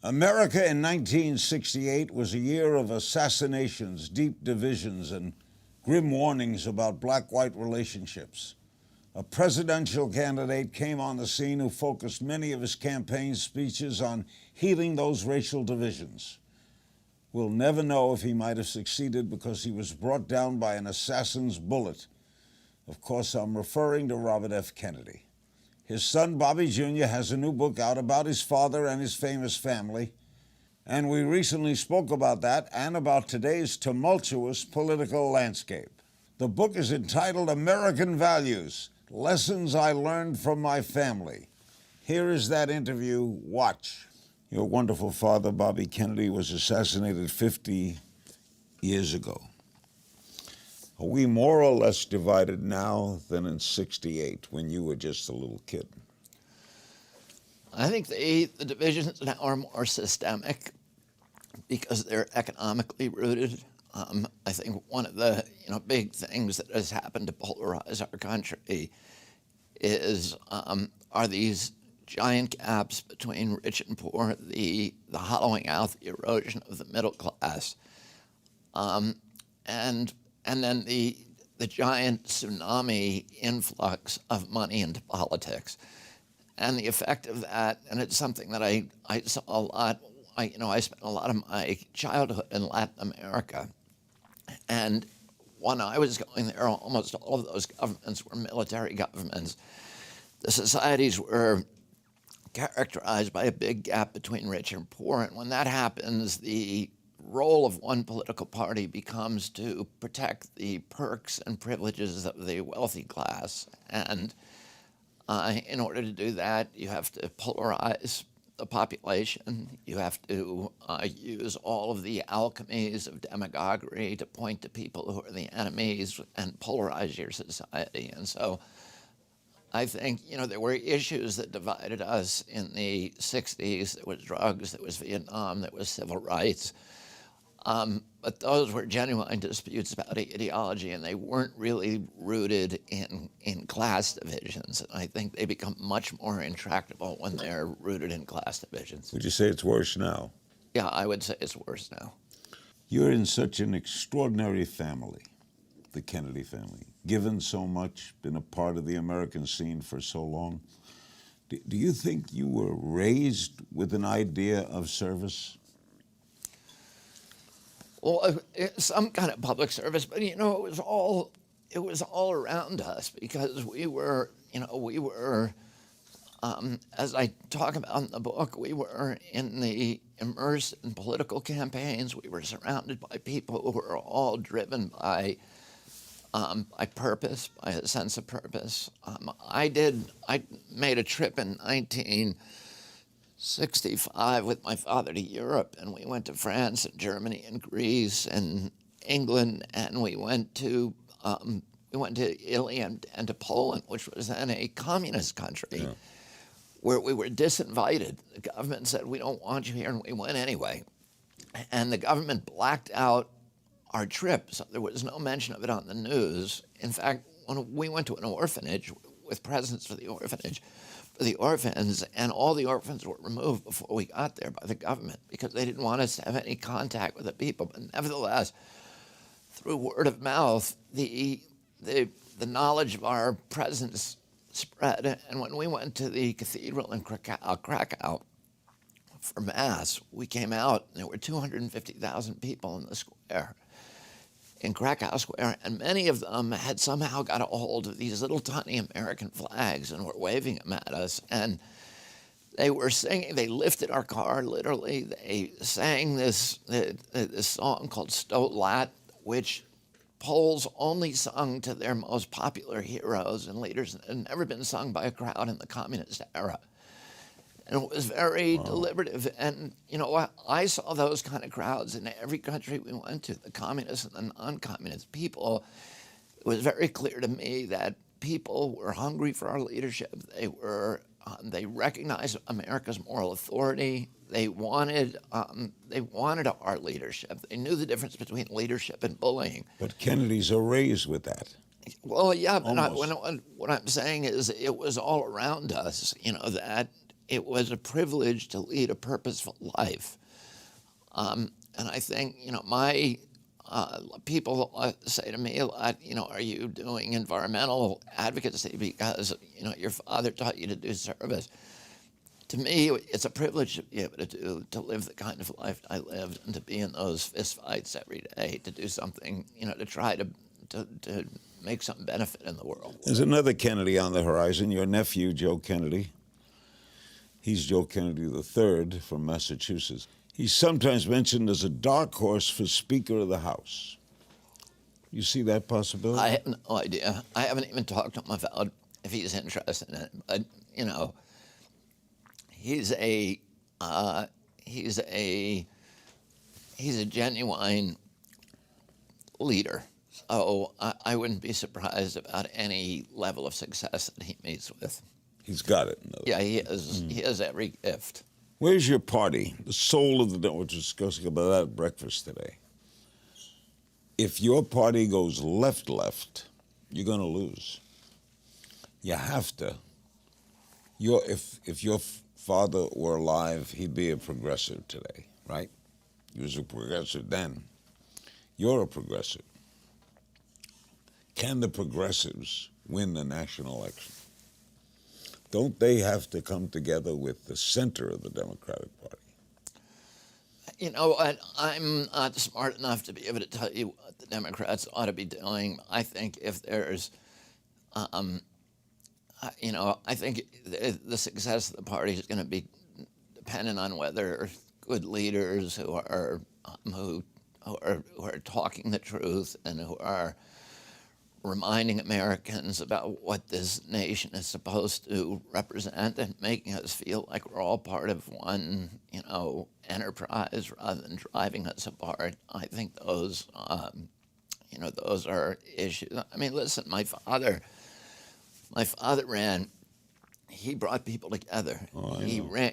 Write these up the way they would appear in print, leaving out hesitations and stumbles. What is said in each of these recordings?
America in 1968 was a year of assassinations, deep divisions, and grim warnings about black-white relationships. A presidential candidate came on the scene who focused many of his campaign speeches on healing those racial divisions. We'll never know if he might have succeeded because he was brought down by an assassin's bullet. Of course, I'm referring to Robert F. Kennedy. His son, Bobby Jr., has a new book out about his father and his famous family, and we recently spoke about that and about today's tumultuous political landscape. The book is entitled American Values: Lessons I Learned from My Family. Here is that interview. Watch. Your wonderful father, Bobby Kennedy, was assassinated 50 years ago. Are we more or less divided now than in '68 when you were just a little kid? I think the divisions now are more systemic because they're economically rooted. I think one of the big things that has happened to polarize our country is are these giant gaps between rich and poor, the hollowing out, the erosion of the middle class, and then the giant tsunami influx of money into politics. And the effect of that, and it's something that I saw a lot. I spent a lot of my childhood in Latin America. And when I was going there, almost all of those governments were military governments. The societies were characterized by a big gap between rich and poor. And when that happens, the role of one political party becomes to protect the perks and privileges of the wealthy class. And in order to do that, you have to polarize the population. You have to use all of the alchemies of demagoguery to point to people who are the enemies and polarize your society. And so I think, there were issues that divided us in the 60s. There was drugs, there was Vietnam, there was civil rights. But those were genuine disputes about ideology, and they weren't really rooted in class divisions. And I think they become much more intractable when they're rooted in class divisions. Would you say it's worse now? Yeah, I would say it's worse now. You're in such an extraordinary family, the Kennedy family, given so much, been a part of the American scene for so long. Do you think you were raised with an idea of service? Well, some kind of public service, but it was all around us because we were, as I talk about in the book, we were immersed in political campaigns. We were surrounded by people who were all driven by purpose, by a sense of purpose. I made a trip in 1965 with my father to Europe, and we went to France and Germany and Greece and England, and we went to Italy and to Poland, which was then a communist country, where we were disinvited. The government said, "We don't want you here," and we went anyway. And the government blacked out our trip, so there was no mention of it on the news. In fact, when we went to an orphanage with presents for the orphanage, for the orphans, and all the orphans were removed before we got there by the government because they didn't want us to have any contact with the people. But nevertheless, through word of mouth, the knowledge of our presence spread. And when we went to the cathedral in Krakow for Mass, we came out, and there were 250,000 people in the square, in Krakow Square, and many of them had somehow got a hold of these little tiny American flags and were waving them at us. And they were singing, they lifted our car, literally. They sang this song called Sto Lat, which Poles only sung to their most popular heroes and leaders, and had never been sung by a crowd in the communist era. And it was very deliberative. And, I saw those kind of crowds in every country we went to, the communists and the non-communist people. It was very clear to me that people were hungry for our leadership. They recognized America's moral authority. They wanted our leadership. They knew the difference between leadership and bullying. But Kennedys are raised with that. Well, yeah, but what I'm saying is it was all around us, that it was a privilege to lead a purposeful life. And I think, my people say to me a lot, are you doing environmental advocacy because, your father taught you to do service? To me, it's a privilege to be able to live the kind of life I lived and to be in those fistfights every day, to do something, to try to make some benefit in the world. There's another Kennedy on the horizon, your nephew, Joe Kennedy. He's Joe Kennedy III from Massachusetts. He's sometimes mentioned as a dark horse for Speaker of the House. You see that possibility? I have no idea. I haven't even talked to him about if he's interested in it. But, he's a genuine leader. So I wouldn't be surprised about any level of success that he meets with. He's got it. Yeah, he is. He has every gift. Where's your party? The soul of the... We're discussing about that at breakfast today. If your party goes left, you're going to lose. You have to. If your father were alive, he'd be a progressive today, right? He was a progressive then. You're a progressive. Can the progressives win the national election? Don't they have to come together with the center of the Democratic Party? You know what? I'm not smart enough to be able to tell you what the Democrats ought to be doing. I think if there's, I think the success of the party is going to be dependent on whether good leaders who are talking the truth and who are reminding Americans about what this nation is supposed to represent and making us feel like we're all part of one, enterprise rather than driving us apart. I think those, those are issues. I mean, listen, my father ran. He brought people together. Oh, he ran.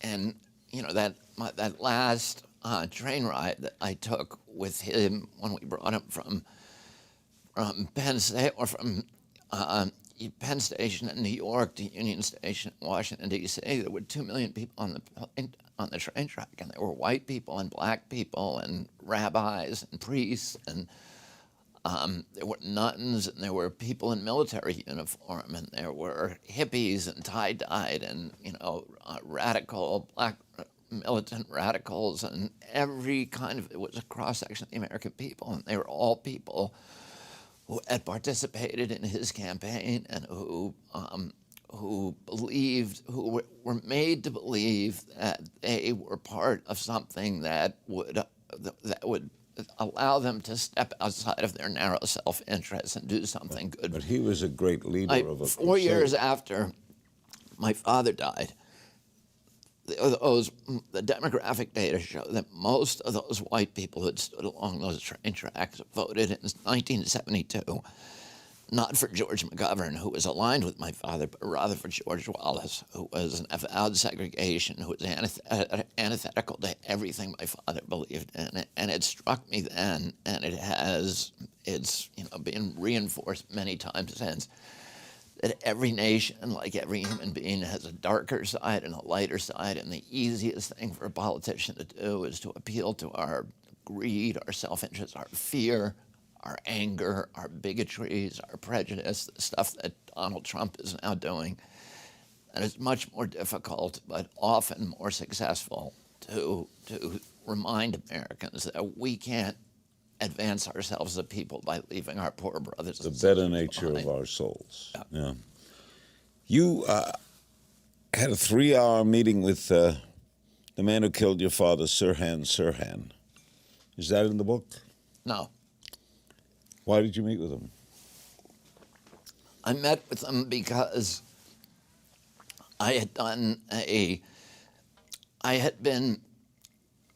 And that last train ride that I took with him when we brought him from Penn State or from Penn Station in New York to Union Station in Washington D.C. There were 2 million people on the train track, and there were white people and black people and rabbis and priests, and there were nuns, and there were people in military uniform, and there were hippies and tie-dyed, and radical black militant radicals, and every kind of, it was a cross-section of the American people, and they were all people who had participated in his campaign and who were made to believe that they were part of something that would allow them to step outside of their narrow self-interest and do something good. But he was a great leader of a 4 years after my father died, the demographic data show that most of those white people who had stood along those train tracks voted in 1972, not for George McGovern, who was aligned with my father, but rather for George Wallace, who was an avowed segregation, who was antithetical to everything my father believed in. And it struck me then, and it's been reinforced many times since, that every nation, like every human being, has a darker side and a lighter side, and the easiest thing for a politician to do is to appeal to our greed, our self-interest, our fear, our anger, our bigotries, our prejudice, the stuff that Donald Trump is now doing. And it's much more difficult, but often more successful, to remind Americans that we can't advance ourselves as a people by leaving our poor brothers and the better nature behind. of our souls. Yeah. You had a 3-hour meeting with the man who killed your father, Sirhan Sirhan. Is that in the book? No. Why did you meet with him? I met with him because I had been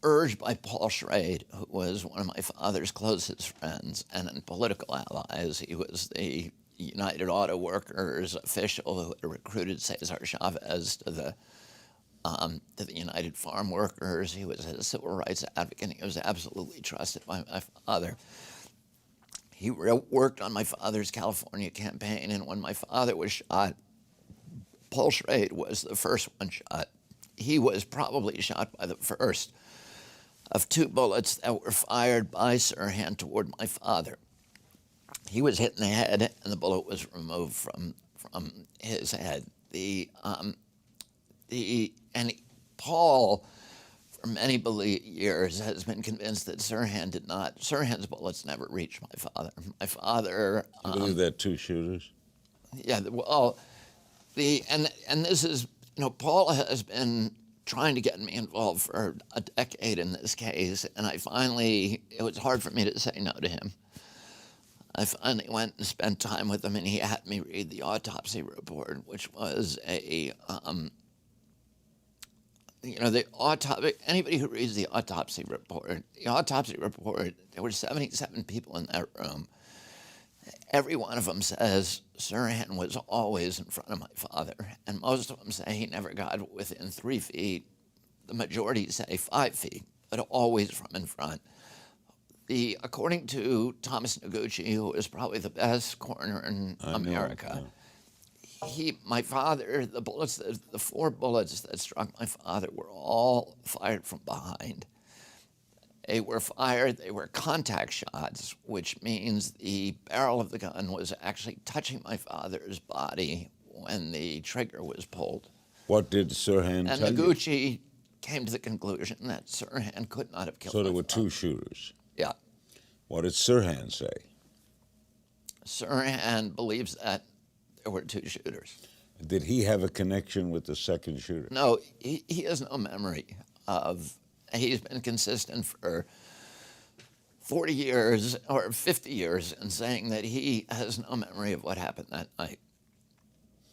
urged by Paul Schrade, who was one of my father's closest friends and political allies. He was the United Auto Workers official who had recruited Cesar Chavez to the United Farm Workers. He was a civil rights advocate. He was absolutely trusted by my father. He worked on my father's California campaign, and when my father was shot, Paul Schrade was the first one shot. He was probably shot by the first of two bullets that were fired by Sirhan toward my father. He was hit in the head, and the bullet was removed from his head. Paul, for many years, has been convinced that Sirhan's bullets never reached my father. My father. You believe there are two shooters? Yeah. Well, and this is, Paul has been trying to get me involved for a decade in this case, and it was hard for me to say no to him. I finally went and spent time with him, and he had me read the autopsy report, which was anybody who reads the autopsy report, there were 77 people in that room. Every one of them says Sirhan was always in front of my father, and most of them say he never got within 3 feet. The majority say 5 feet, but always from in front. According to Thomas Noguchi, who is probably the best coroner in America, my father, the 4 bullets that struck my father were all fired from behind. They were contact shots, which means the barrel of the gun was actually touching my father's body when the trigger was pulled. What did Sirhan tell you? And Noguchi came to the conclusion that Sirhan could not have killed So there my were father. 2 shooters. Yeah. What did Sirhan say? Sirhan believes that there were 2 shooters. Did he have a connection with the second shooter? No, he has no memory of. He's been consistent for 40 years or 50 years in saying that he has no memory of what happened that night.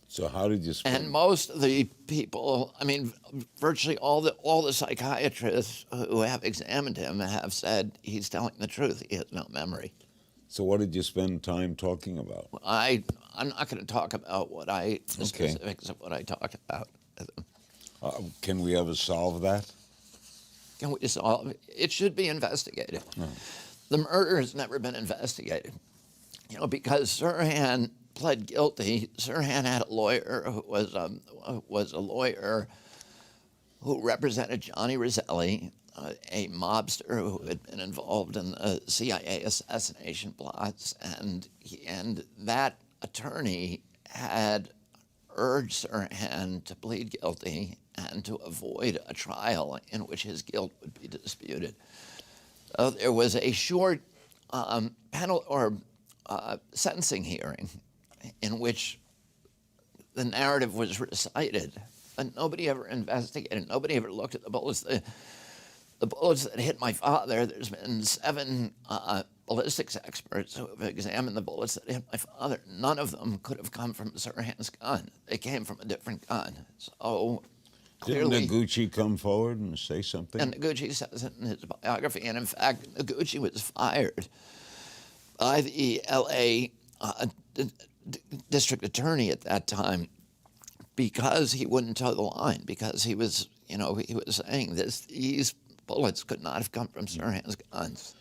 So how did you spend? And most of the people, virtually all the psychiatrists who have examined him have said he's telling the truth. He has no memory. So what did you spend time talking about? I'm not going to talk about the specifics of what I talked about. Can we ever solve that? Can we solve it? It should be investigated. No. The murder has never been investigated. Because Sirhan pled guilty. Sirhan had a lawyer who was a lawyer who represented Johnny Roselli, a mobster who had been involved in the CIA assassination plots, and that attorney had urged Sirhan to plead guilty and to avoid a trial in which his guilt would be disputed. So there was a short sentencing hearing in which the narrative was recited, but nobody ever investigated. Nobody ever looked at the bullets. The bullets that hit my father, there's been 7 ballistics experts who have examined the bullets that hit my father. None of them could have come from Sirhan's gun. They came from a different gun. So clearly, didn't Noguchi come forward and say something? And Noguchi says it in his biography. And in fact, Noguchi was fired by the L.A. District Attorney at that time because he wouldn't toe the line, because he was saying these bullets could not have come from Sirhan's guns.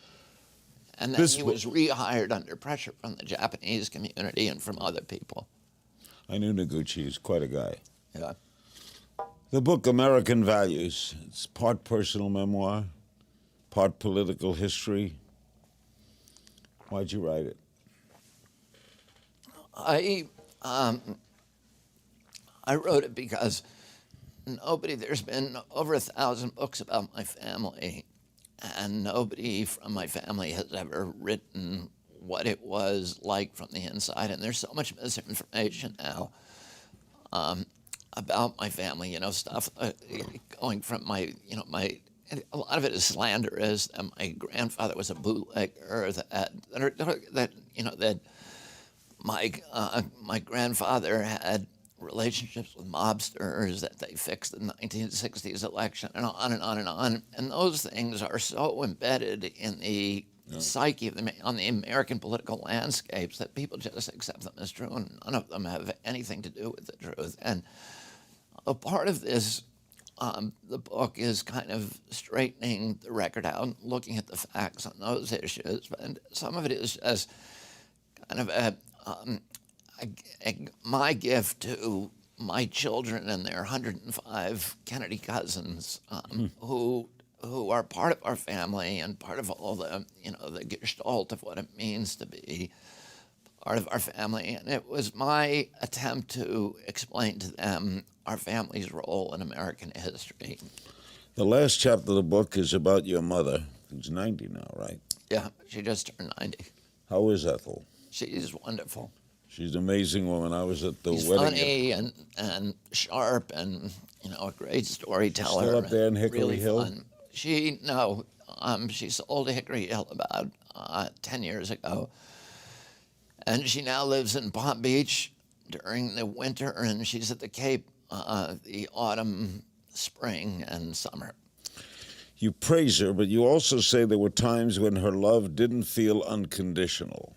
And then he was rehired under pressure from the Japanese community and from other people. I knew Noguchi. He's quite a guy. Yeah. The book American Values, it's part personal memoir, part political history. Why'd you write it? I wrote it because there's been over 1,000 books about my family, and nobody from my family has ever written what it was like from the inside. And there's so much misinformation now about my family, stuff going from a lot of it is slanderous. And my grandfather was a bootlegger. That my grandfather had relationships with mobsters that they fixed in the 1960s election, and on and on and on. And those things are so embedded in the psyche on the American political landscapes that people just accept them as true, and none of them have anything to do with the truth. And a part of this, the book is kind of straightening the record out and looking at the facts on those issues. And some of it is just kind of my gift to my children and their 105 Kennedy cousins who are part of our family and part of all the, the gestalt of what it means to be part of our family. And it was my attempt to explain to them our family's role in American history. The last chapter of the book is about your mother, who's 90 now, right? Yeah, she just turned 90. How is Ethel? She's wonderful. She's an amazing woman. I was at the She's wedding. funny and sharp and, a great storyteller. Still up there in Hickory really Hill? Fun. She sold Hickory Hill about 10 years ago. And she now lives in Palm Beach during the winter, and she's at the Cape the autumn, spring, and summer. You praise her, but you also say there were times when her love didn't feel unconditional.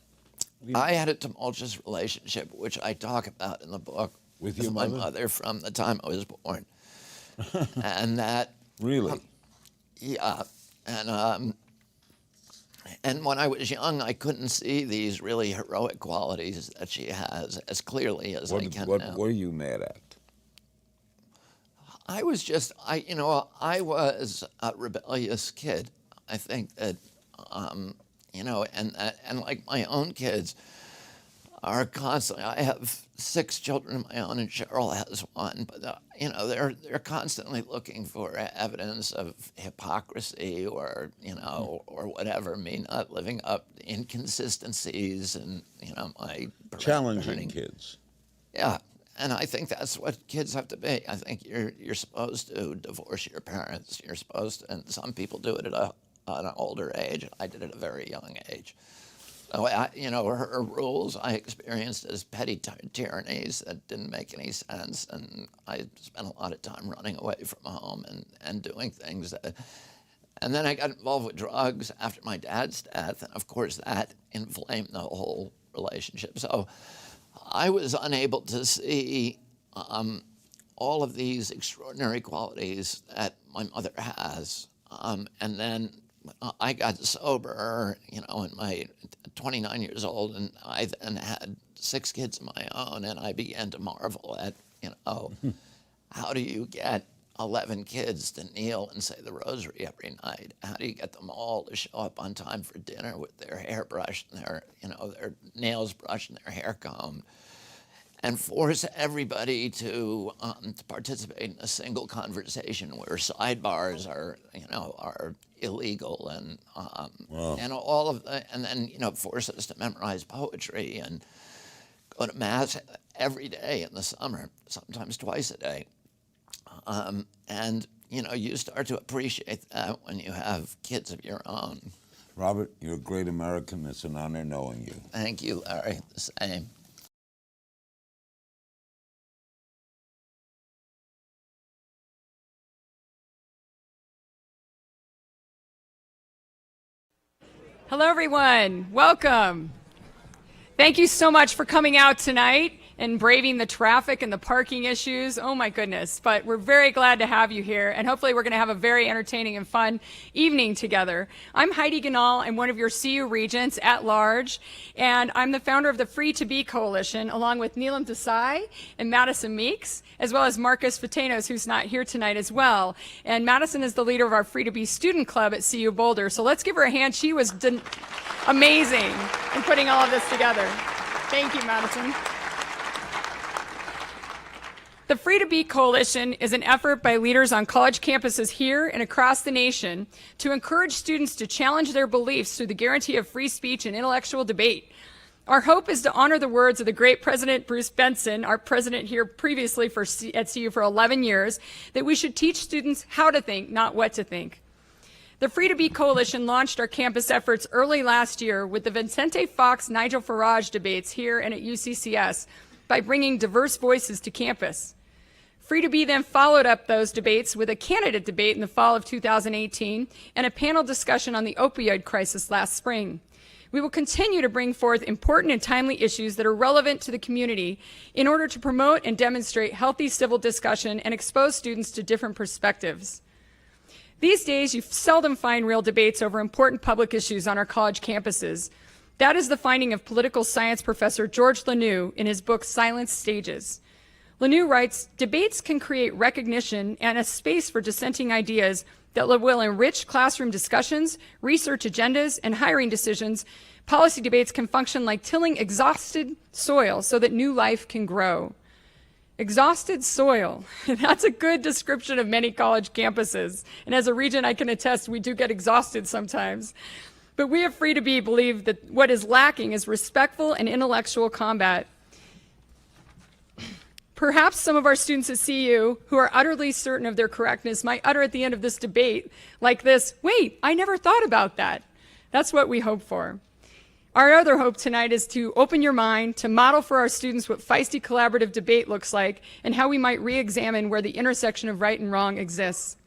I had a tumultuous relationship, which I talk about in the book, with your mother? my mother from the time I was born. And that... Really? Yeah. And when I was young, I couldn't see these really heroic qualities that she has as clearly as I can now. What were you mad at? I was just, I was a rebellious kid. I think that, and like my own kids are constantly, I have 6 children of my own and Cheryl has one, but, they're constantly looking for evidence of hypocrisy or, or whatever, me not living up to inconsistencies and, my... Challenging kids. Yeah. And I think that's what kids have to be. I think you're supposed to divorce your parents. You're supposed to, and some people do it at an older age. I did it at a very young age. So, her rules I experienced as petty tyrannies that didn't make any sense. And I spent a lot of time running away from home and doing things. And then I got involved with drugs after my dad's death. And, of course, that inflamed the whole relationship. So I was unable to see all of these extraordinary qualities that my mother has. And then I got sober, in my 29 years old, and I then had 6 kids of my own, and I began to marvel at, how do you get 11 kids to kneel and say the rosary every night? How do you get them all to show up on time for dinner with their hair brushed and their nails brushed and their hair combed? And force everybody to participate in a single conversation where sidebars are illegal and and all of the, and then force us to memorize poetry and go to mass every day in the summer, sometimes twice a day. And you start to appreciate that when you have kids of your own. Robert, you're a great American. It's an honor knowing you. Thank you, Larry. The same. Hello, everyone. Welcome. Thank you so much for coming out tonight and braving the traffic and the parking issues. Oh, my goodness. But we're very glad to have you here, and hopefully we're going to have a very entertaining and fun evening together. I'm Heidi Ganal. I'm one of your CU regents at large, and I'm the founder of the Free to Be Coalition, along with Neelam Desai and Madison Meeks, as well as Marcus Vitenos, who's not here tonight as well. And Madison is the leader of our Free to Be Student Club at CU Boulder. So let's give her a hand. She was amazing in putting all of this together. Thank you, Madison. The Free to Be Coalition is an effort by leaders on college campuses here and across the nation to encourage students to challenge their beliefs through the guarantee of free speech and intellectual debate. Our hope is to honor the words of the great President Bruce Benson, our president here previously at CU for 11 years, that we should teach students how to think, not what to think. The Free to Be Coalition launched our campus efforts early last year with the Vicente Fox-Nigel Farage debates here and at UCCS by bringing diverse voices to campus. Free to Be then followed up those debates with a candidate debate in the fall of 2018 and a panel discussion on the opioid crisis last spring. We will continue to bring forth important and timely issues that are relevant to the community in order to promote and demonstrate healthy civil discussion and expose students to different perspectives. These days, you seldom find real debates over important public issues on our college campuses. That is the finding of political science professor George Lanou in his book, Silent Stages. Lanoux writes, debates can create recognition and a space for dissenting ideas that will enrich classroom discussions, research agendas, and hiring decisions. Policy debates can function like tilling exhausted soil so that new life can grow. Exhausted soil. That's a good description of many college campuses. And as a regent, I can attest we do get exhausted sometimes. But we at Free to Be believe that what is lacking is respectful and intellectual combat. Perhaps some of our students at CU who are utterly certain of their correctness might utter at the end of this debate like this, wait, I never thought about that. That's what we hope for. Our other hope tonight is to open your mind, to model for our students what feisty collaborative debate looks like and how we might re-examine where the intersection of right and wrong exists.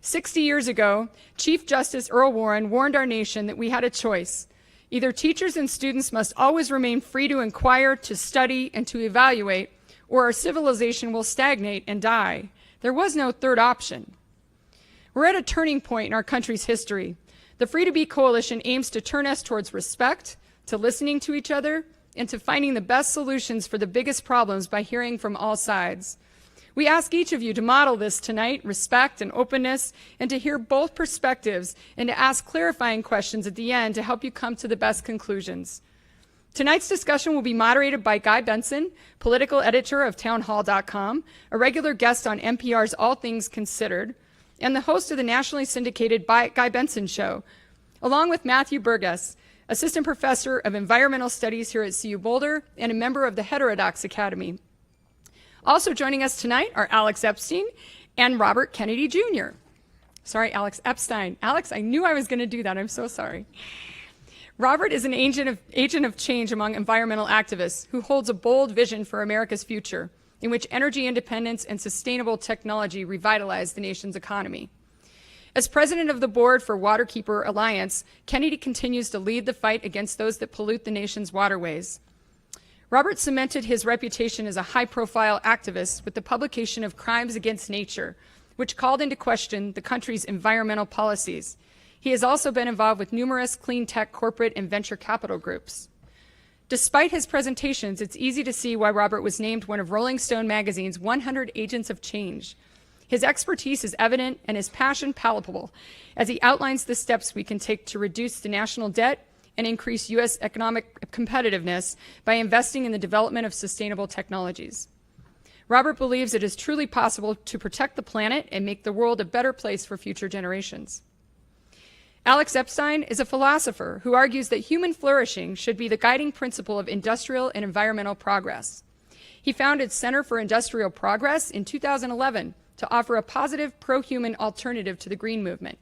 60 years ago, Chief Justice Earl Warren warned our nation that we had a choice. Either teachers and students must always remain free to inquire, to study, and to evaluate, or our civilization will stagnate and die. There was no third option. We're at a turning point in our country's history. The Free to Be Coalition aims to turn us towards respect, to listening to each other, and to finding the best solutions for the biggest problems by hearing from all sides. We ask each of you to model this tonight, respect and openness, and to hear both perspectives, and to ask clarifying questions at the end to help you come to the best conclusions. Tonight's discussion will be moderated by Guy Benson, political editor of townhall.com, a regular guest on NPR's All Things Considered, and the host of the nationally syndicated Guy Benson Show, along with Matthew Burgess, assistant professor of environmental studies here at CU Boulder and a member of the Heterodox Academy. Also joining us tonight are Alex Epstein and Robert Kennedy Jr. Sorry, Alex Epstein. Alex, I knew I was going to do that. I'm so sorry. Robert is an agent of change among environmental activists who holds a bold vision for America's future, in which energy independence and sustainable technology revitalize the nation's economy. As president of the board for Waterkeeper Alliance, Kennedy continues to lead the fight against those that pollute the nation's waterways. Robert cemented his reputation as a high-profile activist with the publication of Crimes Against Nature, which called into question the country's environmental policies. He has also been involved with numerous clean tech corporate and venture capital groups. Despite his presentations, it's easy to see why Robert was named one of Rolling Stone magazine's 100 Agents of Change. His expertise is evident and his passion palpable as he outlines the steps we can take to reduce the national debt and increase U.S. economic competitiveness by investing in the development of sustainable technologies. Robert believes it is truly possible to protect the planet and make the world a better place for future generations. Alex Epstein is a philosopher who argues that human flourishing should be the guiding principle of industrial and environmental progress. He founded Center for Industrial Progress in 2011 to offer a positive, pro-human alternative to the green movement.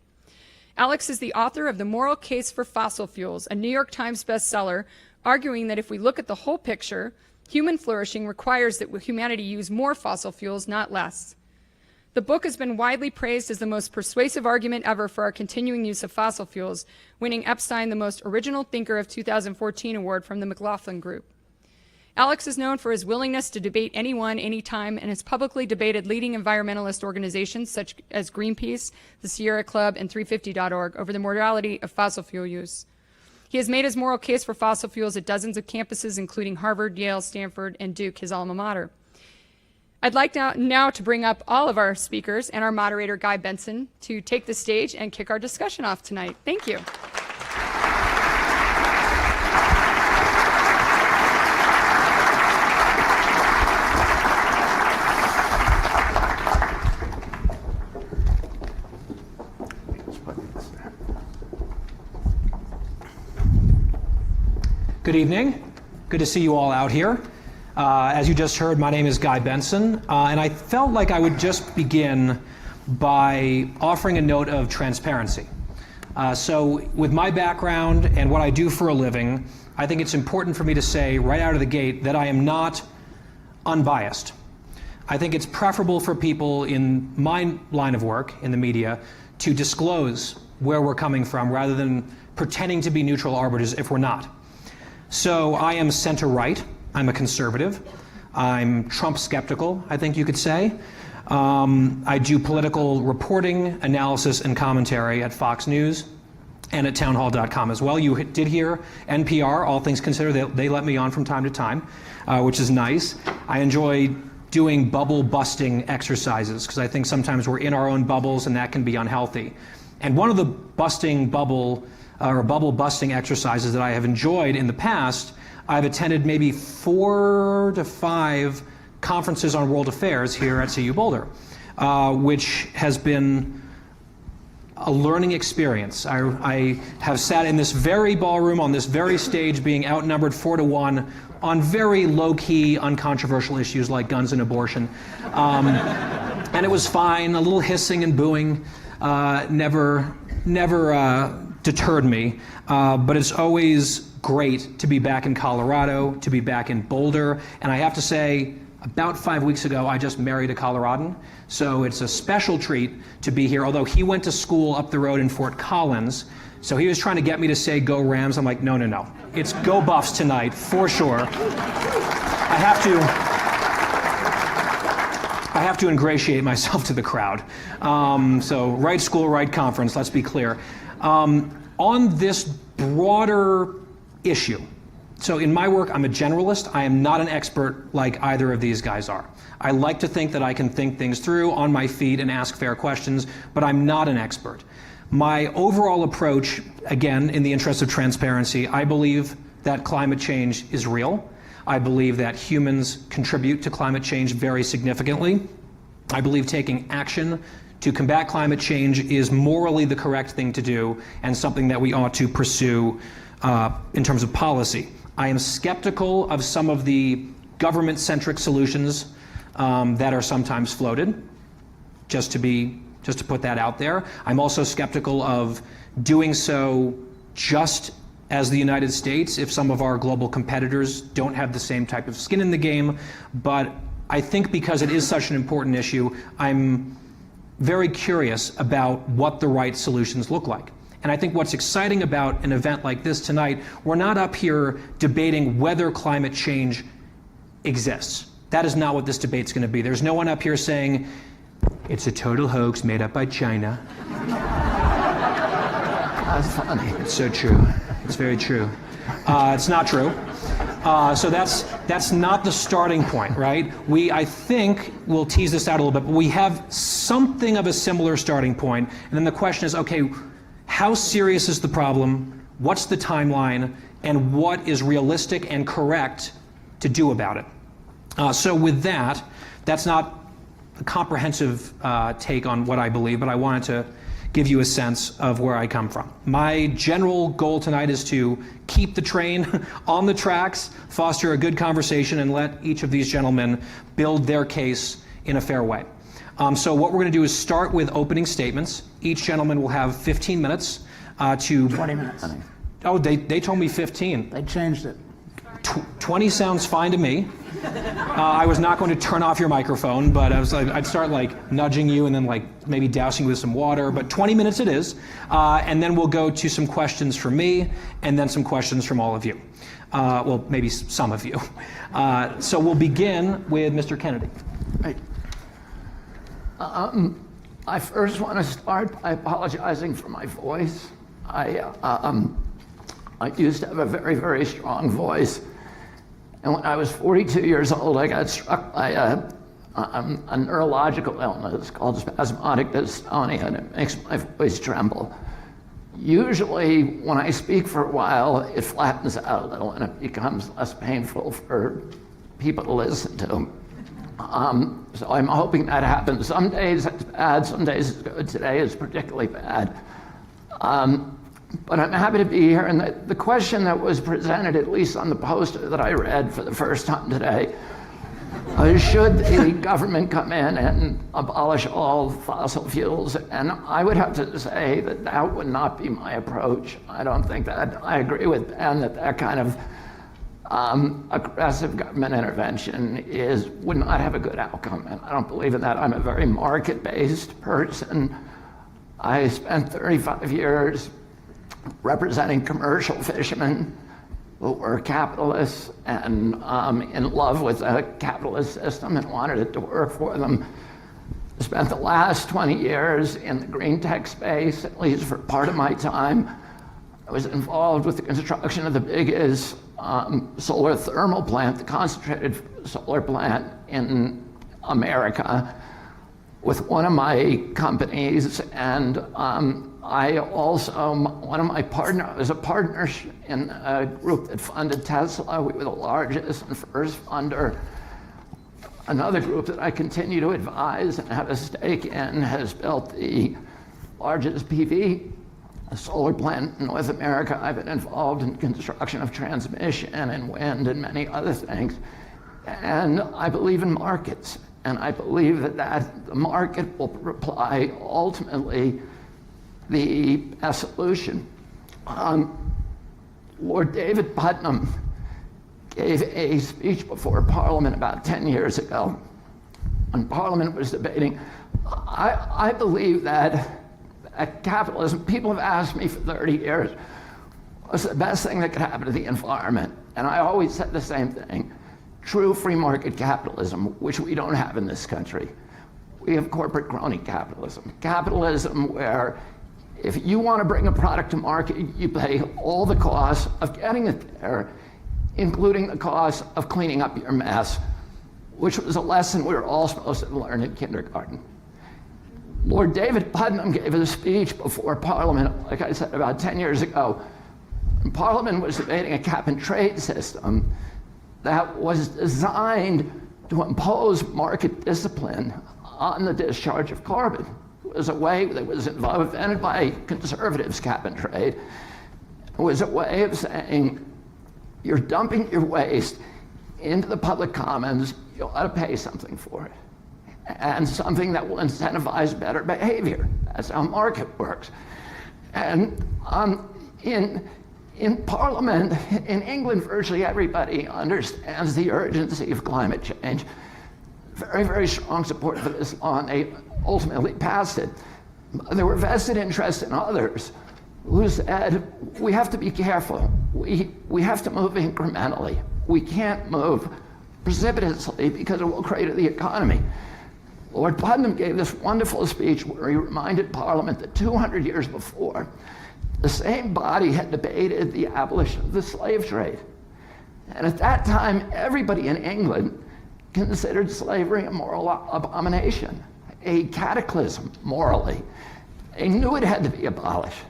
Alex is the author of The Moral Case for Fossil Fuels, a New York Times bestseller, arguing that if we look at the whole picture, human flourishing requires that humanity use more fossil fuels, not less. The book has been widely praised as the most persuasive argument ever for our continuing use of fossil fuels, winning Epstein the Most Original Thinker of 2014 award from the McLaughlin Group. Alex is known for his willingness to debate anyone, anytime, and has publicly debated leading environmentalist organizations such as Greenpeace, the Sierra Club, and 350.org over the morality of fossil fuel use. He has made his moral case for fossil fuels at dozens of campuses, including Harvard, Yale, Stanford, and Duke, his alma mater. I'd like now to bring up all of our speakers and our moderator, Guy Benson, to take the stage and kick our discussion off tonight. Thank you. Good evening. Good to see you all out here. As you just heard, my name is Guy Benson, and I felt like I would just begin by offering a note of transparency. So with my background and what I do for a living, I think it's important for me to say right out of the gate that I am not unbiased. I think it's preferable for people in my line of work, in the media, to disclose where we're coming from rather than pretending to be neutral arbiters if we're not. So I am center-right. I'm a conservative. I'm Trump skeptical, I think you could say. I do political reporting, analysis, and commentary at Fox News and at townhall.com as well. You did hear NPR, All Things Considered. They let me on from time to time, which is nice. I enjoy doing bubble busting exercises, because I think sometimes we're in our own bubbles and that can be unhealthy. And one of the bubble busting exercises that I have enjoyed in the past, I've attended maybe 4 to 5 conferences on world affairs here at CU Boulder, which has been a learning experience. I have sat in this very ballroom on this very stage being outnumbered 4 to 1 on very low-key, uncontroversial issues like guns and abortion. And it was fine. A little hissing and booing never deterred me. But it's always great to be back in Colorado, to be back in Boulder. And I have to say, about 5 weeks ago, I just married a Coloradan. So it's a special treat to be here, although he went to school up the road in Fort Collins. So he was trying to get me to say go Rams. I'm like, no, no, no. It's go Buffs tonight, for sure. I have to ingratiate myself to the crowd. So right school, right conference, let's be clear. On this broader issue, so in my work, I'm a generalist. I am not an expert like either of these guys are. I like to think that I can think things through on my feet and ask fair questions, but I'm not an expert. My overall approach, again, in the interest of transparency, I believe that climate change is real. I believe that humans contribute to climate change very significantly. I believe taking action to combat climate change is morally the correct thing to do and something that we ought to pursue in terms of policy. I am skeptical of some of the government-centric solutions that are sometimes floated, just to put that out there. I'm also skeptical of doing so just as the United States if some of our global competitors don't have the same type of skin in the game. But I think because it is such an important issue, I'm very curious about what the right solutions look like. And I think what's exciting about an event like this tonight, we're not up here debating whether climate change exists. That is not what this debate's going to be. There's no one up here saying, it's a total hoax made up by China. That's funny. It's so true. It's very true. It's not true. So that's not the starting point, right? I think we'll tease this out a little bit, but we have something of a similar starting point. And then the question is, okay, how serious is the problem? What's the timeline? And what is realistic and correct to do about it? So with that, that's not a comprehensive take on what I believe, but I wanted to give you a sense of where I come from. My general goal tonight is to keep the train on the tracks, foster a good conversation, and let each of these gentlemen build their case in a fair way. So what we're going to do is start with opening statements. Each gentleman will have 15 minutes to... 20 minutes. Oh, they told me 15. They changed it. 20 sounds fine to me. I was not going to turn off your microphone, but I'd start like nudging you and then like maybe dousing you with some water, but 20 minutes it is. And then we'll go to some questions from me and then some questions from all of you. Well, maybe some of you. So we'll begin with Mr. Kennedy. Right. I first want to start by apologizing for my voice. I used to have a very, very strong voice. And when I was 42 years old, I got struck by a neurological illness called spasmodic dystonia, and it makes my voice tremble. Usually, when I speak for a while, it flattens out a little and it becomes less painful for people to listen to. So I'm hoping that happens. Some days it's bad, some days it's good. Today is particularly bad. But I'm happy to be here, and the question that was presented, at least on the poster that I read for the first time today, should the government come in and abolish all fossil fuels? And I would have to say that that would not be my approach. I don't think that. I agree with Ben that kind of aggressive government intervention would not have a good outcome, and I don't believe in that. I'm a very market-based person. I spent 35 years representing commercial fishermen who were capitalists and in love with a capitalist system and wanted it to work for them. I spent the last 20 years in the green tech space, at least for part of my time. I was involved with the construction of the biggest solar thermal plant, the concentrated solar plant in America with one of my companies, and I also, one of my partners, I was a partner in a group that funded Tesla. We were the largest and first funder. Another group that I continue to advise and have a stake in has built the largest PV solar plant in North America. I've been involved in construction of transmission and wind and many other things. And I believe in markets. And I believe that the market will supply ultimately the best solution. Lord David Putnam gave a speech before Parliament about 10 years ago. When Parliament was debating, I believe that capitalism, people have asked me for 30 years, what's the best thing that could happen to the environment? And I always said the same thing. True free market capitalism, which we don't have in this country. We have corporate crony capitalism. Capitalism where if you want to bring a product to market, you pay all the costs of getting it there, including the cost of cleaning up your mess, which was a lesson we were all supposed to learn in kindergarten. Lord David Putnam gave a speech before Parliament, like I said, about 10 years ago. And Parliament was debating a cap and trade system that was designed to impose market discipline on the discharge of carbon. It was a way that was invented by conservatives, cap and trade. It was a way of saying, you're dumping your waste into the public commons, you ought to pay something for it. And something that will incentivize better behavior. That's how market works. And in Parliament, in England, virtually everybody understands the urgency of climate change. Very, very strong support for this law, and they ultimately passed it. There were vested interests in others who said, we have to be careful. We have to move incrementally. We can't move precipitously because it will crater the economy. Lord Putnam gave this wonderful speech where he reminded Parliament that 200 years before, the same body had debated the abolition of the slave trade. And at that time, everybody in England considered slavery a moral abomination, a cataclysm morally. They knew it had to be abolished.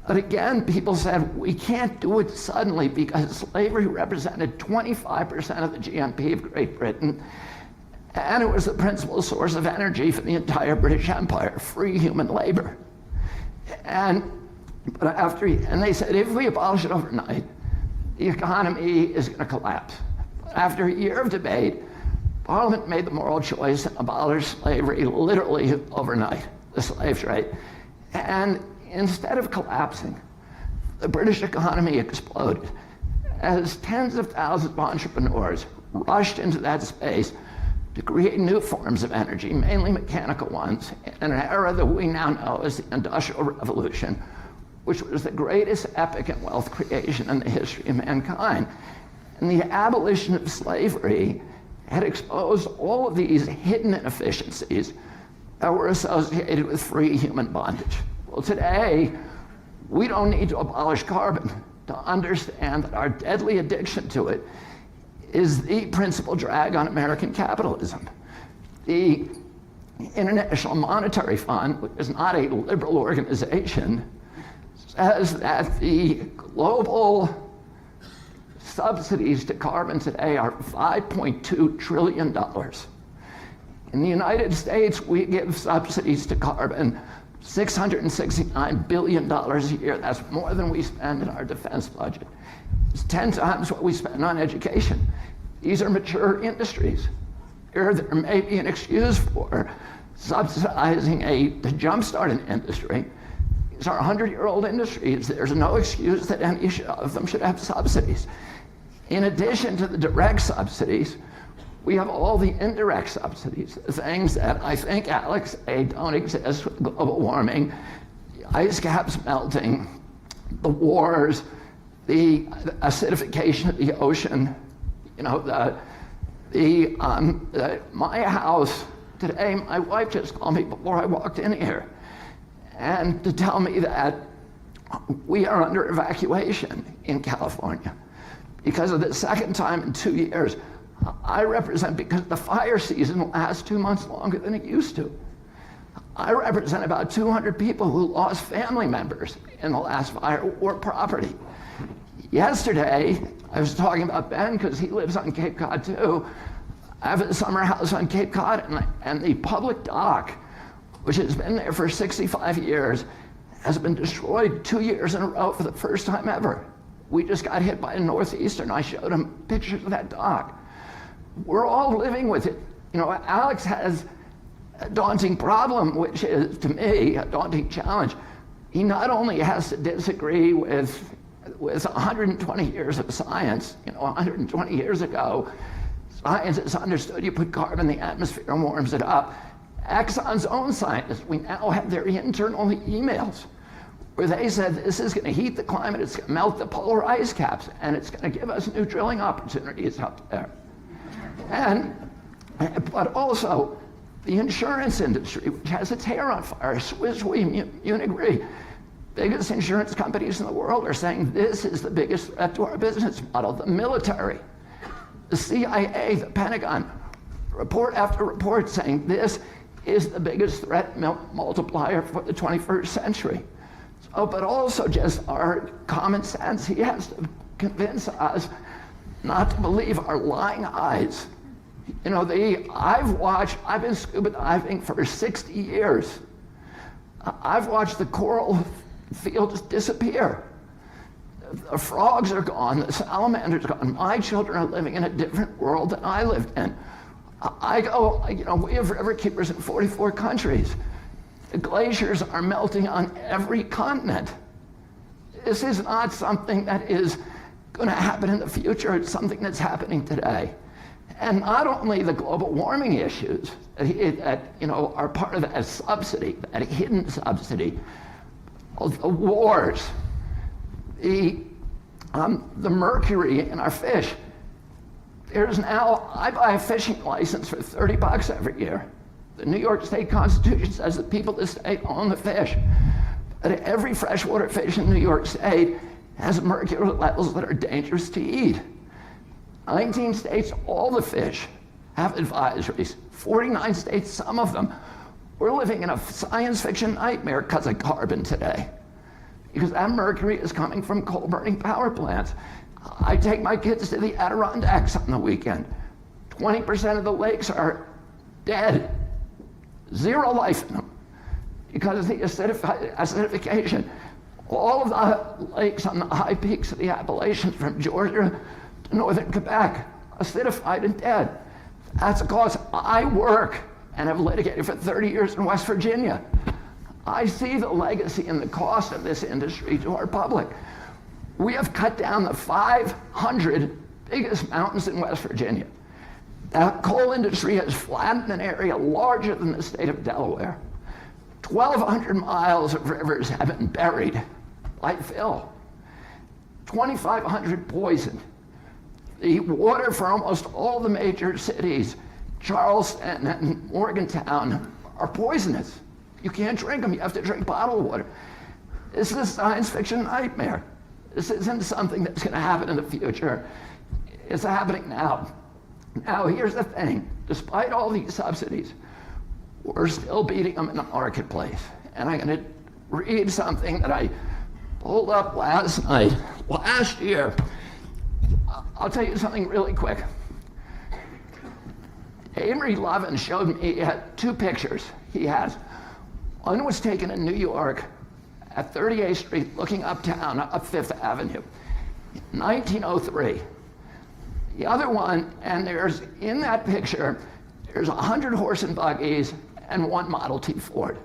But again, people said, we can't do it suddenly because slavery represented 25% of the GNP of Great Britain, and it was the principal source of energy for the entire British Empire, free human labor. And they said, if we abolish it overnight, the economy is going to collapse. After a year of debate, Parliament made the moral choice and abolished slavery literally overnight, the slave trade. And instead of collapsing, the British economy exploded as tens of thousands of entrepreneurs rushed into that space to create new forms of energy, mainly mechanical ones, in an era that we now know as the Industrial Revolution, which was the greatest epic in wealth creation in the history of mankind. And the abolition of slavery had exposed all of these hidden inefficiencies that were associated with free human bondage. Well, today, we don't need to abolish carbon to understand that our deadly addiction to it is the principal drag on American capitalism. The International Monetary Fund, which is not a liberal organization, says that the global subsidies to carbon today are $5.2 trillion. In the United States, we give subsidies to carbon $669 billion a year. That's more than we spend in our defense budget. It's 10 times what we spend on education. These are mature industries. Here, there may be an excuse for subsidizing to jumpstart an industry. These are 100-year-old industries. There's no excuse that any of them should have subsidies. In addition to the direct subsidies, we have all the indirect subsidies, the things that I think Alex say don't exist with global warming, the ice caps melting, the wars, the acidification of the ocean. You know, my house today, my wife just called me before I walked in here, and to tell me that we are under evacuation in California because of the second time in 2 years, I represent, because the fire season lasts 2 months longer than it used to. I represent about 200 people who lost family members in the last fire or property. Yesterday, I was talking about Ben because he lives on Cape Cod too. I have a summer house on Cape Cod, and the public dock, which has been there for 65 years, has been destroyed 2 years in a row for the first time ever. We just got hit by a northeaster. I showed him pictures of that dock. We're all living with it. You know, Alex has a daunting problem, which is, to me, a daunting challenge. He not only has to disagree with 120 years of science. You know, 120 years ago, scientists understood you put carbon in the atmosphere and warms it up. Exxon's own scientists, we now have their internal emails where they said this is going to heat the climate, it's going to melt the polar ice caps, and it's going to give us new drilling opportunities up there. But also, the insurance industry, which has its hair on fire, Swiss Re, Munich Re, biggest insurance companies in the world are saying this is the biggest threat to our business model. The military, the CIA, the Pentagon, report after report saying this is the biggest threat multiplier for the 21st century. So, but also just our common sense. He has to convince us not to believe our lying eyes. You know, I've been scuba diving for 60 years. I've watched the coral fields disappear. The frogs are gone, the salamanders are gone. My children are living in a different world than I lived in. We have river keepers in 44 countries. The glaciers are melting on every continent. This is not something that is going to happen in the future, it's something that's happening today. And not only the global warming issues that are part of that subsidy, that hidden subsidy, the wars, the mercury in our fish. I buy a fishing license for $30 every year. The New York State Constitution says that people of the state own the fish. But every freshwater fish in New York State has mercury levels that are dangerous to eat. 19 states, all the fish have advisories. 49 states, some of them. We're living in a science fiction nightmare because of carbon today. Because that mercury is coming from coal-burning power plants. I take my kids to the Adirondacks on the weekend. 20% of the lakes are dead. Zero life in them because of the acidification. All of the lakes on the high peaks of the Appalachians from Georgia to northern Quebec, acidified and dead. That's because I work and have litigated for 30 years in West Virginia. I see the legacy and the cost of this industry to our public. We have cut down the 500 biggest mountains in West Virginia. The coal industry has flattened an area larger than the state of Delaware. 1,200 miles of rivers have been buried by fill. 2,500 poisoned. The water for almost all the major cities, Charleston and Morgantown, are poisonous. You can't drink them, you have to drink bottled water. This is a science fiction nightmare. This isn't something that's going to happen in the future. It's happening now. Now, here's the thing. Despite all these subsidies, we're still beating them in the marketplace. And I'm going to read something that I pulled up last night. Last year, I'll tell you something really quick. Amory Lovin showed me, he had two pictures he has. One was taken in New York at 38th Street, looking uptown, up Fifth Avenue, 1903. The other one, and there's, in that picture, there's 100 horse and buggies and one Model T Ford.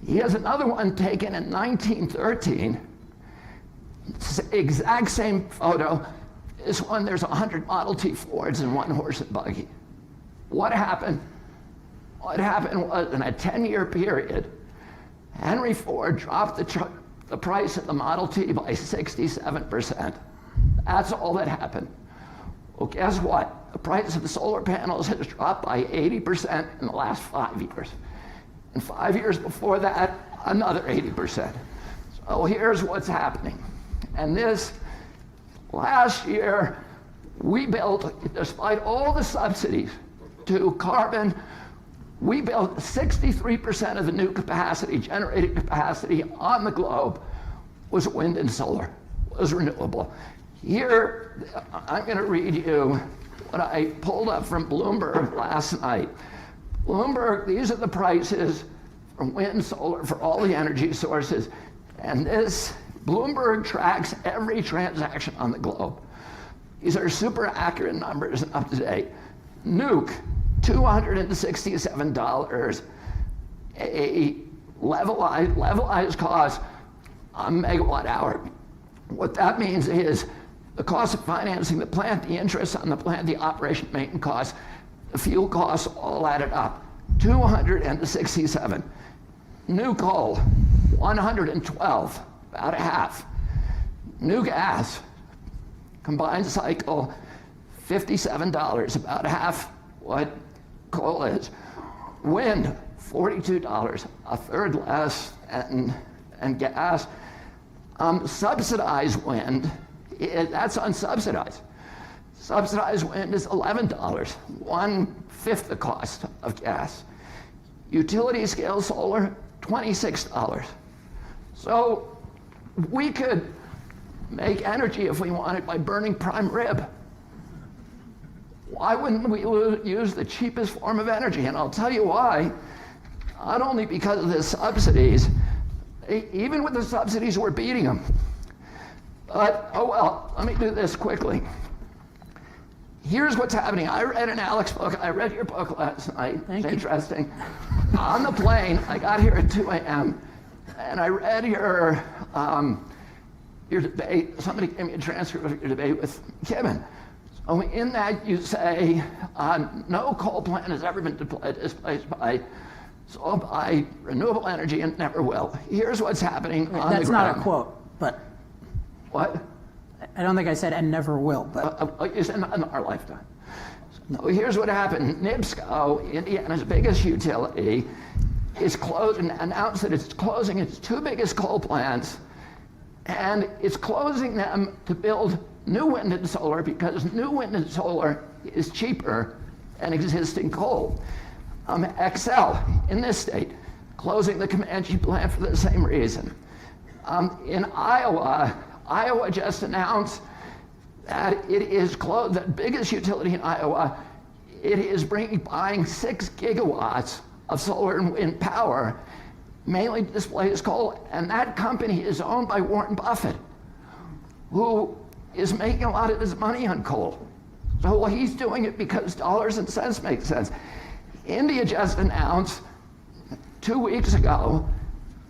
He has another one taken in 1913, exact same photo. This one, there's 100 Model T Fords and one horse and buggy. What happened? What happened was, in a 10-year period, Henry Ford dropped the price of the Model T by 67%. That's all that happened. Well, guess what? The price of the solar panels has dropped by 80% in the last 5 years. And 5 years before that, another 80%. So here's what's happening. And this, last year, We built, despite all the subsidies to carbon, we built 63% of the new capacity, generated capacity on the globe was wind and solar, was renewable. Here, I'm going to read you what I pulled up from Bloomberg last night. Bloomberg, these are the prices for wind, solar, for all the energy sources. And this, Bloomberg tracks every transaction on the globe. These are super accurate numbers and up to date. Nuke, $267, a levelized cost a megawatt hour. What that means is the cost of financing the plant, the interest on the plant, the operation maintenance costs, the fuel costs all added up. 267. New coal, 112, about a half. New gas, combined cycle, $57, about half what coal is. Wind, $42, a third less, and gas. Subsidized wind, that's unsubsidized. Subsidized wind is $11, 1/5 the cost of gas. Utility scale solar, $26. So we could make energy if we wanted by burning prime rib. Why wouldn't we use the cheapest form of energy? And I'll tell you why. Not only because of the subsidies, even with the subsidies, we're beating them. But, oh well, let me do this quickly. Here's what's happening. I read an Alex book. I read your book last night. It's interesting. On the plane, I got here at 2 a.m., and I read your debate. Somebody gave me a transcript of your debate with Kevin. So in that, you say, no coal plant has ever been displaced by renewable energy and never will. Here's what's happening on the ground. That's not a quote, but. What? I don't think I said and never will, but. You said in our lifetime. So here's what happened. NIPSCO, Indiana's biggest utility, is closing, announced that it's closing its 2 biggest coal plants, and it's closing them to build new wind and solar because new wind and solar is cheaper than existing coal. Xcel, in this state, closing the Comanche plant for the same reason. In Iowa just announced that it is the biggest utility in Iowa. It is buying 6 gigawatts of solar and wind power, mainly displays coal, and that company is owned by Warren Buffett, who is making a lot of his money on coal. So he's doing it because dollars and cents make sense. India just announced 2 weeks ago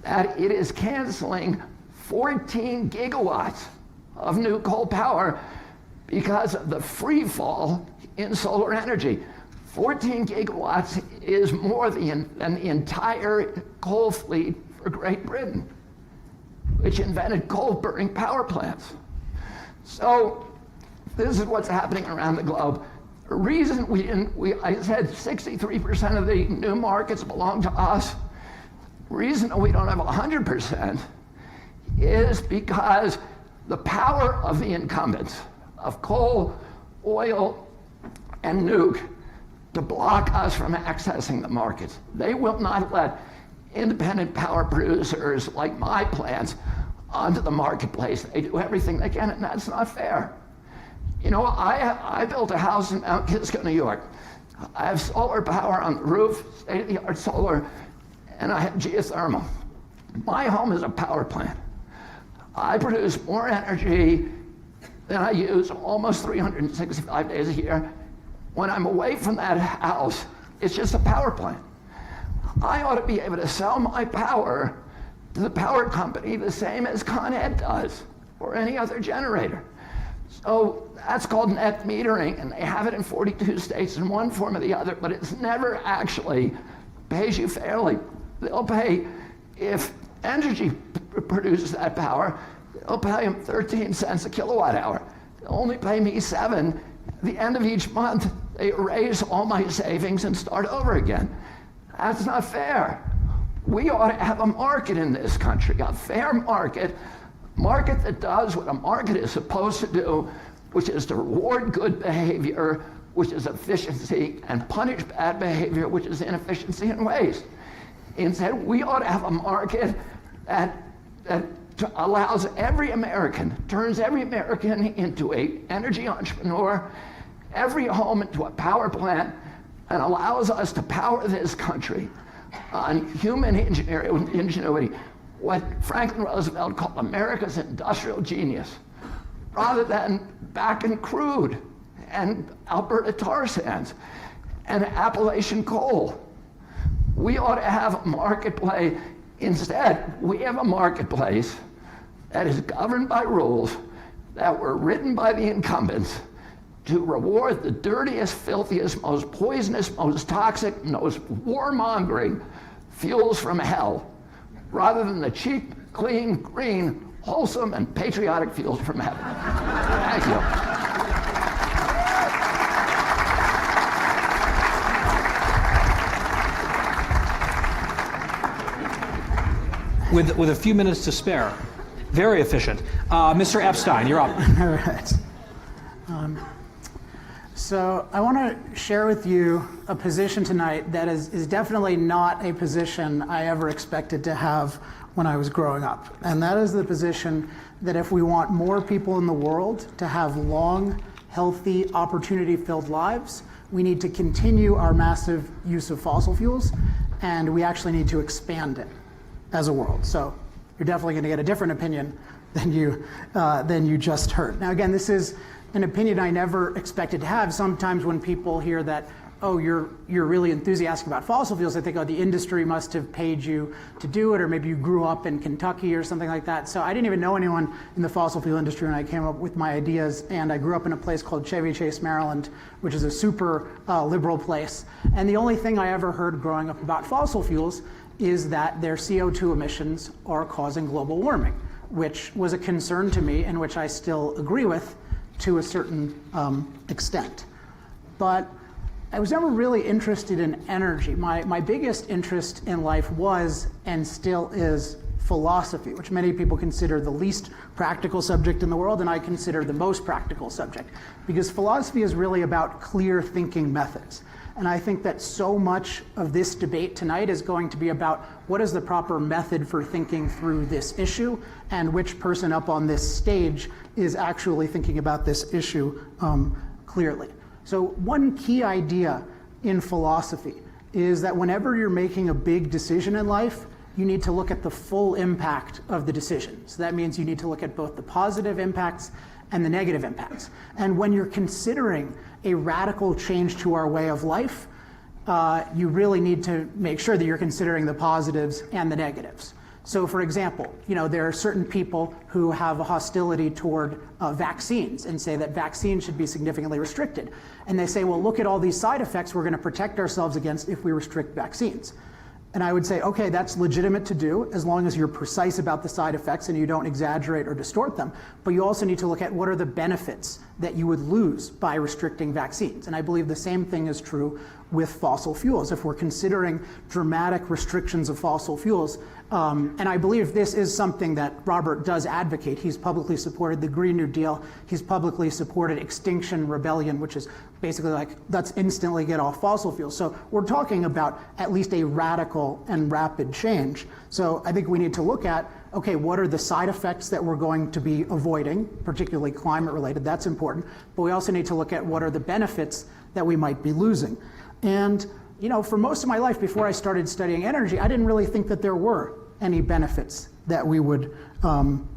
that it is canceling 14 gigawatts of new coal power because of the free fall in solar energy. 14 gigawatts is more than the entire coal fleet for Great Britain, which invented coal-burning power plants. So this is what's happening around the globe. The reason I said 63% of the new markets belong to us. The reason we don't have 100% is because the power of the incumbents, of coal, oil, and nuke, to block us from accessing the markets. They will not let independent power producers like my plants onto the marketplace. They do everything they can, and that's not fair. You know, I built a house in Mount Kisco, New York. I have solar power on the roof, state-of-the-art solar, and I have geothermal. My home is a power plant. I produce more energy than I use almost 365 days a year. When I'm away from that house, it's just a power plant. I ought to be able to sell my power to the power company the same as Con Ed does, or any other generator. So that's called net metering, and they have it in 42 states in one form or the other, but it's never actually pays you fairly. They'll pay, if energy produces that power, they'll pay them 13 cents a kilowatt hour. They'll only pay me 7. At the end of each month, they erase all my savings and start over again. That's not fair. We ought to have a market in this country, a fair market that does what a market is supposed to do, which is to reward good behavior, which is efficiency, and punish bad behavior, which is inefficiency and waste. Instead, we ought to have a market that allows every American, turns every American into an energy entrepreneur, every home into a power plant, and allows us to power this country on human ingenuity, what Franklin Roosevelt called America's industrial genius, rather than backing crude and Alberta tar sands and Appalachian coal. We ought to have a marketplace. Instead, we have a marketplace that is governed by rules that were written by the incumbents to reward the dirtiest, filthiest, most poisonous, most toxic, most warmongering fuels from hell, rather than the cheap, clean, green, wholesome, and patriotic fuels from heaven. Thank you. With a few minutes to spare. Very efficient. Mr. Epstein, you're up. All right. So I want to share with you a position tonight that is definitely not a position I ever expected to have when I was growing up. And that is the position that if we want more people in the world to have long, healthy, opportunity-filled lives, we need to continue our massive use of fossil fuels, and we actually need to expand it as a world. So you're definitely going to get a different opinion than you just heard. Now again, this is an opinion I never expected to have. Sometimes when people hear that, oh, you're really enthusiastic about fossil fuels, I think, oh, the industry must have paid you to do it, or maybe you grew up in Kentucky or something like that. So I didn't even know anyone in the fossil fuel industry when I came up with my ideas, and I grew up in a place called Chevy Chase, Maryland, which is a super liberal place. And the only thing I ever heard growing up about fossil fuels is that their CO2 emissions are causing global warming, which was a concern to me and which I still agree with to a certain extent. But I was never really interested in energy. My biggest interest in life was and still is philosophy, which many people consider the least practical subject in the world, and I consider the most practical subject, because philosophy is really about clear thinking methods. And I think that so much of this debate tonight is going to be about what is the proper method for thinking through this issue, and which person up on this stage is actually thinking about this issue clearly. So one key idea in philosophy is that whenever you're making a big decision in life, you need to look at the full impact of the decision. So that means you need to look at both the positive impacts and the negative impacts. And when you're considering a radical change to our way of life, you really need to make sure that you're considering the positives and the negatives. So for example, there are certain people who have a hostility toward vaccines and say that vaccines should be significantly restricted. And they say, well, look at all these side effects we're going to protect ourselves against if we restrict vaccines. And I would say, okay, that's legitimate to do as long as you're precise about the side effects and you don't exaggerate or distort them. But you also need to look at what are the benefits that you would lose by restricting vaccines. And I believe the same thing is true with fossil fuels. If we're considering dramatic restrictions of fossil fuels, and I believe this is something that Robert does advocate. He's publicly supported the Green New Deal. He's publicly supported Extinction Rebellion, which is basically like, let's instantly get off fossil fuels. So we're talking about at least a radical and rapid change. So I think we need to look at, okay, what are the side effects that we're going to be avoiding, particularly climate related, that's important. But we also need to look at what are the benefits that we might be losing. And for most of my life before I started studying energy, I didn't really think that there were any benefits that we would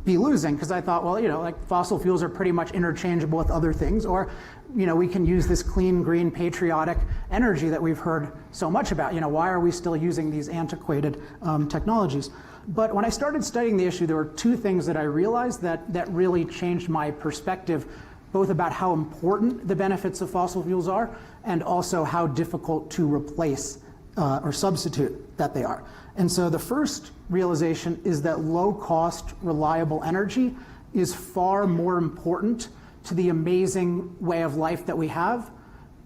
be losing, because I thought, well, like fossil fuels are pretty much interchangeable with other things, or we can use this clean, green, patriotic energy that we've heard so much about. Why are we still using these antiquated technologies? But when I started studying the issue, there were two things that I realized that really changed my perspective, both about how important the benefits of fossil fuels are and also how difficult to replace or substitute that they are. And so the first realization is that low-cost, reliable energy is far more important to the amazing way of life that we have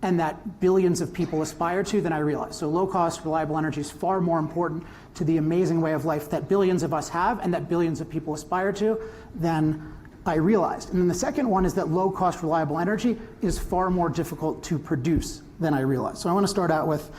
and that billions of people aspire to than I realized. So low-cost, reliable energy is far more important to the amazing way of life that billions of us have and that billions of people aspire to than I realized. And then the second one is that low-cost, reliable energy is far more difficult to produce than I realized. So I want to start out with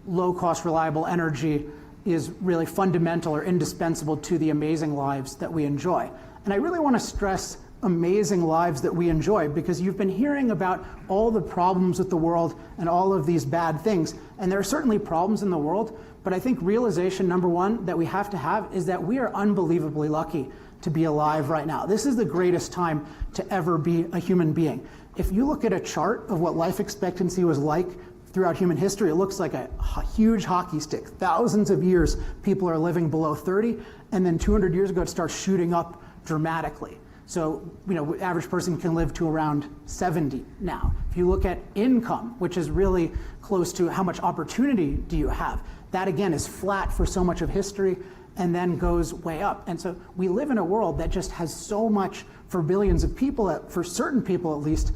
low-cost, reliable energy is really fundamental or indispensable to the amazing lives that we enjoy. And I really want to stress amazing lives that we enjoy, because you've been hearing about all the problems with the world and all of these bad things. And there are certainly problems in the world, but I think realization number one that we have to have is that we are unbelievably lucky to be alive right now. This is the greatest time to ever be a human being. If you look at a chart of what life expectancy was like throughout human history, it looks like a huge hockey stick. Thousands of years people are living below 30, and then 200 years ago it starts shooting up dramatically. So, average person can live to around 70 now. If you look at income, which is really close to how much opportunity do you have, that again is flat for so much of history and then goes way up. And so we live in a world that just has so much for billions of people, for certain people at least,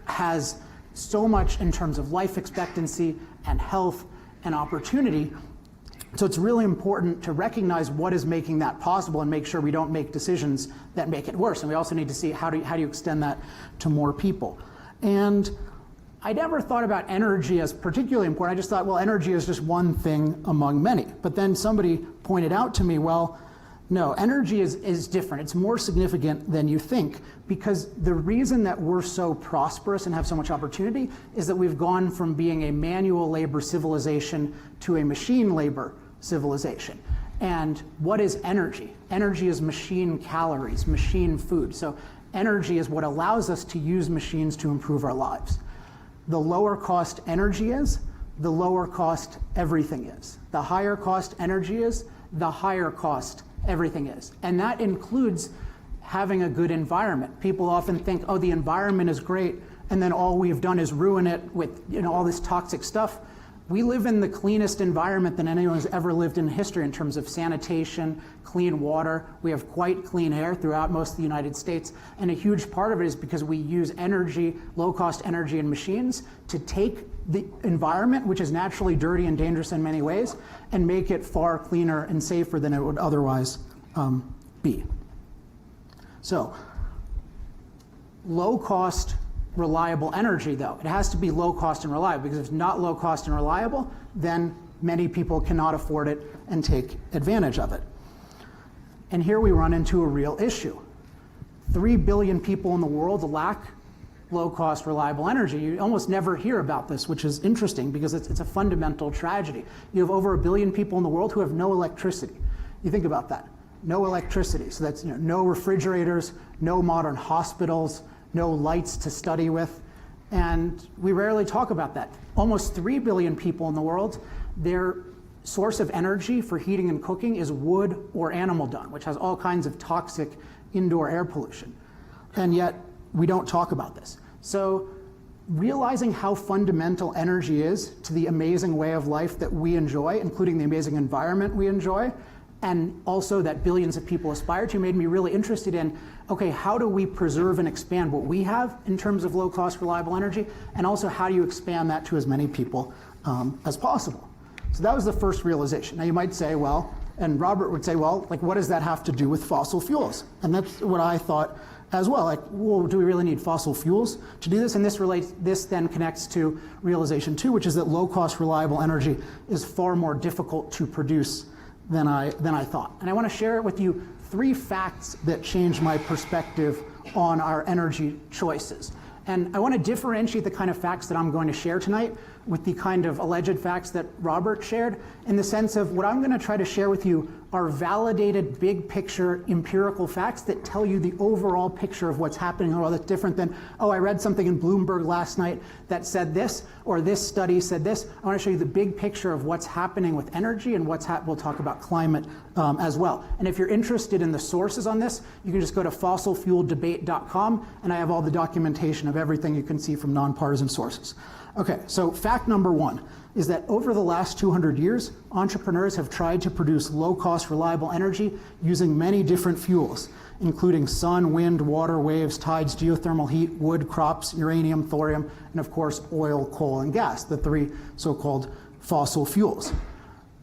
has so much in terms of life expectancy and health and opportunity. So it's really important to recognize what is making that possible and make sure we don't make decisions that make it worse. And we also need to see how do you extend that to more people. And I never thought about energy as particularly important. I just thought, well, energy is just one thing among many. But then somebody pointed out to me, well, no, energy is different. It's more significant than you think, because the reason that we're so prosperous and have so much opportunity is that we've gone from being a manual labor civilization to a machine labor civilization. And what is energy? Energy is machine calories, machine food. So energy is what allows us to use machines to improve our lives. The lower cost energy is, the lower cost everything is. The higher cost energy is, the higher cost everything is. And that includes having a good environment. People often think, oh, the environment is great, and then all we've done is ruin it with all this toxic stuff. We live in the cleanest environment than anyone has ever lived in history in terms of sanitation, clean water. We have quite clean air throughout most of the United States. And a huge part of it is because we use energy, low-cost energy and machines to take the environment, which is naturally dirty and dangerous in many ways, and make it far cleaner and safer than it would otherwise be. So, low-cost, reliable energy, though. It has to be low cost and reliable, because if it's not low cost and reliable, then many people cannot afford it and take advantage of it. And here we run into a real issue. 3 billion people in the world lack low cost, reliable energy. You almost never hear about this, which is interesting because it's a fundamental tragedy. You have over 1 billion people in the world who have no electricity. You think about that. No electricity. So that's no refrigerators, no modern hospitals, no lights to study with, and we rarely talk about that. Almost 3 billion people in the world, their source of energy for heating and cooking is wood or animal dung, which has all kinds of toxic indoor air pollution. And yet, we don't talk about this. So, realizing how fundamental energy is to the amazing way of life that we enjoy, including the amazing environment we enjoy, and also that billions of people aspire to, made me really interested in, okay, how do we preserve and expand what we have in terms of low-cost, reliable energy, and also how do you expand that to as many people as possible? So that was the first realization. Now you might say, well, and Robert would say, well, like, what does that have to do with fossil fuels? And that's what I thought as well. Like, well, do we really need fossil fuels to do this? And this then connects to realization 2, which is that low-cost, reliable energy is far more difficult to produce than I thought. And I want to share with you 3 facts that changed my perspective on our energy choices. And I want to differentiate the kind of facts that I'm going to share tonight with the kind of alleged facts that Robert shared, in the sense of what I'm going to try to share with you are validated, big picture, empirical facts that tell you the overall picture of what's happening, or that's different than, oh, I read something in Bloomberg last night that said this, or this study said this. I want to show you the big picture of what's happening with energy and we'll talk about climate as well. And if you're interested in the sources on this, you can just go to fossilfueldebate.com, and I have all the documentation of everything you can see from nonpartisan sources. Okay, so fact number 1 is that over the last 200 years, entrepreneurs have tried to produce low-cost, reliable energy using many different fuels, including sun, wind, water, waves, tides, geothermal heat, wood, crops, uranium, thorium, and of course, oil, coal, and gas, the 3 so-called fossil fuels.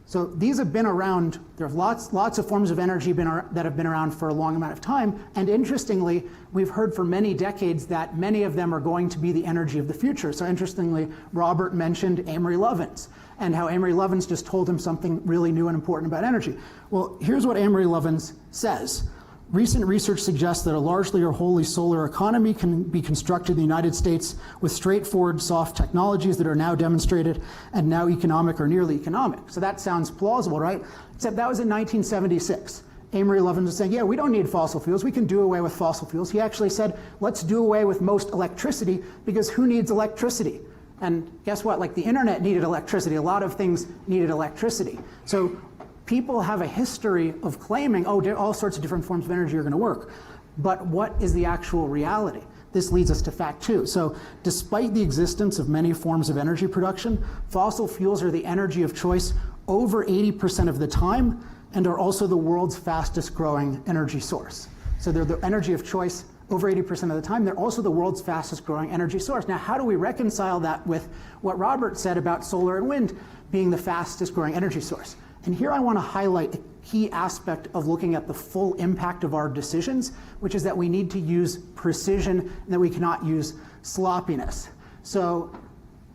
So these have been around. There are lots of forms of energy that have been around for a long amount of time. And interestingly, we've heard for many decades that many of them are going to be the energy of the future. So interestingly, Robert mentioned Amory Lovins and how Amory Lovins just told him something really new and important about energy. Well, here's what Amory Lovins says. Recent research suggests that a largely or wholly solar economy can be constructed in the United States with straightforward soft technologies that are now demonstrated and now economic or nearly economic. So that sounds plausible, right? Except that was in 1976. Amory Lovins was saying, yeah, we don't need fossil fuels. We can do away with fossil fuels. He actually said, let's do away with most electricity, because who needs electricity? And guess what? Like the internet needed electricity. A lot of things needed electricity. So people have a history of claiming, oh, all sorts of different forms of energy are going to work. But what is the actual reality? This leads us to fact 2. So despite the existence of many forms of energy production, fossil fuels are the energy of choice over 80% of the time and are also the world's fastest growing energy source. So they're the energy of choice over 80% of the time. They're also the world's fastest growing energy source. Now, how do we reconcile that with what Robert said about solar and wind being the fastest growing energy source? And here I want to highlight a key aspect of looking at the full impact of our decisions, which is that we need to use precision and that we cannot use sloppiness. So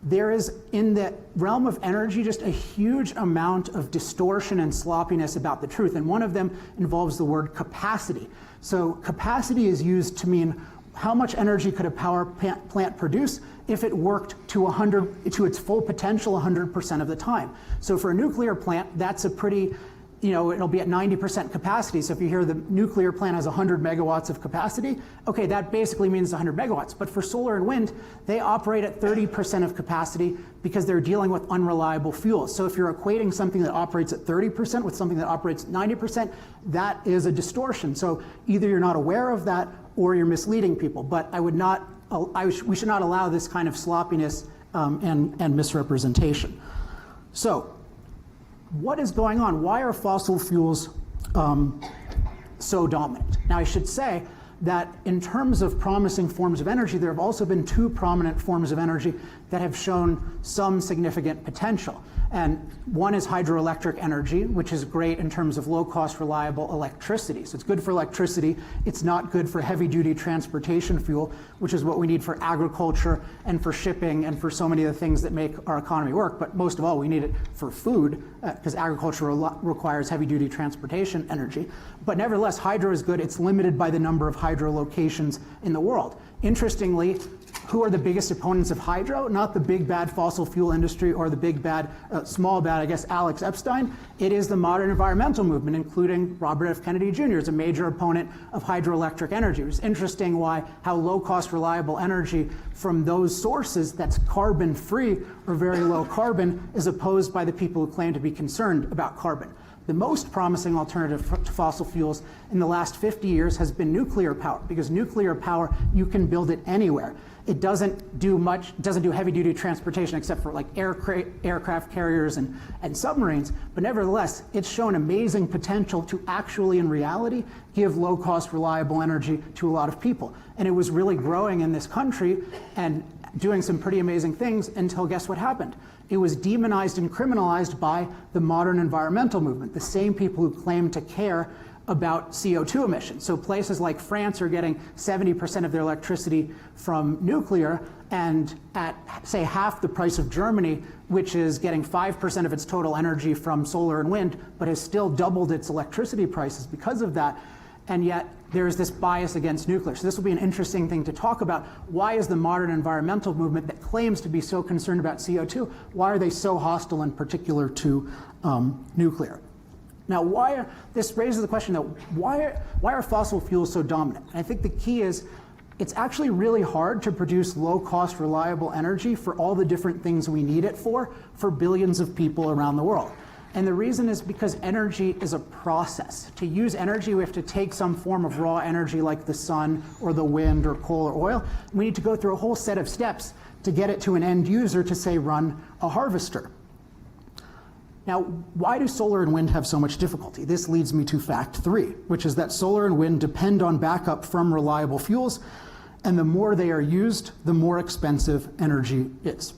there is, in the realm of energy, just a huge amount of distortion and sloppiness about the truth. And one of them involves the word capacity. So capacity is used to mean how much energy could a power plant produce if it worked to its full potential 100% of the time. So for a nuclear plant, that's a pretty, it'll be at 90% capacity. So if you hear the nuclear plant has 100 megawatts of capacity, okay, that basically means 100 megawatts. But for solar and wind, they operate at 30% of capacity because they're dealing with unreliable fuels. So if you're equating something that operates at 30% with something that operates at 90%, that is a distortion. So either you're not aware of that or you're misleading people. But we should not allow this kind of sloppiness and misrepresentation. So what is going on? Why are fossil fuels so dominant? Now, I should say that in terms of promising forms of energy, there have also been 2 prominent forms of energy that have shown some significant potential. And one is hydroelectric energy, which is great in terms of low-cost, reliable electricity. So it's good for electricity. It's not good for heavy-duty transportation fuel, which is what we need for agriculture and for shipping and for so many of the things that make our economy work. But most of all, we need it for food, because agriculture requires heavy-duty transportation energy. But nevertheless, hydro is good. It's limited by the number of hydro locations in the world. Interestingly, who are the biggest opponents of hydro? Not the big bad fossil fuel industry or the big bad, small bad, I guess, Alex Epstein. It is the modern environmental movement, including Robert F. Kennedy Jr. is a major opponent of hydroelectric energy. It's interesting how low-cost, reliable energy from those sources that's carbon-free or very low carbon is opposed by the people who claim to be concerned about carbon. The most promising alternative to fossil fuels in the last 50 years has been nuclear power, because nuclear power, you can build it anywhere. It doesn't do heavy-duty transportation except for like aircraft carriers and submarines, but nevertheless, it's shown amazing potential to actually, in reality, give low-cost, reliable energy to a lot of people. And it was really growing in this country and doing some pretty amazing things until guess what happened? It was demonized and criminalized by the modern environmental movement, the same people who claim to care about CO2 emissions. So places like France are getting 70% of their electricity from nuclear, and at, say, half the price of Germany, which is getting 5% of its total energy from solar and wind, but has still doubled its electricity prices because of that. And yet there is this bias against nuclear. So this will be an interesting thing to talk about. Why is the modern environmental movement that claims to be so concerned about CO2, why are they so hostile in particular to nuclear? Now, this raises the question, though, why are fossil fuels so dominant? And I think the key is it's actually really hard to produce low-cost, reliable energy for all the different things we need it for billions of people around the world. And the reason is because energy is a process. To use energy, we have to take some form of raw energy like the sun or the wind or coal or oil. We need to go through a whole set of steps to get it to an end user to, say, run a harvester. Now, why do solar and wind have so much difficulty? This leads me to fact 3, which is that solar and wind depend on backup from reliable fuels, and the more they are used, the more expensive energy is.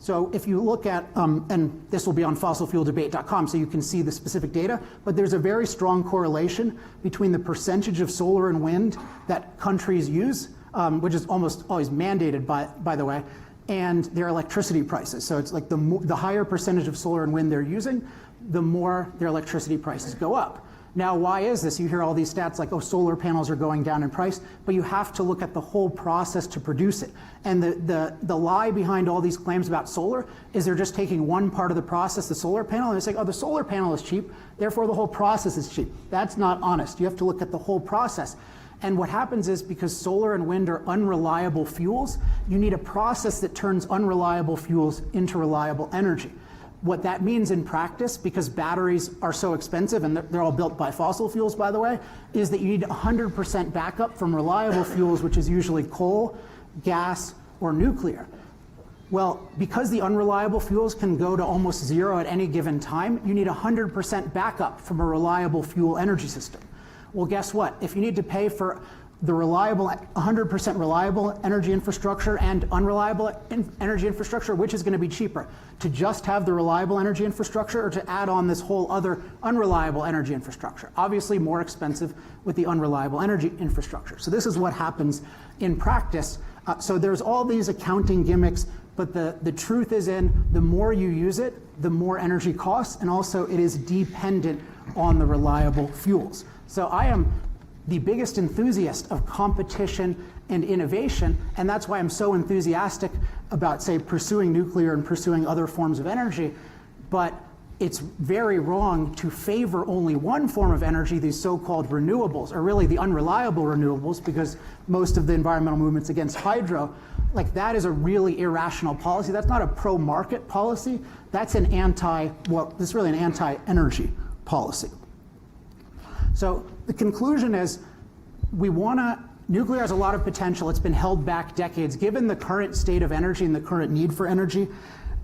So if you look at, and this will be on fossilfueldebate.com so you can see the specific data, but there's a very strong correlation between the percentage of solar and wind that countries use, which is almost always mandated by the way, and their electricity prices. So it's like the higher percentage of solar and wind they're using, the more their electricity prices go up. Now, why is this? You hear all these stats like, oh, solar panels are going down in price, but you have to look at the whole process to produce it. And the lie behind all these claims about solar is they're just taking one part of the process, the solar panel, and they're saying, oh, the solar panel is cheap, therefore the whole process is cheap. That's not honest. You have to look at the whole process. And what happens is, because solar and wind are unreliable fuels, you need a process that turns unreliable fuels into reliable energy. What that means in practice, because batteries are so expensive, and they're all built by fossil fuels, by the way, is that you need 100% backup from reliable fuels, which is usually coal, gas, or nuclear. Well, because the unreliable fuels can go to almost zero at any given time, you need 100% backup from a reliable fuel energy system. Well, guess what? If you need to pay for the reliable, 100% reliable energy infrastructure and unreliable energy infrastructure, which is going to be cheaper? To just have the reliable energy infrastructure, or to add on this whole other unreliable energy infrastructure? Obviously more expensive with the unreliable energy infrastructure. So this is what happens in practice. So there's all these accounting gimmicks, but the truth is, the more you use it, the more energy costs, and also it is dependent on the reliable fuels. So I am the biggest enthusiast of competition and innovation, and that's why I'm so enthusiastic about, say, pursuing nuclear and pursuing other forms of energy. But it's very wrong to favor only one form of energy, these so-called renewables, or really the unreliable renewables, because most of the environmental movements against hydro, like, that is a really irrational policy. That's not a pro-market policy. That's an that's really an anti-energy policy. So the conclusion is, nuclear has a lot of potential. It's been held back decades. Given the current state of energy and the current need for energy,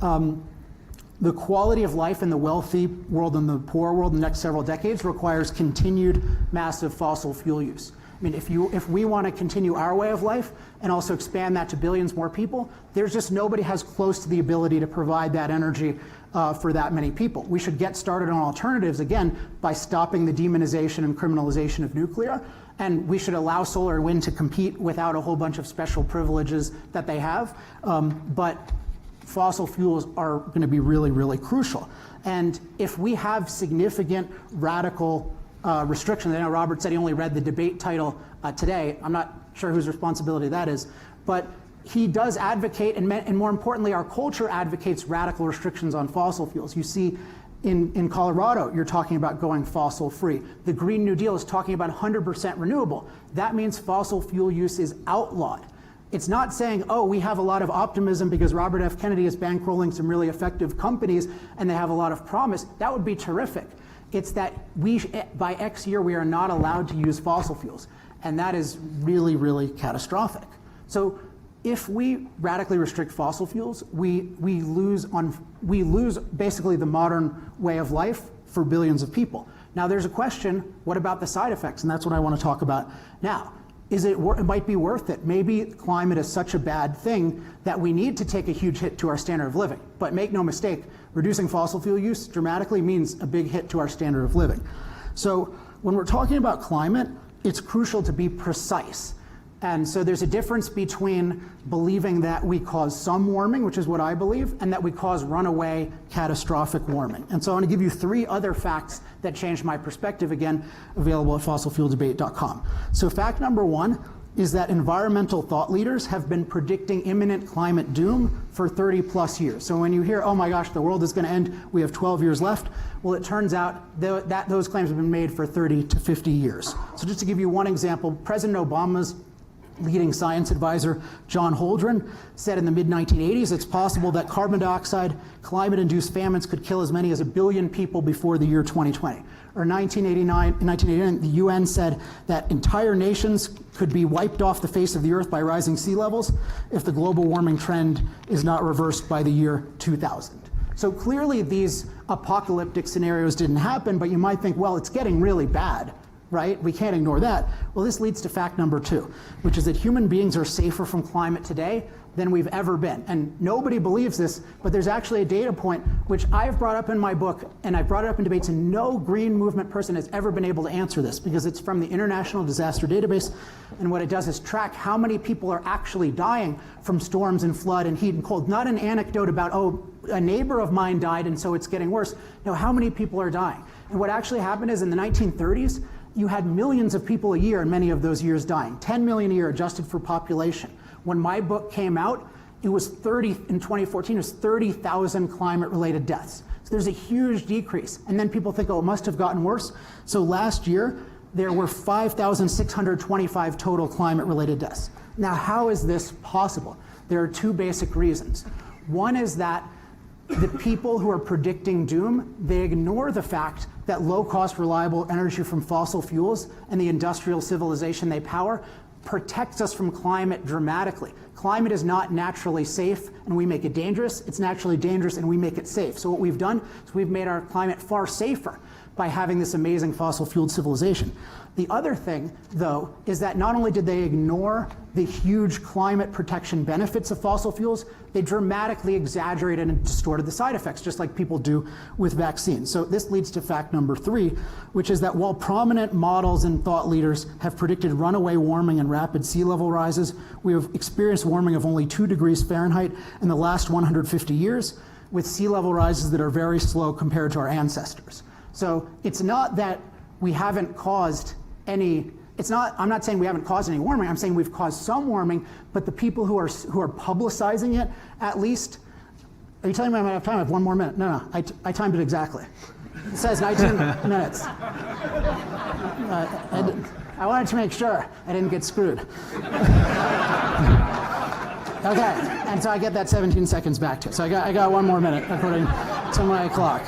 the quality of life in the wealthy world and the poor world in the next several decades requires continued massive fossil fuel use. I mean, if we want to continue our way of life and also expand that to billions more people, there's just nobody has close to the ability to provide that energy for that many people. We should get started on alternatives, again, by stopping the demonization and criminalization of nuclear, and we should allow solar and wind to compete without a whole bunch of special privileges that they have. But fossil fuels are going to be really, really crucial. And if we have significant radical restrictions, I know Robert said he only read the debate title today. I'm not sure whose responsibility that is, but he does advocate, and more importantly, our culture advocates radical restrictions on fossil fuels. You see, in Colorado, you're talking about going fossil free. The Green New Deal is talking about 100% renewable. That means fossil fuel use is outlawed. It's not saying, oh, we have a lot of optimism because Robert F. Kennedy is bankrolling some really effective companies and they have a lot of promise. That would be terrific. It's that by X year, we are not allowed to use fossil fuels. And that is really, really catastrophic. So if we radically restrict fossil fuels, we lose basically the modern way of life for billions of people. Now there's a question, what about the side effects? And that's what I want to talk about now. It might be worth it. Maybe climate is such a bad thing that we need to take a huge hit to our standard of living. But make no mistake, reducing fossil fuel use dramatically means a big hit to our standard of living. So when we're talking about climate, it's crucial to be precise. And so there's a difference between believing that we cause some warming, which is what I believe, and that we cause runaway catastrophic warming. And so I want to give you 3 other facts that changed my perspective, again, available at fossilfueldebate.com. So fact number 1 is that environmental thought leaders have been predicting imminent climate doom for 30 plus years. So when you hear, oh my gosh, the world is going to end, we have 12 years left, well, it turns out that those claims have been made for 30 to 50 years. So just to give you one example, President Obama's leading science advisor, John Holdren, said in the mid-1980s it's possible that carbon dioxide, climate-induced famines could kill as many as 1 billion people before the year 2020. Or in 1989, the UN said that entire nations could be wiped off the face of the earth by rising sea levels if the global warming trend is not reversed by the year 2000. So clearly these apocalyptic scenarios didn't happen, but you might think, well, it's getting really bad, right? We can't ignore that. Well, this leads to fact number 2, which is that human beings are safer from climate today than we've ever been. And nobody believes this, but there's actually a data point which I've brought up in my book, and I've brought it up in debates, and no green movement person has ever been able to answer this, because it's from the International Disaster Database, and what it does is track how many people are actually dying from storms and flood and heat and cold. Not an anecdote about, oh, a neighbor of mine died and so it's getting worse. No, how many people are dying? And what actually happened is in the 1930s, you had millions of people a year, and many of those years dying. 10 million a year adjusted for population. When my book came out, it was in 2014, it was 30,000 climate-related deaths. So there's a huge decrease. And then people think, oh, it must have gotten worse. So last year, there were 5,625 total climate-related deaths. Now, how is this possible? There are two basic reasons. One is that the people who are predicting doom, they ignore the fact that low-cost, reliable energy from fossil fuels and the industrial civilization they power protects us from climate dramatically. Climate is not naturally safe and we make it dangerous. It's naturally dangerous and we make it safe. So what we've done is we've made our climate far safer by having this amazing fossil-fueled civilization. The other thing, though, is that not only did they ignore the huge climate protection benefits of fossil fuels, they dramatically exaggerated and distorted the side effects, just like people do with vaccines. So this leads to fact number 3, which is that while prominent models and thought leaders have predicted runaway warming and rapid sea level rises, we have experienced warming of only 2 degrees Fahrenheit in the last 150 years, with sea level rises that are very slow compared to our ancestors. So it's not that we haven't caused any, I'm not saying we haven't caused any warming, I'm saying we've caused some warming, but the people who are publicizing it, at least, are you telling me I'm out of time? I have 1 more minute. No, I timed it exactly. It says 19 minutes. I wanted to make sure I didn't get screwed. Okay, and so I get that 17 seconds back to it. So I got 1 more minute according to my clock.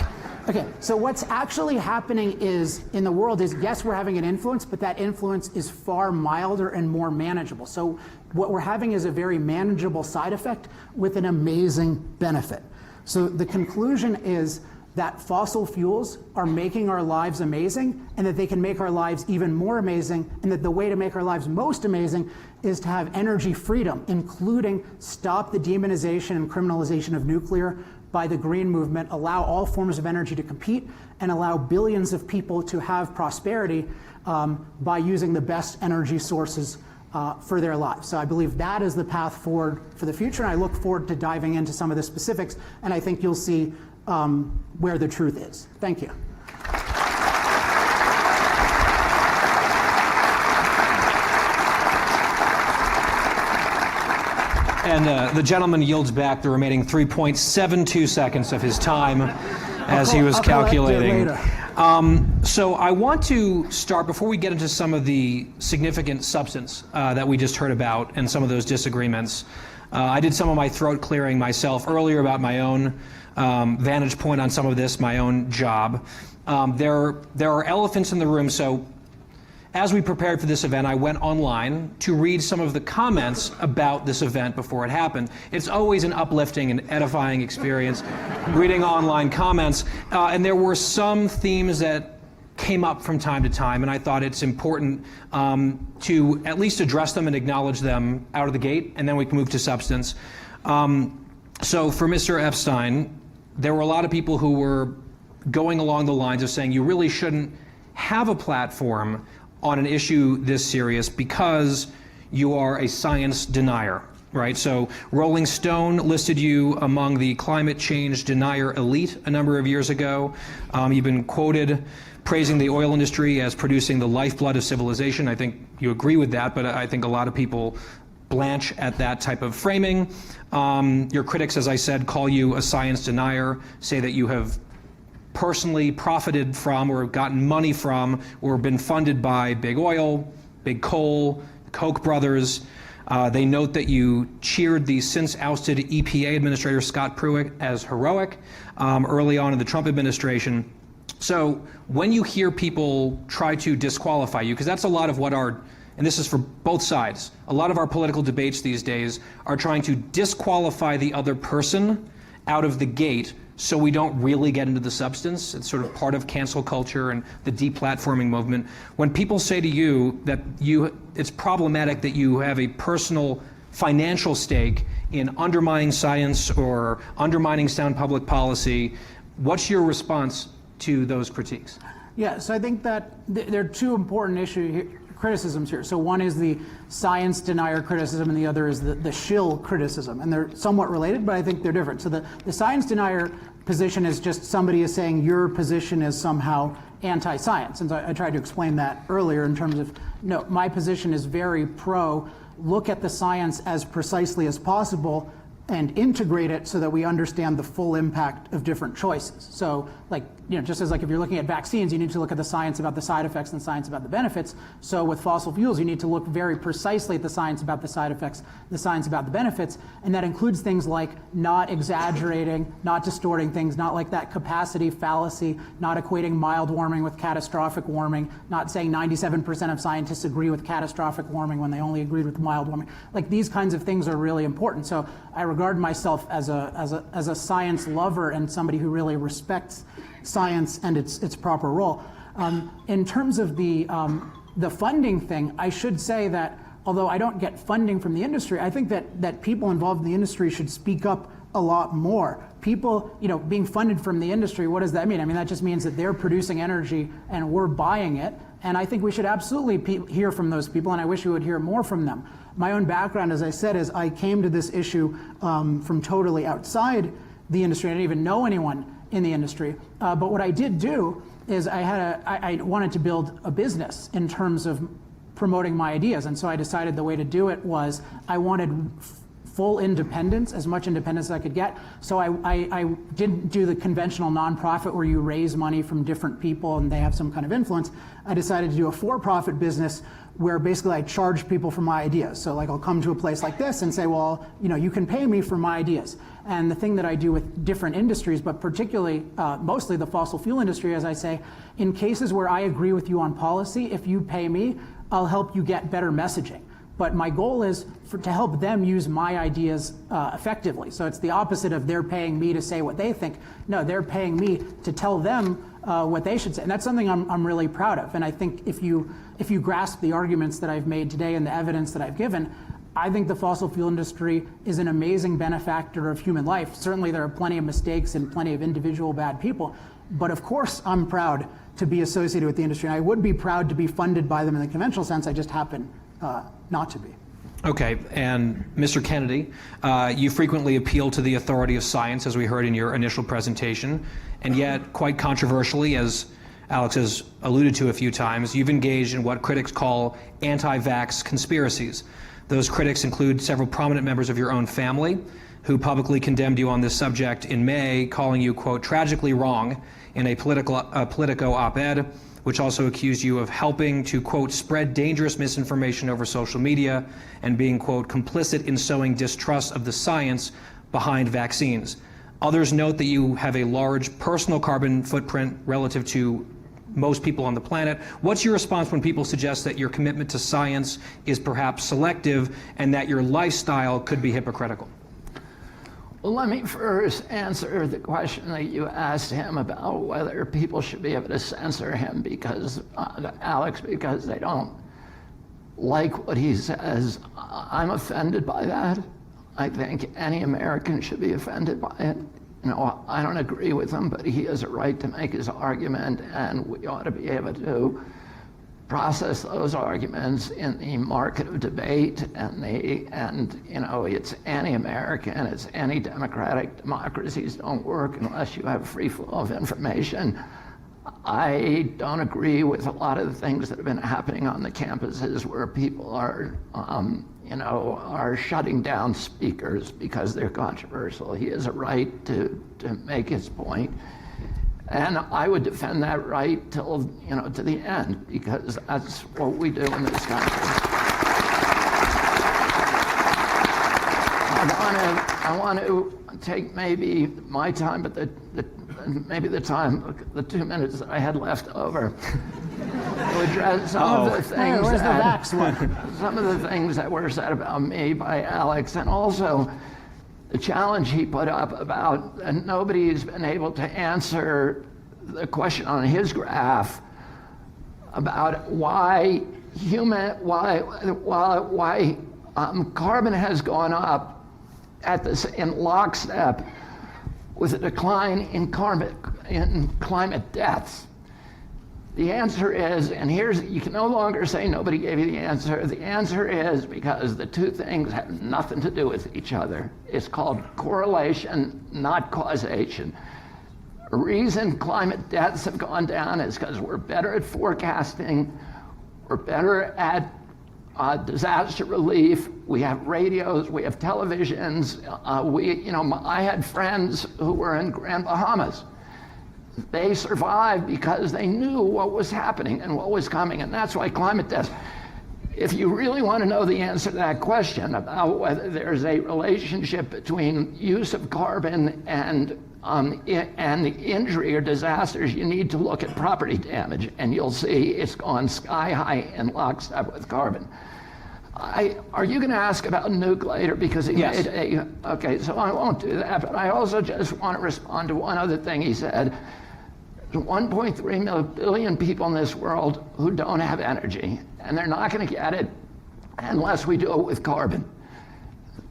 Okay, so what's actually happening is, in the world is, yes, we're having an influence, but that influence is far milder and more manageable. So what we're having is a very manageable side effect with an amazing benefit. So the conclusion is that fossil fuels are making our lives amazing, and that they can make our lives even more amazing, and that the way to make our lives most amazing is to have energy freedom, including stop the demonization and criminalization of nuclear by the green movement, allow all forms of energy to compete, and allow billions of people to have prosperity by using the best energy sources for their lives. So I believe that is the path forward for the future, and I look forward to diving into some of the specifics, and I think you'll see where the truth is. Thank you. And the gentleman yields back the remaining 3.72 seconds of his time as he was calculating. So I want to start, before we get into some of the significant substance that we just heard about and some of those disagreements. I did some of my throat clearing myself earlier about my own vantage point on some of this, my own job. There are elephants in the room, so as we prepared for this event, I went online to read some of the comments about this event before it happened. It's always an uplifting and edifying experience reading online comments. And there were some themes that came up from time to time, and I thought it's important to at least address them and acknowledge them out of the gate, and then we can move to substance. So for Mr. Epstein, there were a lot of people who were going along the lines of saying you really shouldn't have a platform on an issue this serious because you are a science denier, right? So Rolling Stone listed you among the climate change denier elite a number of years ago. You've been quoted praising the oil industry as producing the lifeblood of civilization. I think you agree with that, but I think a lot of people blanch at that type of framing. Your critics, as I said, call you a science denier, say that you have personally profited from or gotten money from or been funded by big oil, big coal, Koch brothers. They note that you cheered the since ousted EPA Administrator Scott Pruitt as heroic early on in the Trump administration. So when you hear people try to disqualify you, because that's a lot of what our, and this is for both sides, a lot of our political debates these days are trying to disqualify the other person out of the gate so we don't really get into the substance. It's sort of part of cancel culture and the deplatforming movement. When people say to you that it's problematic that you have a personal financial stake in undermining science or undermining sound public policy. What's your response to those critiques? Yeah, so I think that there are two important criticisms here. So one is the science denier criticism, and the other is the shill criticism. And they're somewhat related, but I think they're different. So the science denier position is just somebody is saying your position is somehow anti-science. And so I tried to explain that earlier in terms of, no, my position is very pro, look at the science as precisely as possible and integrate it so that we understand the full impact of different choices. So, like, just as like if you're looking at vaccines, you need to look at the science about the side effects and the science about the benefits. So with fossil fuels, you need to look very precisely at the science about the side effects, the science about the benefits, and that includes things like not exaggerating, not distorting things, not like that capacity fallacy, not equating mild warming with catastrophic warming, not saying 97% of scientists agree with catastrophic warming when they only agreed with mild warming. Like, these kinds of things are really important. So I regard myself as a science lover and somebody who really respects science and its proper role. In terms of the funding thing, I should say that although I don't get funding from the industry, I think that people involved in the industry should speak up a lot more. People, being funded from the industry, what does that mean? I mean, that just means that they're producing energy and we're buying it. And I think we should absolutely hear from those people, and I wish we would hear more from them. My own background, as I said, is I came to this issue from totally outside the industry. I didn't even know anyone in the industry. But what I did do is I wanted to build a business in terms of promoting my ideas. And so I decided the way to do it was I wanted full independence, as much independence as I could get. So I didn't do the conventional nonprofit where you raise money from different people and they have some kind of influence. I decided to do a for-profit business where basically I charge people for my ideas. So like I'll come to a place like this and say, well, you can pay me for my ideas. And the thing that I do with different industries, but particularly mostly the fossil fuel industry, as I say, in cases where I agree with you on policy, if you pay me, I'll help you get better messaging. But my goal is to help them use my ideas effectively. So it's the opposite of they're paying me to say what they think. No, they're paying me to tell them what they should say. And that's something I'm really proud of. And I think if you grasp the arguments that I've made today and the evidence that I've given, I think the fossil fuel industry is an amazing benefactor of human life. Certainly there are plenty of mistakes and plenty of individual bad people. But of course I'm proud to be associated with the industry. And I would be proud to be funded by them in the conventional sense. I just happen not to be. Okay, and Mr. Kennedy, you frequently appeal to the authority of science, as we heard in your initial presentation, and yet, quite controversially, as Alex has alluded to a few times, you've engaged in what critics call anti-vax conspiracies. Those critics include several prominent members of your own family, who publicly condemned you on this subject in May, calling you, quote, tragically wrong in a Politico op-ed, which also accused you of helping to, quote, spread dangerous misinformation over social media and being, quote, complicit in sowing distrust of the science behind vaccines. Others note that you have a large personal carbon footprint relative to most people on the planet. What's your response when people suggest that your commitment to science is perhaps selective and that your lifestyle could be hypocritical? Well, let me first answer the question that you asked him about whether people should be able to censor him because, Alex, because they don't like what he says. I'm offended by that. I think any American should be offended by it. I don't agree with him, but he has a right to make his argument, and we ought to be able to process those arguments in the market of debate, and it's anti-American, it's anti-democratic. Democracies don't work unless you have free flow of information. I don't agree with a lot of the things that have been happening on the campuses where people are shutting down speakers because they're controversial. He has a right to make his point. And I would defend that right till, to the end, because that's what we do in this country. I want to take maybe my time, but the 2 minutes that I had left over to address some of the things some of the things that were said about me by Alex, and also the challenge he put up about that nobody's been able to answer the question on his graph about why carbon has gone up in lockstep with a decline in climate deaths. The answer is, and you can no longer say nobody gave you the answer. The answer is because the two things have nothing to do with each other. It's called correlation, not causation. The reason climate deaths have gone down is because we're better at forecasting, we're better at disaster relief. We have radios, we have televisions. I had friends who were in Grand Bahamas. They survived because they knew what was happening and what was coming, and that's why climate deaths. If you really want to know the answer to that question about whether there's a relationship between use of carbon and injury or disasters, you need to look at property damage, and you'll see it's gone sky high in lockstep with carbon. Are you going to ask about nuke later? Because yes. Okay, so I won't do that, but I also just want to respond to one other thing he said. There's 1.3 billion people in this world who don't have energy, and they're not going to get it unless we do it with carbon.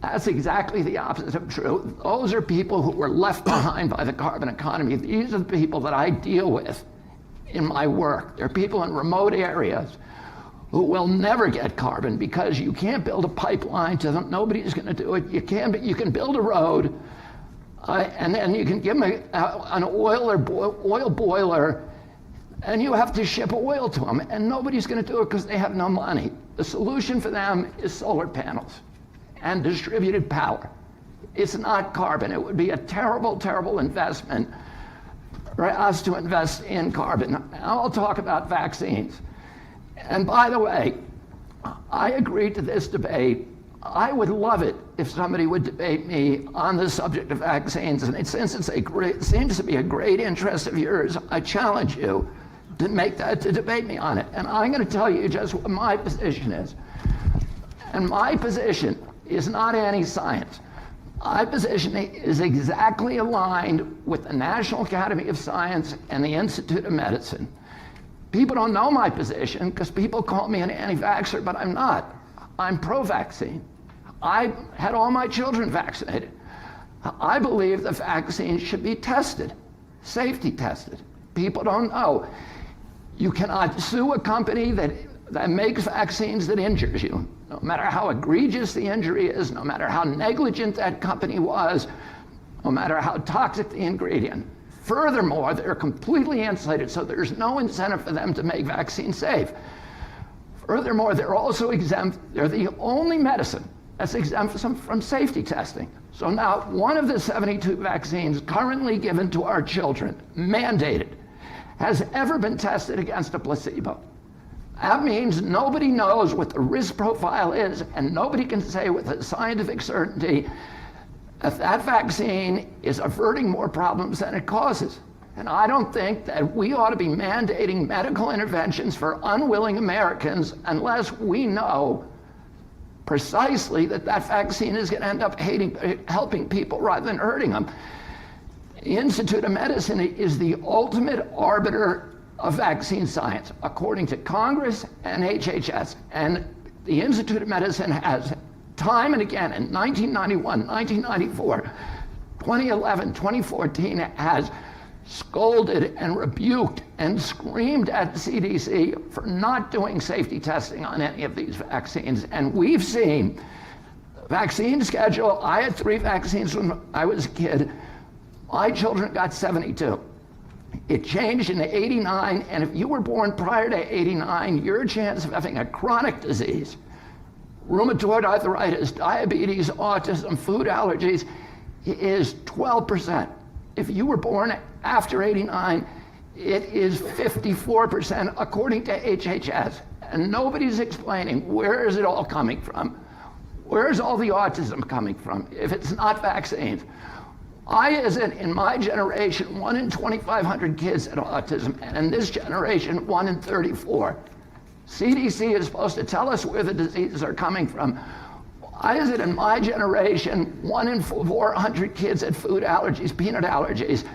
That's exactly the opposite of true. Those are people who were left behind by the carbon economy. These are the people that I deal with in my work. They're people in remote areas who will never get carbon because you can't build a pipeline to them. Nobody's going to do it. You can build a road, and then you can give them an oil boiler, and you have to ship oil to them, and nobody's going to do it because they have no money. The solution for them is solar panels and distributed power. It's not carbon. It would be a terrible, terrible investment for us to invest in carbon. Now I'll talk about vaccines. And by the way, I agreed to this debate. I would love it if somebody would debate me on the subject of vaccines. And since it seems to be a great interest of yours, I challenge you to debate me on it. And I'm going to tell you just what my position is. And my position is not anti-science. My position is exactly aligned with the National Academy of Science and the Institute of Medicine. People don't know my position because people call me an anti-vaxxer, but I'm not. I'm pro-vaccine. I had all my children vaccinated. I believe the vaccine should be tested, safety tested. People don't know. You cannot sue a company that makes vaccines that injures you, no matter how egregious the injury is, no matter how negligent that company was, no matter how toxic the ingredient. Furthermore, they're completely insulated, so there's no incentive for them to make vaccines safe. Furthermore, they're also exempt. They're the only medicine that's exempt from safety testing. So now, one of the 72 vaccines currently given to our children, mandated, has ever been tested against a placebo. That means nobody knows what the risk profile is, and nobody can say with a scientific certainty if that vaccine is averting more problems than it causes. And I don't think that we ought to be mandating medical interventions for unwilling Americans unless we know precisely that vaccine is going to end up helping people rather than hurting them. The Institute of Medicine is the ultimate arbiter of vaccine science, according to Congress and HHS. And the Institute of Medicine has time and again in 1991, 1994, 2011, 2014 has scolded and rebuked and screamed at the CDC for not doing safety testing on any of these vaccines. And we've seen the vaccine schedule. I had 3 vaccines when I was a kid. My children got 72. It changed in '89, and if you were born prior to '89, your chance of having a chronic disease, rheumatoid arthritis, diabetes, autism, food allergies, is 12%. If you were born after '89, it is 54%, according to HHS. And nobody's explaining where is it all coming from? Where's all the autism coming from if it's not vaccines? Why is it in my generation, 1 in 2,500 kids had autism, and in this generation, 1 in 34? CDC is supposed to tell us where the diseases are coming from. Why is it in my generation, 1 in 400 kids had food allergies, peanut allergies,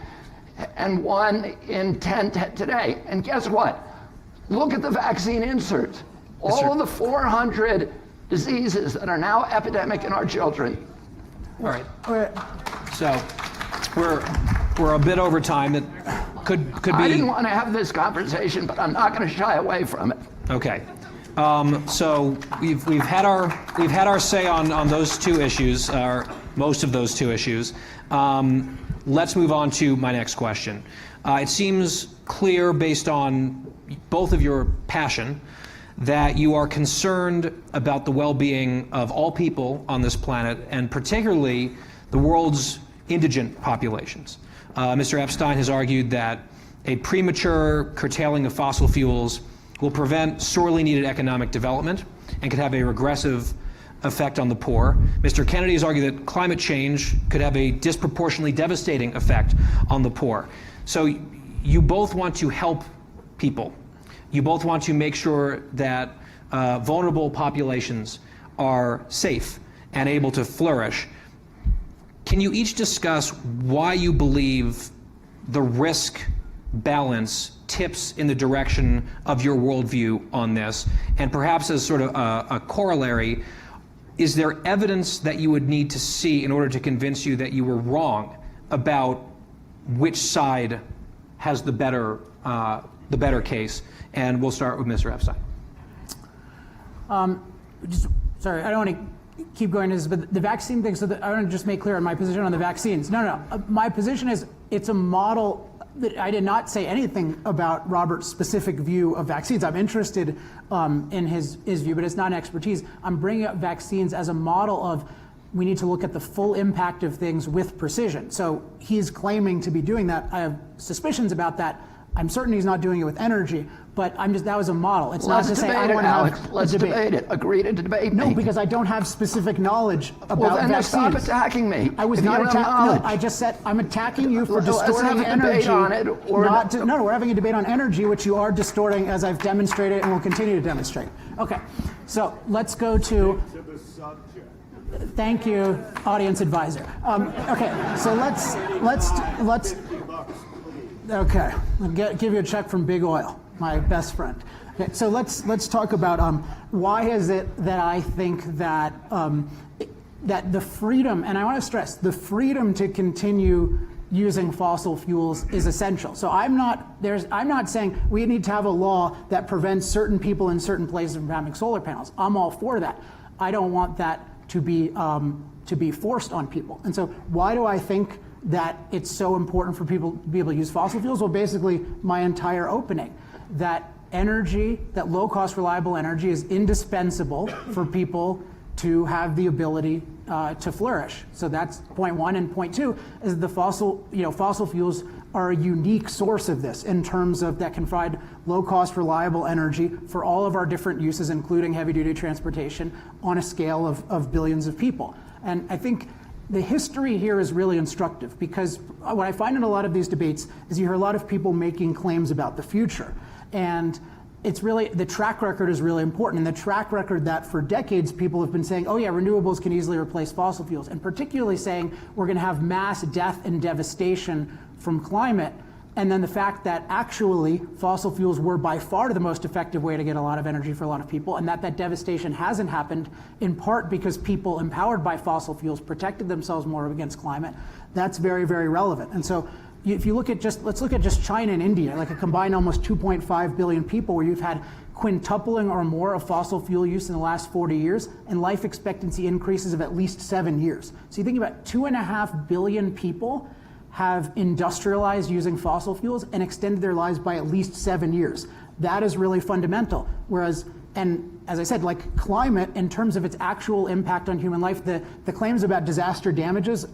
and 1 in 10 today? And guess what? Look at the vaccine inserts. All of the 400 diseases that are now epidemic in our children. All right. So we're a bit over time. It could be. I didn't want to have this conversation, but I'm not going to shy away from it. Okay. So we've had our say on those two issues, or most of those two issues. Let's move on to my next question. It seems clear, based on both of your passion, that you are concerned about the well-being of all people on this planet, and particularly the world's indigent populations. Mr. Epstein has argued that a premature curtailing of fossil fuels will prevent sorely needed economic development and could have a regressive effect on the poor. Mr. Kennedy has argued that climate change could have a disproportionately devastating effect on the poor. So you both want to help people. You both want to make sure that vulnerable populations are safe and able to flourish. Can you each discuss why you believe the risk balance tips in the direction of your worldview on this? And perhaps as sort of a corollary, is there evidence that you would need to see in order to convince you that you were wrong about which side has the better case? And we'll start with Mr. Epstein. Sorry, I don't want to keep going to this, but the vaccine thing, I want to just make clear on my position on the vaccines. No. My position is it's a model. I did not say anything about Robert's specific view of vaccines. I'm interested in his view, but it's not an expertise. I'm bringing up vaccines as a model of we need to look at the full impact of things with precision. So he's claiming to be doing that. I have suspicions about that. I'm certain he's not doing it with energy, but that was a model. It's not to say I want to have Let's debate it. Agree to debate me. No, because I don't have specific knowledge about well, then vaccines. Stop attacking me. I was not attacking. No, I just said I'm attacking you for distorting let's have a energy. Debate on it, or no, we're having a debate on energy, which you are distorting, as I've demonstrated and will continue to demonstrate. Okay, so let's go to the subject. Thank you, audience advisor. Okay, so let's. Okay, I'll give you a check from Big Oil, my best friend. Okay, so let's talk about why is it that I think that that the freedom, and I want to stress, the freedom to continue using fossil fuels is essential. So I'm not saying we need to have a law that prevents certain people in certain places from having solar panels. I'm all for that. I don't want that to be forced on people. And so why do I think that it's so important for people to be able to use fossil fuels? Well, basically my entire opening, that low-cost, reliable energy is indispensable for people to have the ability to flourish. So that's point one. And point two is the fossil fuels are a unique source of this in terms of that can provide low-cost, reliable energy for all of our different uses, including heavy-duty transportation, on a scale of billions of people. And I think the history here is really instructive, because what I find in a lot of these debates is you hear a lot of people making claims about the future. And it's really, the track record is really important. And the track record that for decades people have been saying, oh yeah, renewables can easily replace fossil fuels, and particularly saying we're going to have mass death and devastation from climate. And then the fact that actually fossil fuels were by far the most effective way to get a lot of energy for a lot of people, and that devastation hasn't happened in part because people empowered by fossil fuels protected themselves more against climate. That's very, very relevant. And so if you look at let's look at just China and India, like a combined almost 2.5 billion people, where you've had quintupling or more of fossil fuel use in the last 40 years and life expectancy increases of at least 7 years. So you think about 2.5 billion people have industrialized using fossil fuels and extended their lives by at least 7 years. That is really fundamental. Whereas, and as I said, like climate, in terms of its actual impact on human life, the claims about disaster damages,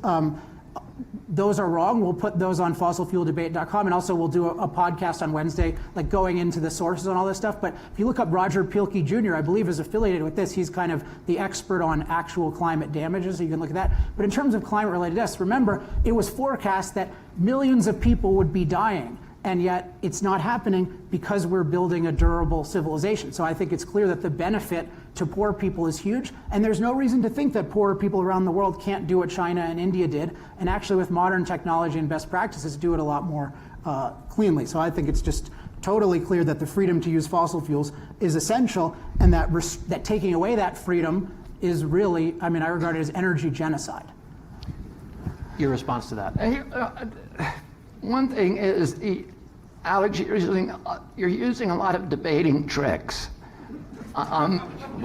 those are wrong. We'll put those on fossilfueldebate.com, and also we'll do a podcast on Wednesday, like going into the sources and all this stuff. But if you look up Roger Pielke Jr., I believe is affiliated with this. He's kind of the expert on actual climate damages, so you can look at that. But in terms of climate-related deaths, remember, it was forecast that millions of people would be dying, and yet it's not happening because we're building a durable civilization. So I think it's clear that the benefit to poor people is huge, and there's no reason to think that poorer people around the world can't do what China and India did, and actually with modern technology and best practices do it a lot more cleanly. So I think it's just totally clear that the freedom to use fossil fuels is essential, and that taking away that freedom is really, I mean, I regard it as energy genocide. Your response to that? One thing is, Alex, you're using a lot of debating tricks,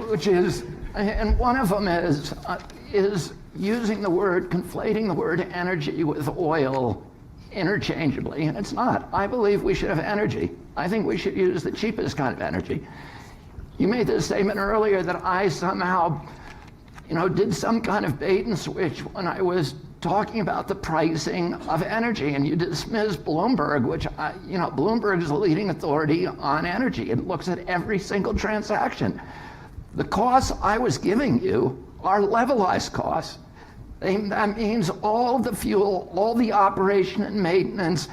which is, and one of them is using conflating the word energy with oil interchangeably, and it's not. I believe we should have energy. I think we should use the cheapest kind of energy. You made this statement earlier that I somehow, did some kind of bait and switch when I was talking about the pricing of energy, and you dismissed Bloomberg, which, Bloomberg is the leading authority on energy. It looks at every single transaction. The costs I was giving you are levelized costs. That means all the fuel, all the operation and maintenance,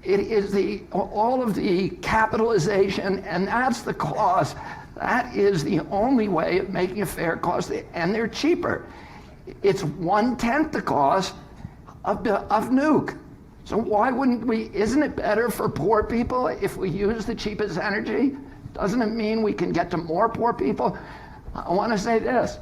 it is all of the capitalization, and that's the cost. That is the only way of making a fair cost, and they're cheaper. It's 1/10 the cost of nuke. So why wouldn't we, isn't it better for poor people if we use the cheapest energy? Doesn't it mean we can get to more poor people? I want to say this.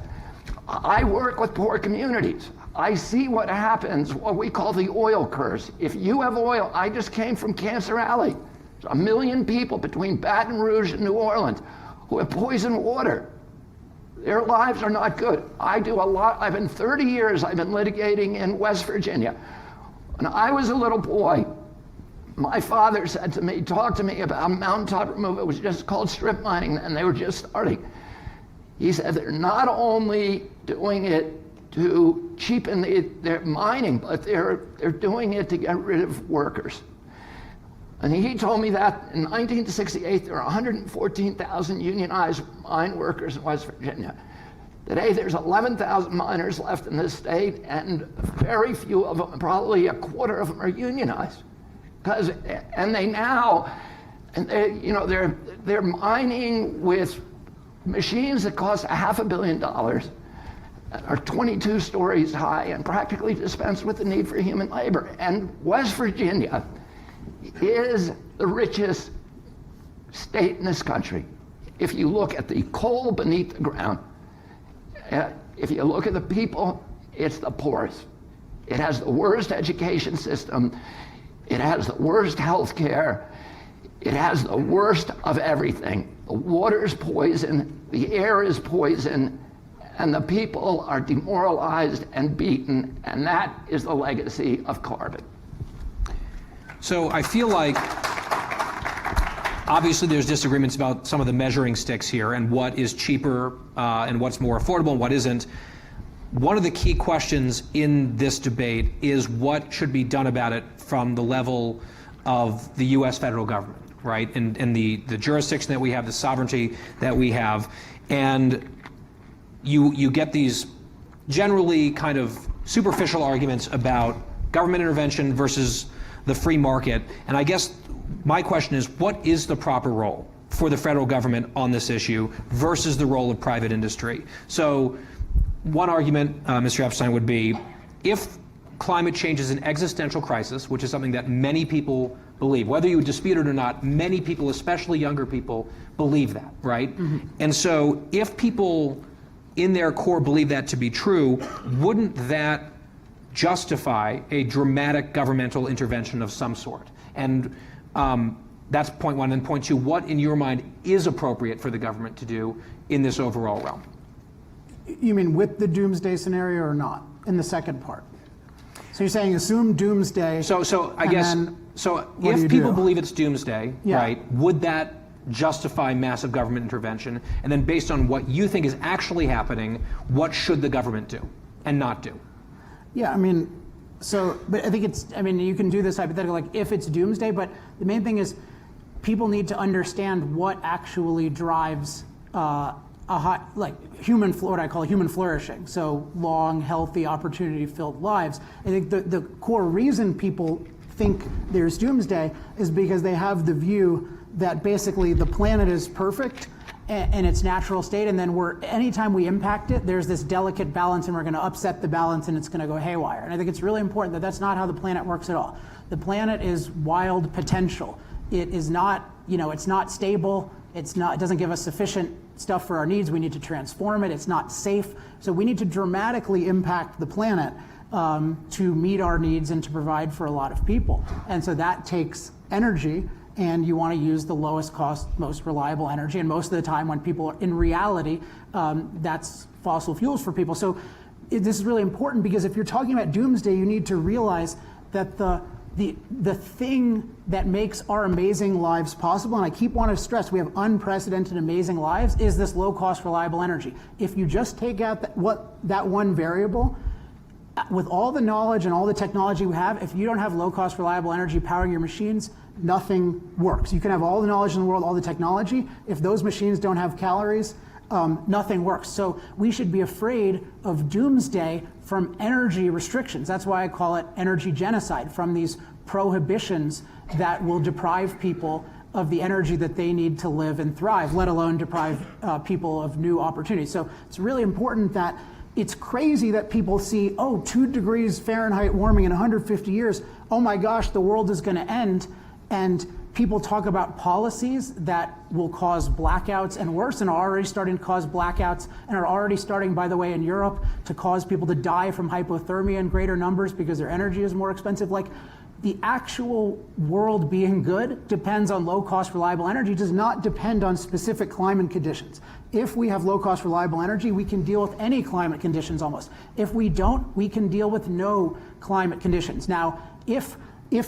I work with poor communities. I see what happens, what we call the oil curse. If you have oil, I just came from Cancer Alley. There's 1 million people between Baton Rouge and New Orleans who have poisoned water. Their lives are not good. I do a lot. I've been 30 years, I've been litigating in West Virginia. When I was a little boy, my father said to me, talked to me about mountaintop removal. It was just called strip mining, and they were just starting. He said they're not only doing it to cheapen their mining, but they're doing it to get rid of workers. And he told me that in 1968, there were 114,000 unionized mine workers in West Virginia. Today, there's 11,000 miners left in this state, and very few of them, probably a quarter of them, are unionized. They're mining with machines that cost $500 million, are 22 stories high, and practically dispense with the need for human labor. And West Virginia is the richest state in this country. If you look at the coal beneath the ground, if you look at the people, it's the poorest. It has the worst education system. It has the worst health care. It has the worst of everything. The water is poison, the air is poison, and the people are demoralized and beaten, and that is the legacy of carbon. So I feel like, obviously there's disagreements about some of the measuring sticks here and what is cheaper and what's more affordable and what isn't. One of the key questions in this debate is what should be done about it from the level of the US federal government, right? And the jurisdiction that we have, the sovereignty that we have. And you get these generally kind of superficial arguments about government intervention versus the free market. And I guess my question is, what is the proper role for the federal government on this issue versus the role of private industry? So one argument, Mr. Epstein, would be if climate change is an existential crisis, which is something that many people believe, whether you dispute it or not, many people, especially younger people, believe that, right? Mm-hmm. And so if people in their core believe that to be true, wouldn't that justify a dramatic governmental intervention of some sort? And that's point one. And point two, what in your mind is appropriate for the government to do in this overall realm? You mean with the doomsday scenario or not, in the second part? So you're saying assume doomsday. So I guess, if people believe it's doomsday, yeah, right, would that justify massive government intervention? And then based on what you think is actually happening, what should the government do and not do? Yeah, I mean, but I think you can do this hypothetically, like if it's doomsday, but the main thing is people need to understand what actually drives what I call human flourishing. So long, healthy, opportunity-filled lives. I think the core reason people think there's doomsday is because they have the view that basically the planet is perfect in its natural state, and then anytime we impact it, there's this delicate balance, and we're going to upset the balance, and it's going to go haywire. And I think it's really important that that's not how the planet works at all. The planet is wild potential. it is not, it's not stable. It doesn't give us sufficient stuff for our needs. We need to transform it. It's not safe. So we need to dramatically impact the planet to meet our needs and to provide for a lot of people. And so that takes energy, and you want to use the lowest cost, most reliable energy. And most of the time when people are in reality, that's fossil fuels for people. So this is really important, because if you're talking about doomsday, you need to realize that the thing that makes our amazing lives possible, and I keep wanting to stress, we have unprecedented amazing lives, is this low cost, reliable energy. If you just take out that one variable, with all the knowledge and all the technology we have, if you don't have low cost, reliable energy powering your machines, nothing works. You can have all the knowledge in the world, all the technology. If those machines don't have calories, nothing works. So we should be afraid of doomsday from energy restrictions. That's why I call it energy genocide, from these prohibitions that will deprive people of the energy that they need to live and thrive, let alone deprive people of new opportunities. So it's really important that it's crazy that people see, 2 degrees Fahrenheit warming in 150 years. Oh my gosh, the world is going to end. And people talk about policies that will cause blackouts and worse, and are already starting to cause blackouts, and are already starting, by the way, in Europe, to cause people to die from hypothermia in greater numbers because their energy is more expensive. Like, the actual world being good depends on low-cost, reliable energy. It does not depend on specific climate conditions. If we have low-cost, reliable energy, we can deal with any climate conditions almost. If we don't, we can deal with no climate conditions. Now, if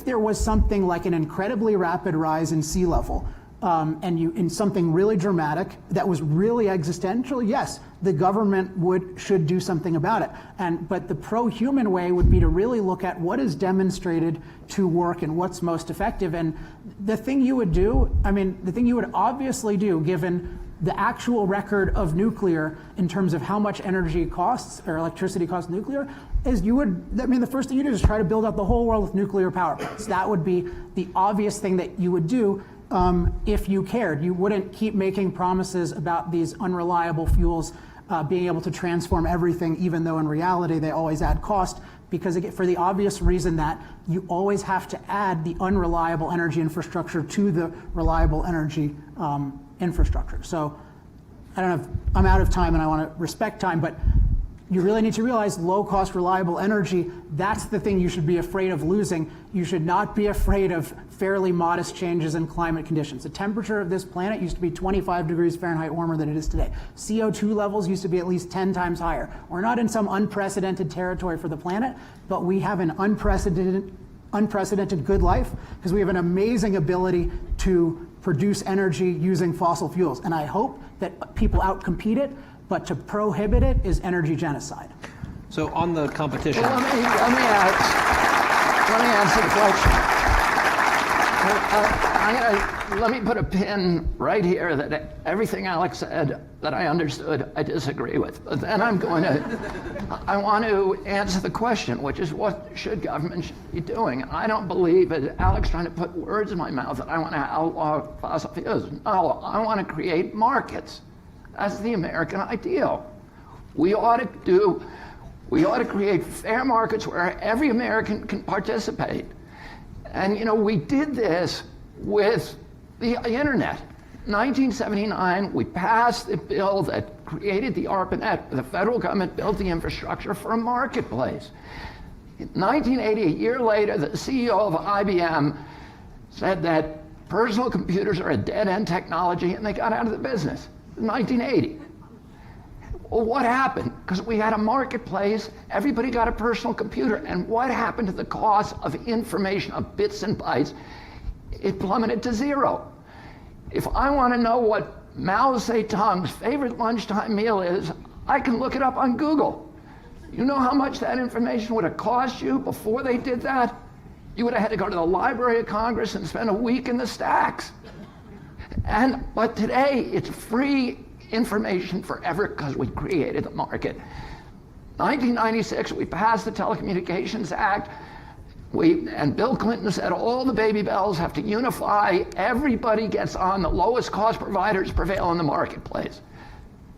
there was something like an incredibly rapid rise in sea level, in something really dramatic that was really existential, yes, the government should do something about it. But the pro-human way would be to really look at what is demonstrated to work and what's most effective. And the thing you would obviously do, given the actual record of nuclear in terms of how much energy costs, or electricity costs nuclear, is the first thing you do is try to build up the whole world with nuclear power plants. That would be the obvious thing that you would do if you cared. You wouldn't keep making promises about these unreliable fuels being able to transform everything, even though in reality they always add cost, because for the obvious reason that you always have to add the unreliable energy infrastructure to the reliable energy infrastructure. So I don't know if I'm out of time, and I want to respect time, but you really need to realize low-cost, reliable energy, that's the thing you should be afraid of losing. You should not be afraid of fairly modest changes in climate conditions. The temperature of this planet used to be 25 degrees Fahrenheit warmer than it is today. CO2 levels used to be at least 10 times higher. We're not in some unprecedented territory for the planet, but we have an unprecedented good life because we have an amazing ability to produce energy using fossil fuels. And I hope that people outcompete it, but to prohibit it is energy genocide. So on the competition. Well, let me answer the question. Let me put a pin right here that everything Alex said that I understood, I disagree with. But then I want to answer the question, which is what should government be doing? I don't believe that Alex trying to put words in my mouth that I want to outlaw fossil fuels. No, I want to create markets. That's the American ideal. We ought to create fair markets where every American can participate. And we did this with the internet. In 1979, we passed a bill that created the ARPANET. The federal government built the infrastructure for a marketplace. In 1980, a year later, the CEO of IBM said that personal computers are a dead-end technology, and they got out of the business. 1980. Well, what happened? Because we had a marketplace, everybody got a personal computer, and what happened to the cost of information, of bits and bytes? It plummeted to zero. If I want to know what Mao Zedong's favorite lunchtime meal is, I can look it up on Google. You know how much that information would have cost you before they did that? You would have had to go to the Library of Congress and spend a week in the stacks. But today, it's free information forever because we created the market. 1996, we passed the Telecommunications Act. And Bill Clinton said all the baby bells have to unify. Everybody gets on. The lowest cost providers prevail in the marketplace.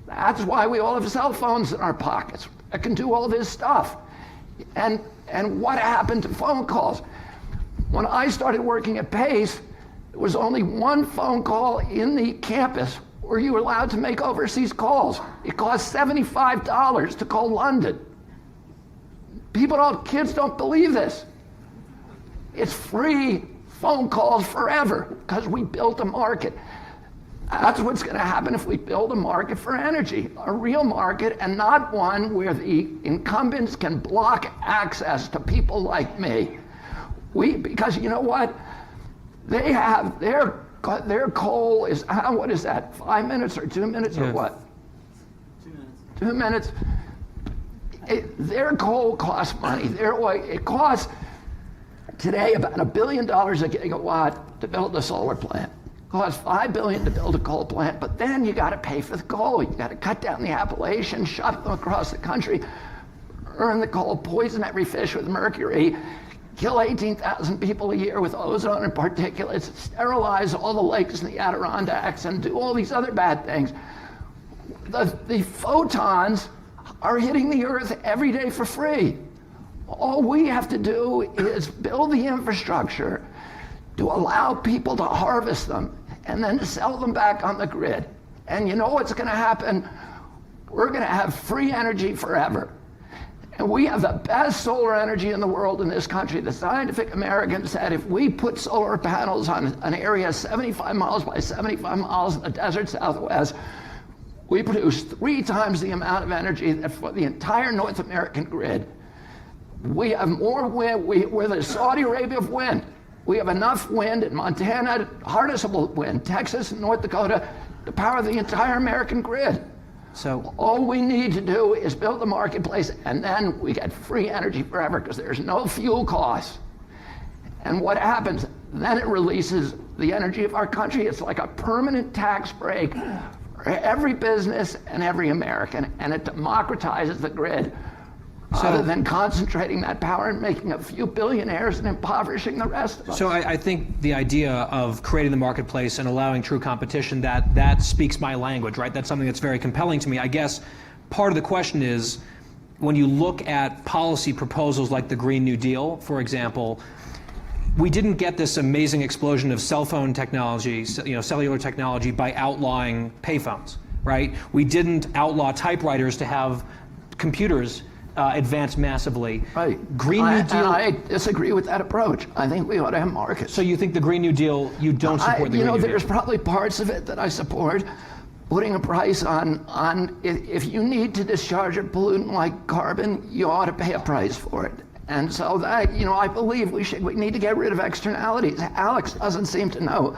That's why we all have cell phones in our pockets that can do all this stuff. And what happened to phone calls? When I started working at Pace, There was only one phone call in the campus where you were allowed to make overseas calls. It cost $75 to call London. Kids don't believe this. It's free phone calls forever because we built a market. That's what's going to happen if we build a market for energy, a real market, and not one where the incumbents can block access to people like me. Because you know what? They have their coal is, what is that, 5 minutes or 2 minutes or what? 2 minutes. 2 minutes. Their coal costs money. Their oil, it costs today about $1 billion a gigawatt to build a solar plant. It costs $5 billion to build a coal plant, but then you got to pay for the coal. You got to cut down the Appalachians, ship them across the country, burn the coal, poison every fish with mercury, kill 18,000 people a year with ozone and particulates, sterilize all the lakes in the Adirondacks, and do all these other bad things. The photons are hitting the Earth every day for free. All we have to do is build the infrastructure to allow people to harvest them and then to sell them back on the grid. And you know what's going to happen? We're going to have free energy forever. And we have the best solar energy in the world in this country. The Scientific American said if we put solar panels on an area 75 miles by 75 miles in the desert Southwest, we produce 3 times the amount of energy that for the entire North American grid. We have more wind. We're the Saudi Arabia of wind. We have enough wind in Montana, harnessable wind, Texas and North Dakota, to power the entire American grid. So all we need to do is build the marketplace, and then we get free energy forever because there's no fuel costs. And what happens? Then it releases the energy of our country. It's like a permanent tax break for every business and every American, and it democratizes the grid. Rather than concentrating that power and making a few billionaires and impoverishing the rest of us. So I think the idea of creating the marketplace and allowing true competition, that speaks my language, right? That's something that's very compelling to me. I guess part of the question is, when you look at policy proposals like the Green New Deal, for example, we didn't get this amazing explosion of cell phone technology, cellular technology, by outlawing payphones, right? We didn't outlaw typewriters to have computers advance massively. Right. Green New Deal. And I disagree with that approach. I think we ought to have markets. So you think the Green New Deal, you don't support the Green New Deal? There's probably parts of it that I support. Putting a price on if you need to discharge a pollutant like carbon, you ought to pay a price for it. And so that, I believe we need to get rid of externalities. Alex doesn't seem to know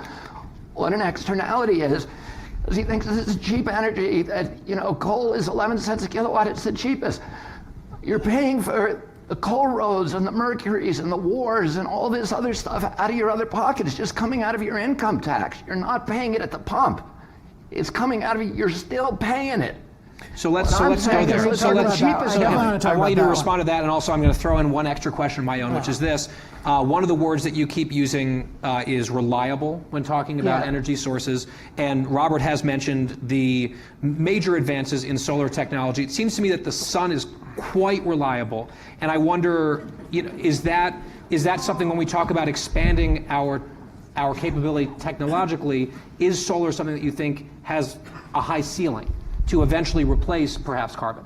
what an externality is, because he thinks this is cheap energy, that, coal is 11 cents a kilowatt, it's the cheapest. You're paying for the coal roads and the mercuries and the wars and all this other stuff out of your other pocket. It's just coming out of your income tax. You're not paying it at the pump. It's coming out of you're still paying it. So let's go there. I want you to respond to that, and also I'm going to throw in one extra question of my own, which is this. One of the words that you keep using is reliable when talking about energy sources, and Robert has mentioned the major advances in solar technology. It seems to me that the sun is quite reliable, and I wonder, is that something when we talk about expanding our capability technologically, is solar something that you think has a high ceiling to eventually replace perhaps carbon?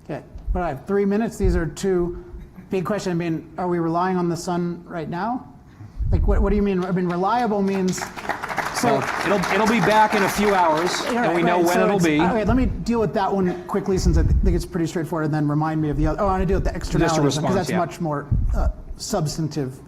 Okay, but I have 3 minutes. These are 2 big questions. I mean, are we relying on the sun right now? Like, what do you mean? I mean, reliable means. So it'll be back in a few hours, and we know when it'll be. Okay, let me deal with that one quickly, since I think it's pretty straightforward, and then remind me of the other. Oh, I want to deal with the externalities, because that's much more substantive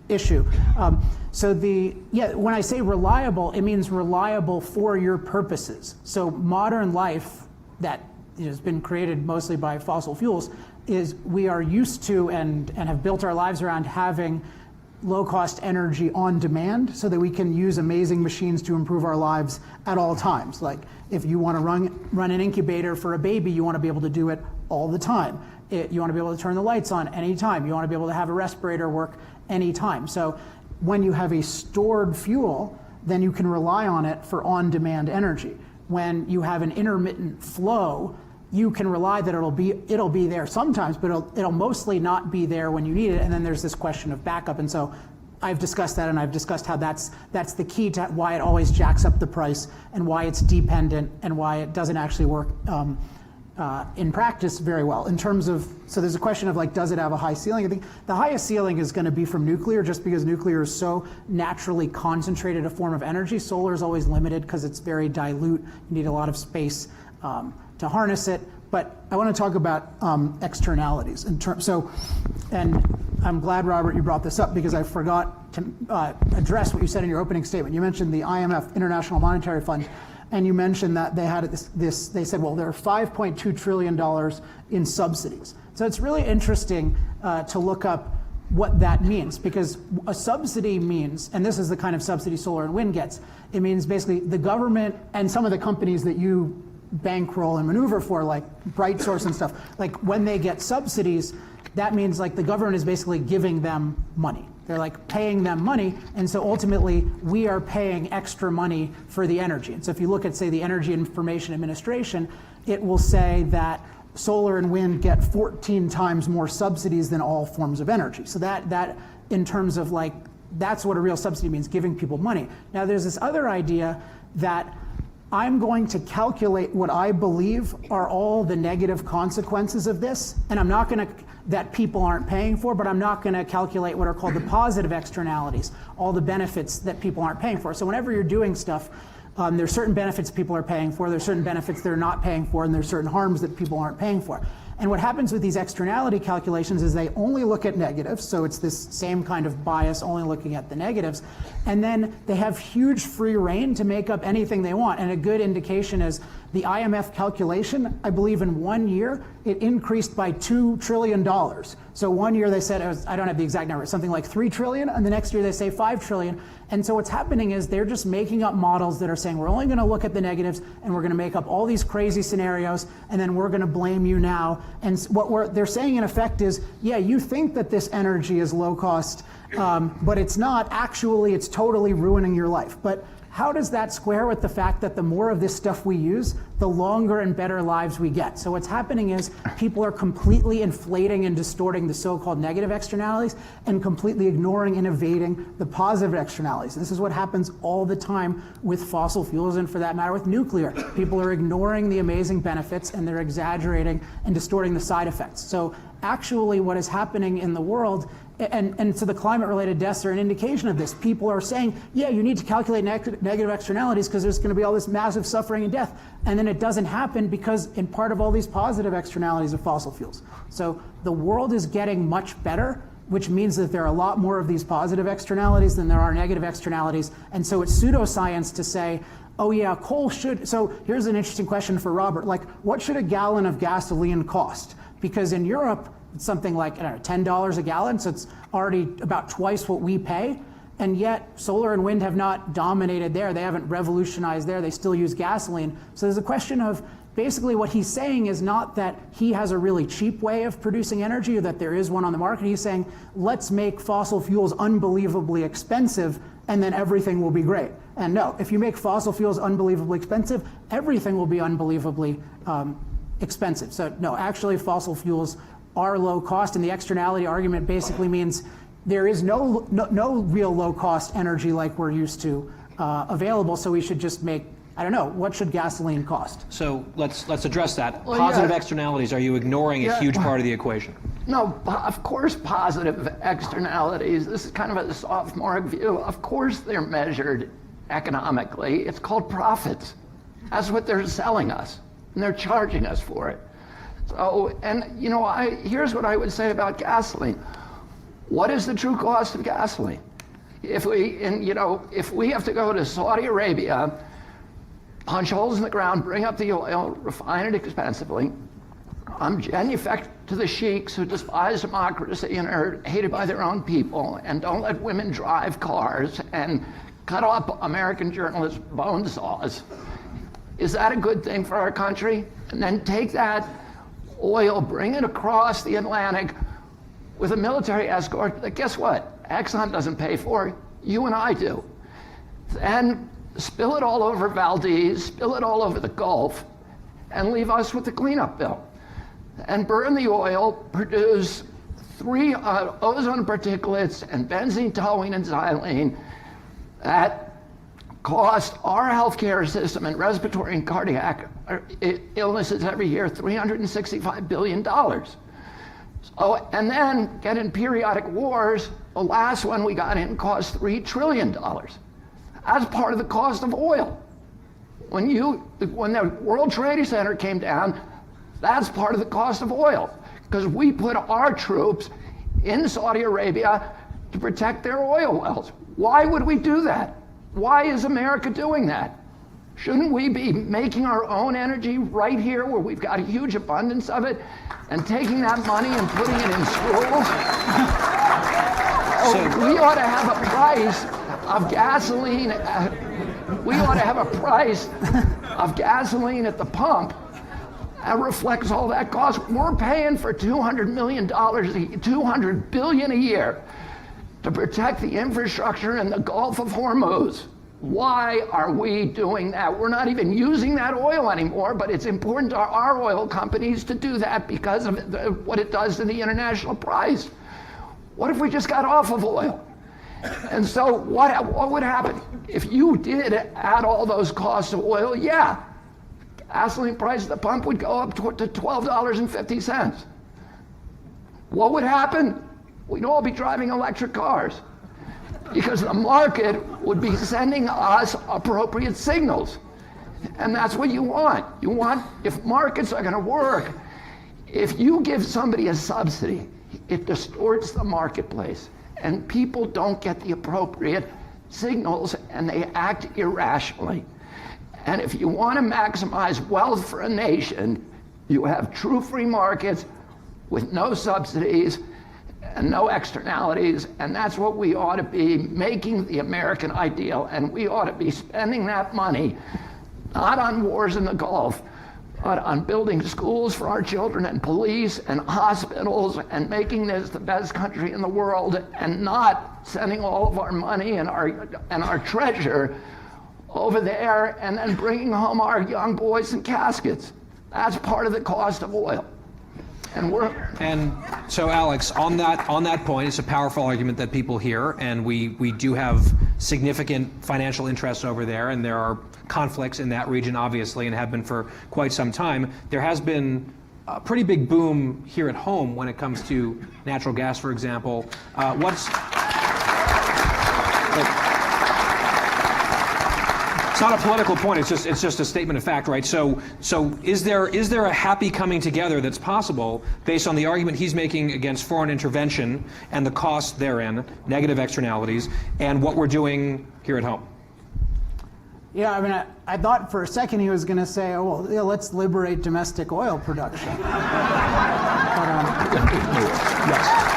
issue. When I say reliable, it means reliable for your purposes. So modern life that has been created mostly by fossil fuels is we are used to and have built our lives around having low-cost energy on demand so that we can use amazing machines to improve our lives at all times. Like if you want to run an incubator for a baby, you want to be able to do it all the time. You want to be able to turn the lights on anytime. You want to be able to have a respirator work anytime. So when you have a stored fuel, then you can rely on it for on-demand energy. When you have an intermittent flow, you can rely that it'll be there sometimes, but it'll mostly not be there when you need it. And then there's this question of backup. And so I've discussed that, and I've discussed how that's the key to why it always jacks up the price and why it's dependent and why it doesn't actually work in practice very well. In terms of, so there's a question of like, does it have a high ceiling? I think the highest ceiling is going to be from nuclear, just because nuclear is so naturally concentrated a form of energy. Solar is always limited because it's very dilute. You need a lot of space to harness it. But I want to talk about externalities in terms. So, and I'm glad, Robert, you brought this up, because I forgot to address what you said in your opening statement. You mentioned the IMF, International Monetary Fund, and you mentioned that they had this. They said, well, there are $5.2 trillion in subsidies. So it's really interesting to look up what that means, because a subsidy means, and this is the kind of subsidy solar and wind gets, it means basically the government and some of the companies that you bankroll and maneuver for, like BrightSource and stuff, like when they get subsidies, that means like the government is basically giving them money. They're like paying them money, and so ultimately we are paying extra money for the energy. And so if you look at, say, the Energy Information Administration, it will say that solar and wind get 14 times more subsidies than all forms of energy. So that in terms of like, that's what a real subsidy means, giving people money. Now there's this other idea that I'm going to calculate what I believe are all the negative consequences of this, and I'm not going to, that people aren't paying for, but I'm not going to calculate what are called the positive externalities, all the benefits that people aren't paying for. So whenever you're doing stuff, there's certain benefits people are paying for, there's certain benefits they're not paying for, and there's certain harms that people aren't paying for. And what happens with these externality calculations is they only look at negatives, so it's this same kind of bias, only looking at the negatives, and then they have huge free reign to make up anything they want. And a good indication is the IMF calculation, I believe in 1 year, it increased by $2 trillion. So 1 year they said, I don't have the exact number, something like 3 trillion, and the next year they say 5 trillion. And so what's happening is they're just making up models that are saying, we're only gonna look at the negatives, and we're gonna make up all these crazy scenarios, and then we're gonna blame you now. And what they're saying in effect is, yeah, you think that this energy is low cost, but it's not. Actually, it's totally ruining your life. But how does that square with the fact that the more of this stuff we use, the longer and better lives we get? So what's happening is people are completely inflating and distorting the so-called negative externalities and completely ignoring and evading the positive externalities. This is what happens all the time with fossil fuels, and for that matter with nuclear. People are ignoring the amazing benefits, and they're exaggerating and distorting the side effects. So actually what is happening in the world, and so the climate-related deaths are an indication of this. People are saying, yeah, you need to calculate negative externalities because there's going to be all this massive suffering and death. And then it doesn't happen because in part of all these positive externalities of fossil fuels. So the world is getting much better, which means that there are a lot more of these positive externalities than there are negative externalities. And so it's pseudoscience to say, oh yeah, coal should, so here's an interesting question for Robert, like what should a gallon of gasoline cost? Because in Europe, it's something like, I don't know, $10 a gallon, so it's already about twice what we pay. And yet, solar and wind have not dominated there. They haven't revolutionized there. They still use gasoline. So there's a question of, basically what he's saying is not that he has a really cheap way of producing energy or that there is one on the market. He's saying, let's make fossil fuels unbelievably expensive and then everything will be great. And no, if you make fossil fuels unbelievably expensive, everything will be unbelievably expensive. So no, actually fossil fuels are low cost, and the externality argument basically means there is no real low cost energy like we're used to available, so we should just make, I don't know, what should gasoline cost? So let's address that. Well, Positive yeah. externalities, are you ignoring a huge part of the equation? No, of course positive externalities, this is kind of a sophomoric view, of course they're measured economically. It's called profits. That's what they're selling us, and they're charging us for it. So, and you know, here's what I would say about gasoline. What is the true cost of gasoline? If we have to go to Saudi Arabia, punch holes in the ground, bring up the oil, refine it expensively, manufacture to the sheiks who despise democracy and are hated by their own people, and don't let women drive cars, and cut off American journalists' bone saws. Is that a good thing for our country? And then take that oil, bring it across the Atlantic with a military escort that, guess what? Exxon doesn't pay for, you and I do. And spill it all over Valdez, spill it all over the Gulf, and leave us with the cleanup bill. And burn the oil, produce ozone particulates and benzene, toluene, and xylene that cost our healthcare system and respiratory and cardiac illnesses every year $365 billion. So, and then get in periodic wars. The last one we got in cost $3 trillion. That's part of the cost of oil. When the World Trade Center came down, that's part of the cost of oil, because we put our troops in Saudi Arabia to protect their oil wells. Why would we do that? Why is America doing that? Shouldn't we be making our own energy right here where we've got a huge abundance of it and taking that money and putting it in schools? We ought to have a price of gasoline. We ought to have a price of gasoline at the pump that reflects all that cost. We're paying for $200 million, $200 billion a year to protect the infrastructure in the Gulf of Hormuz. Why are we doing that? We're not even using that oil anymore, but it's important to our oil companies to do that because of what it does to the international price. What if we just got off of oil? And so what would happen? If you did add all those costs of oil, yeah, gasoline price at the pump would go up to $12.50. What would happen? We'd all be driving electric cars because the market would be sending us appropriate signals. And that's what you want. You want, if markets are going to work, if you give somebody a subsidy, it distorts the marketplace and people don't get the appropriate signals and they act irrationally. And if you want to maximize wealth for a nation, you have true free markets with no subsidies and no externalities, and that's what we ought to be making the American ideal, and we ought to be spending that money not on wars in the Gulf, but on building schools for our children and police and hospitals and making this the best country in the world, and not sending all of our money and our treasure over there and then bringing home our young boys in caskets. That's part of the cost of oil. And so, Alex, on that point, it's a powerful argument that people hear, and we do have significant financial interests over there, and there are conflicts in that region, obviously, and have been for quite some time. There has been a pretty big boom here at home when it comes to natural gas, for example. It's not a political point. It's just a statement of fact, right? So is there a happy coming together that's possible based on the argument he's making against foreign intervention and the cost therein, negative externalities, and what we're doing here at home? Yeah, I mean, I thought for a second he was going to say, "Oh, well, yeah, let's liberate domestic oil production." Yes.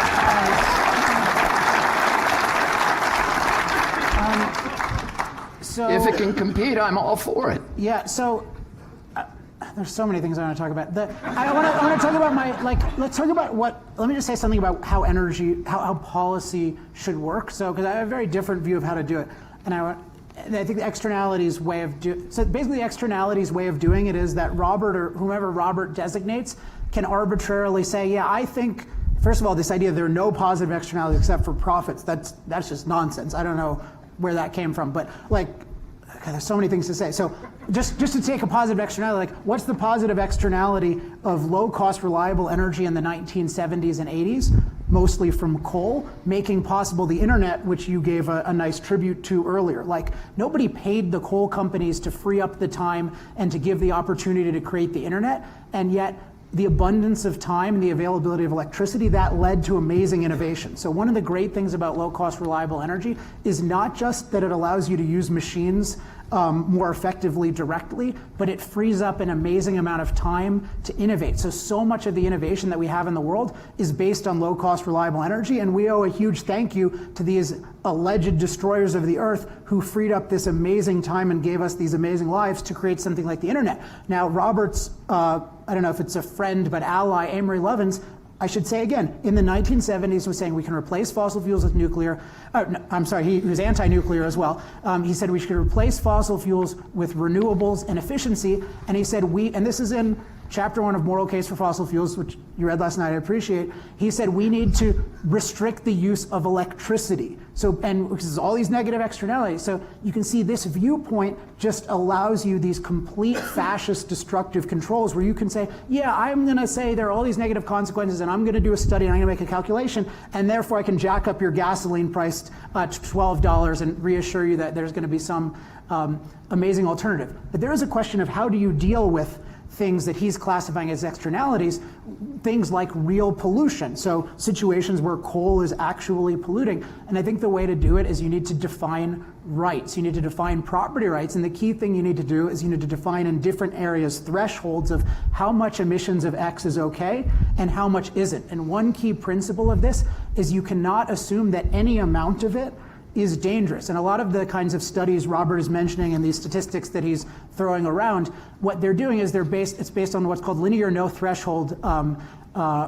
If it can compete, I'm all for it. Yeah, so there's so many things I want to talk about. I want to talk about let's talk about let me just say something about how how policy should work. So, because I have a very different view of how to do it. And I think the externalities way of the externalities way of doing it is that Robert or whomever Robert designates can arbitrarily say, yeah, I think, first of all, this idea there are no positive externalities except for profits, that's just nonsense. I don't know where that came from, but there's so many things to say. So just to take a positive externality, what's the positive externality of low-cost, reliable energy in the 1970s and 80s, mostly from coal, making possible the internet, which you gave a nice tribute to earlier? Nobody paid the coal companies to free up the time and to give the opportunity to create the internet, and yet the abundance of time and the availability of electricity, that led to amazing innovation. So one of the great things about low-cost, reliable energy is not just that it allows you to use machines more effectively directly, but it frees up an amazing amount of time to innovate. So much of the innovation that we have in the world is based on low-cost, reliable energy, and we owe a huge thank you to these alleged destroyers of the earth who freed up this amazing time and gave us these amazing lives to create something like the internet. Now, Robert's, I don't know if it's a friend, but ally, Amory Lovins, I should say again, in the 1970s was saying we can replace fossil fuels with nuclear. No, I'm sorry, he was anti-nuclear as well. He said we should replace fossil fuels with renewables and efficiency. And he said and this is in chapter 1 of Moral Case for Fossil Fuels, which you read last night, I appreciate, he said we need to restrict the use of electricity. So, and because there's all these negative externalities. So you can see this viewpoint just allows you these complete fascist destructive controls where you can say, yeah, I'm going to say there are all these negative consequences and I'm going to do a study and I'm going to make a calculation and therefore I can jack up your gasoline price to $12 and reassure you that there's going to be some amazing alternative. But there is a question of how do you deal with things that he's classifying as externalities, things like real pollution. So situations where coal is actually polluting. And I think the way to do it is you need to define rights. You need to define property rights. And the key thing you need to do is you need to define in different areas thresholds of how much emissions of X is okay and how much isn't. And one key principle of this is you cannot assume that any amount of it is dangerous. And a lot of the kinds of studies Robert is mentioning and these statistics that he's throwing around, what they're doing is it's based on what's called linear no threshold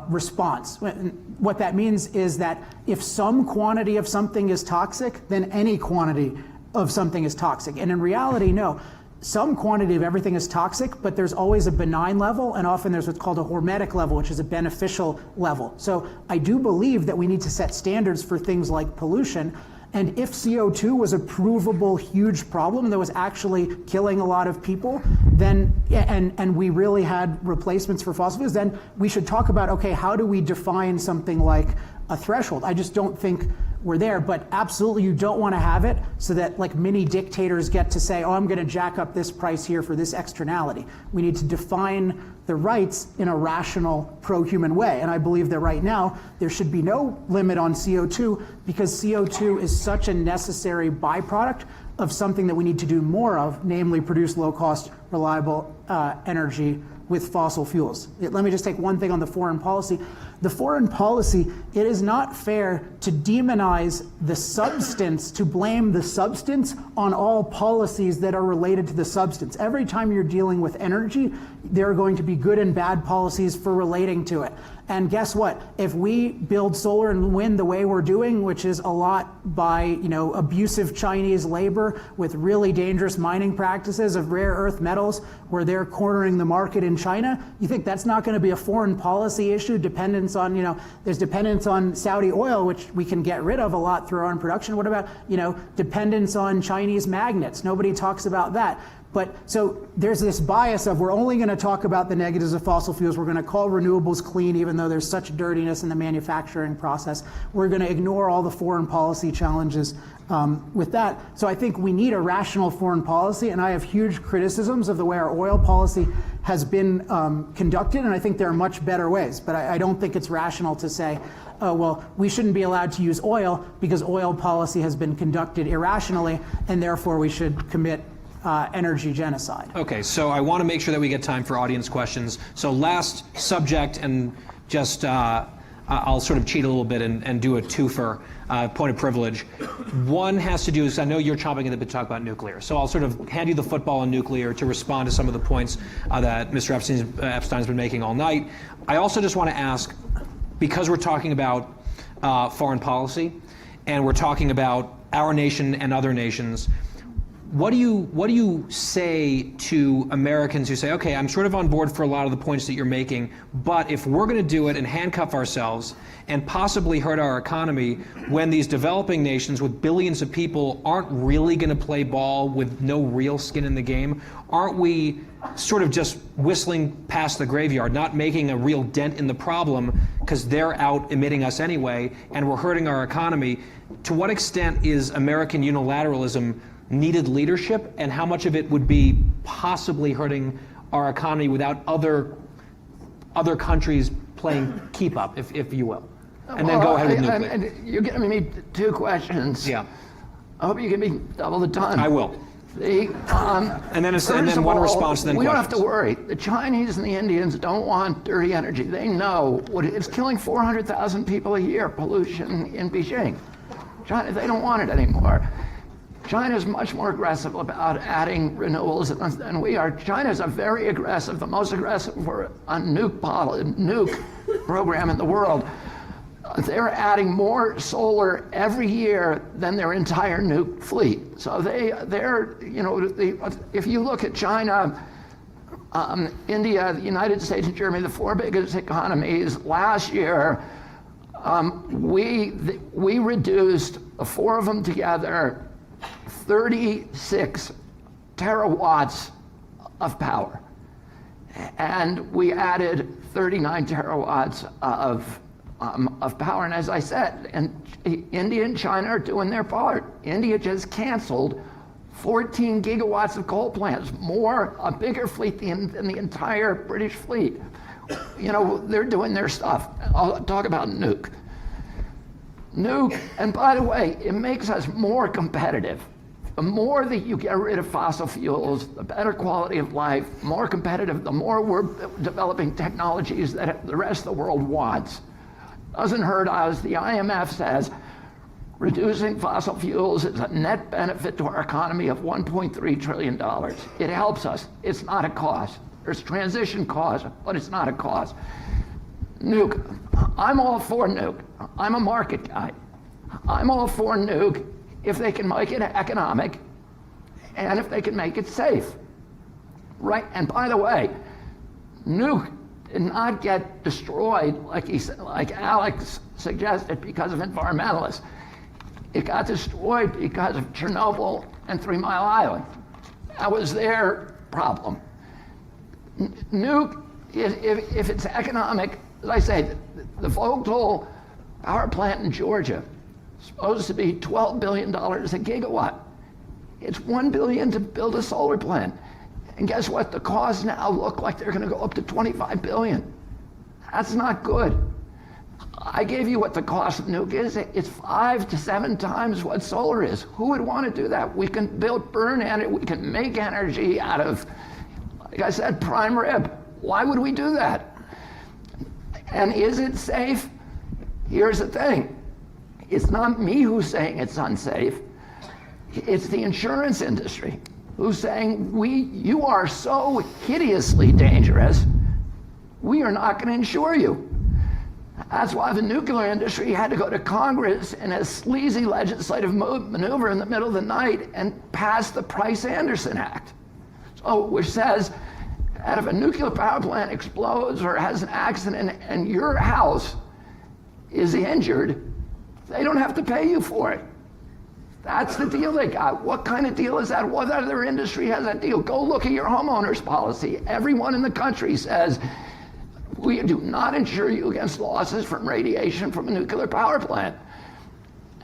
response. What that means is that if some quantity of something is toxic, then any quantity of something is toxic. And in reality, no. Some quantity of everything is toxic, but there's always a benign level, and often there's what's called a hormetic level, which is a beneficial level. So I do believe that we need to set standards for things like pollution. And if CO2 was a provable huge problem that was actually killing a lot of people, then and we really had replacements for fossil fuels, then we should talk about, okay, how do we define something like a threshold? I just don't think we're there, but absolutely you don't want to have it so that like mini dictators get to say, oh, I'm going to jack up this price here for this externality. We need to define the rights in a rational, pro-human way. And I believe that right now there should be no limit on CO2 because CO2 is such a necessary byproduct of something that we need to do more of, namely produce low-cost, reliable energy with fossil fuels. Let me just take one thing on the foreign policy. The foreign policy, it is not fair to demonize the substance, to blame the substance on all policies that are related to the substance. Every time you're dealing with energy, there are going to be good and bad policies for relating to it. And guess what? If we build solar and wind the way we're doing, which is a lot by, abusive Chinese labor with really dangerous mining practices of rare earth metals, where they're cornering the market in China, you think that's not going to be a foreign policy issue? Dependence on, there's dependence on Saudi oil, which we can get rid of a lot through our own production. What about, dependence on Chinese magnets? Nobody talks about that. But so there's this bias of we're only going to talk about the negatives of fossil fuels. We're going to call renewables clean, even though there's such dirtiness in the manufacturing process. We're going to ignore all the foreign policy challenges with that. So I think we need a rational foreign policy, and I have huge criticisms of the way our oil policy has been conducted, and I think there are much better ways. But I don't think it's rational to say, oh, well, we shouldn't be allowed to use oil because oil policy has been conducted irrationally, and therefore we should commit energy genocide. Okay, so I want to make sure that we get time for audience questions. So last subject, and just I'll sort of cheat a little bit and do a twofer, point of privilege. One has to do is, I know you're chomping at the bit to talk about nuclear, so I'll sort of hand you the football on nuclear to respond to some of the points that Mr. Epstein's been making all night. I also just want to ask, because we're talking about foreign policy, and we're talking about our nation and other nations, what do you say to Americans who say, okay, I'm sort of on board for a lot of the points that you're making, but if we're going to do it and handcuff ourselves and possibly hurt our economy when these developing nations with billions of people aren't really going to play ball with no real skin in the game, aren't we sort of just whistling past the graveyard, not making a real dent in the problem because they're out emitting us anyway and we're hurting our economy? To what extent is American unilateralism needed leadership, and how much of it would be possibly hurting our economy without other countries playing keep up, if you will? And then go ahead with nuclear. You're giving me two questions. Yeah. I hope you give me double the time. I will. And then one response, then we questions. don't have to worry. The Chinese and the Indians don't want dirty energy. They know it's killing 400,000 people a year, pollution in Beijing. China, they don't want it anymore. China is much more aggressive about adding renewables than we are. China is a very aggressive, the most aggressive for a nuke program in the world. They're adding more solar every year than their entire nuke fleet. So if you look at China India, the United States, and Germany, the four biggest economies, last year, we reduced, the four of them together, 36 terawatts of power. And we added 39 terawatts of power. And as I said, and India and China are doing their part. India just canceled 14 gigawatts of coal plants, a bigger fleet than the entire British fleet. You know, they're doing their stuff. I'll talk about nuke. Nuke, and by the way, it makes us more competitive. The more that you get rid of fossil fuels, the better quality of life, more competitive, the more we're developing technologies that the rest of the world wants. Doesn't hurt us. The IMF says reducing fossil fuels is a net benefit to our economy of $1.3 trillion. It helps us. It's not a cost. There's transition costs, but it's not a cost. Nuke. I'm all for nuke. I'm a market guy. I'm all for nuke if they can make it economic and if they can make it safe. Right? And by the way, nuke did not get destroyed like Alex suggested because of environmentalists. It got destroyed because of Chernobyl and 3 Mile Island. That was their problem. Nuke, if it's economic, as I say, the Vogtle power plant in Georgia is supposed to be $12 billion a gigawatt. It's $1 billion to build a solar plant. And guess what? The costs now look like they're going to go up to $25 billion. That's not good. I gave you what the cost of nuke is. It's 5 to 7 times what solar is. Who would want to do that? We can burn energy. We can make energy out of, like I said, prime rib. Why would we do that? And is it safe? Here's the thing. It's not me who's saying it's unsafe. It's the insurance industry who's saying, you are so hideously dangerous, we are not going to insure you. That's why the nuclear industry had to go to Congress in a sleazy legislative maneuver in the middle of the night and pass the Price-Anderson Act, which says that if a nuclear power plant explodes or has an accident and your house is injured, they don't have to pay you for it. That's the deal they got. What kind of deal is that? What other industry has that deal? Go look at your homeowner's policy. Everyone in the country says, we do not insure you against losses from radiation from a nuclear power plant.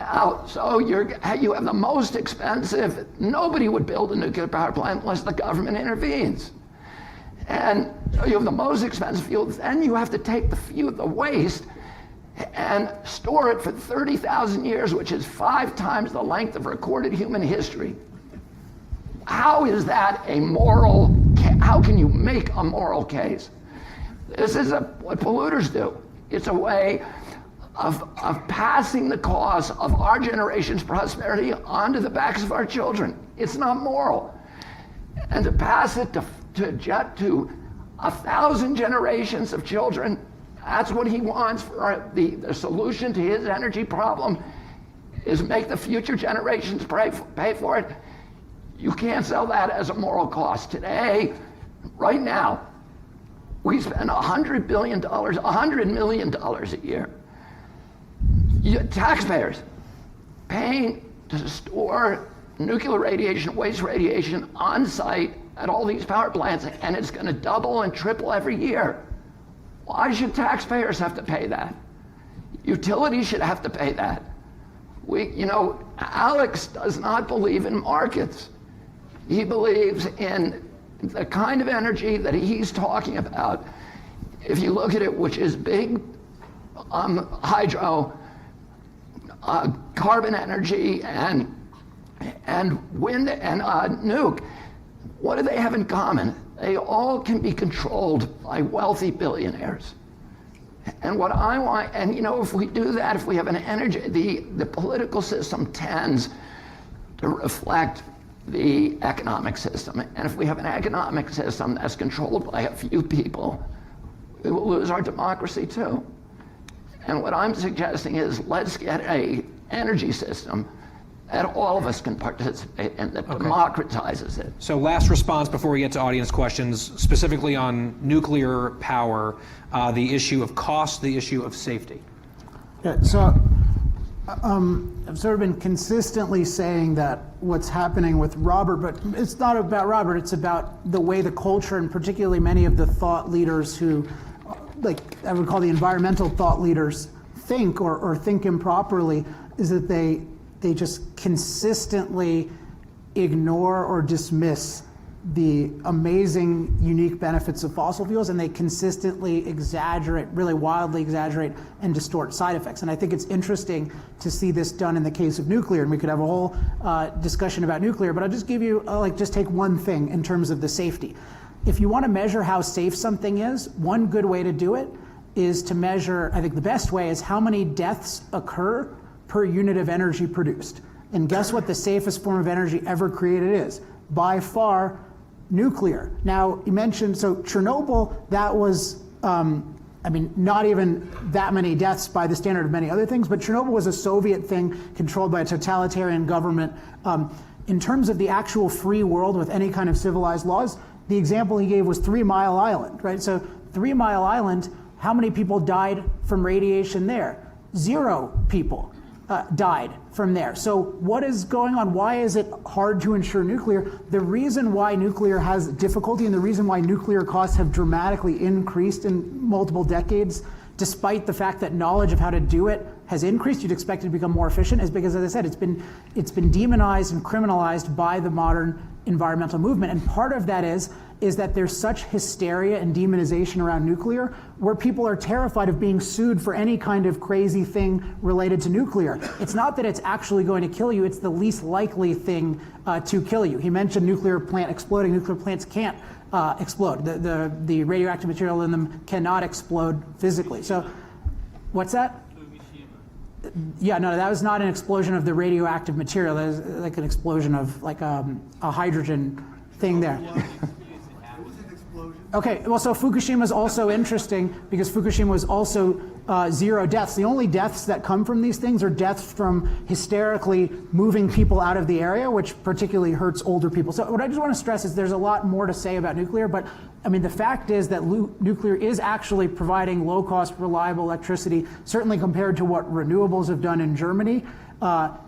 Now, so you have the most expensive, nobody would build a nuclear power plant unless the government intervenes. And so you have the most expensive fuel, then you have to take the waste and store it for 30,000 years, which is 5 times the length of recorded human history. How is that how can you make a moral case? This is what polluters do. It's a way of passing the cost of our generation's prosperity onto the backs of our children. It's not moral. And to pass it to 1,000 generations of children, that's what he wants for the solution to his energy problem, is make the future generations pay for it. You can't sell that as a moral cost. Today, right now, we spend $100 million a year. Taxpayers paying to store nuclear radiation, waste radiation on site at all these power plants, and it's going to double and triple every year. Why should taxpayers have to pay that? Utilities should have to pay that. Alex does not believe in markets. He believes in the kind of energy that he's talking about. If you look at it, which is big hydro, carbon energy, and wind and nuke, what do they have in common? They all can be controlled by wealthy billionaires. And what I want, if we do that, if we have an energy, the political system tends to reflect the economic system. And if we have an economic system that's controlled by a few people, we will lose our democracy too. And what I'm suggesting is, let's get an energy system that all of us can participate in, that democratizes it. So last response before we get to audience questions, specifically on nuclear power, the issue of cost, the issue of safety. Yeah, so I've sort of been consistently saying that what's happening with Robert, but it's not about Robert, it's about the way the culture, and particularly many of the thought leaders who, like I would call the environmental thought leaders, think or think improperly, is that they just consistently ignore or dismiss the amazing, unique benefits of fossil fuels, and they consistently exaggerate, really wildly exaggerate and distort side effects. And I think it's interesting to see this done in the case of nuclear, and we could have a whole discussion about nuclear, but I'll just give you, just take one thing in terms of the safety. If you want to measure how safe something is, one good way to do it is to measure, I think the best way is how many deaths occur per unit of energy produced. And guess what the safest form of energy ever created is? By far, nuclear. Now, you mentioned, so Chernobyl, that was, not even that many deaths by the standard of many other things, but Chernobyl was a Soviet thing controlled by a totalitarian government. In terms of the actual free world with any kind of civilized laws, the example he gave was 3 Mile Island, right? So 3 Mile Island, how many people died from radiation there? 0 people. Died from there. So what is going on? Why is it hard to insure nuclear? The reason why nuclear has difficulty and the reason why nuclear costs have dramatically increased in multiple decades, despite the fact that knowledge of how to do it has increased, you'd expect it to become more efficient, is because, as I said, it's been demonized and criminalized by the modern environmental movement. And part of that is that there's such hysteria and demonization around nuclear, where people are terrified of being sued for any kind of crazy thing related to nuclear. It's not that it's actually going to kill you, it's the least likely thing to kill you. He mentioned nuclear plant exploding. Nuclear plants can't explode. The radioactive material in them cannot explode physically. So, what's that? Yeah, no, that was not an explosion of the radioactive material. That was like an explosion of like a hydrogen thing there. Okay, well, so Fukushima is also interesting because Fukushima was also 0 deaths. The only deaths that come from these things are deaths from hysterically moving people out of the area, which particularly hurts older people. So what I just want to stress is there's a lot more to say about nuclear, but I mean, the fact is that nuclear is actually providing low-cost, reliable electricity, certainly compared to what renewables have done in Germany,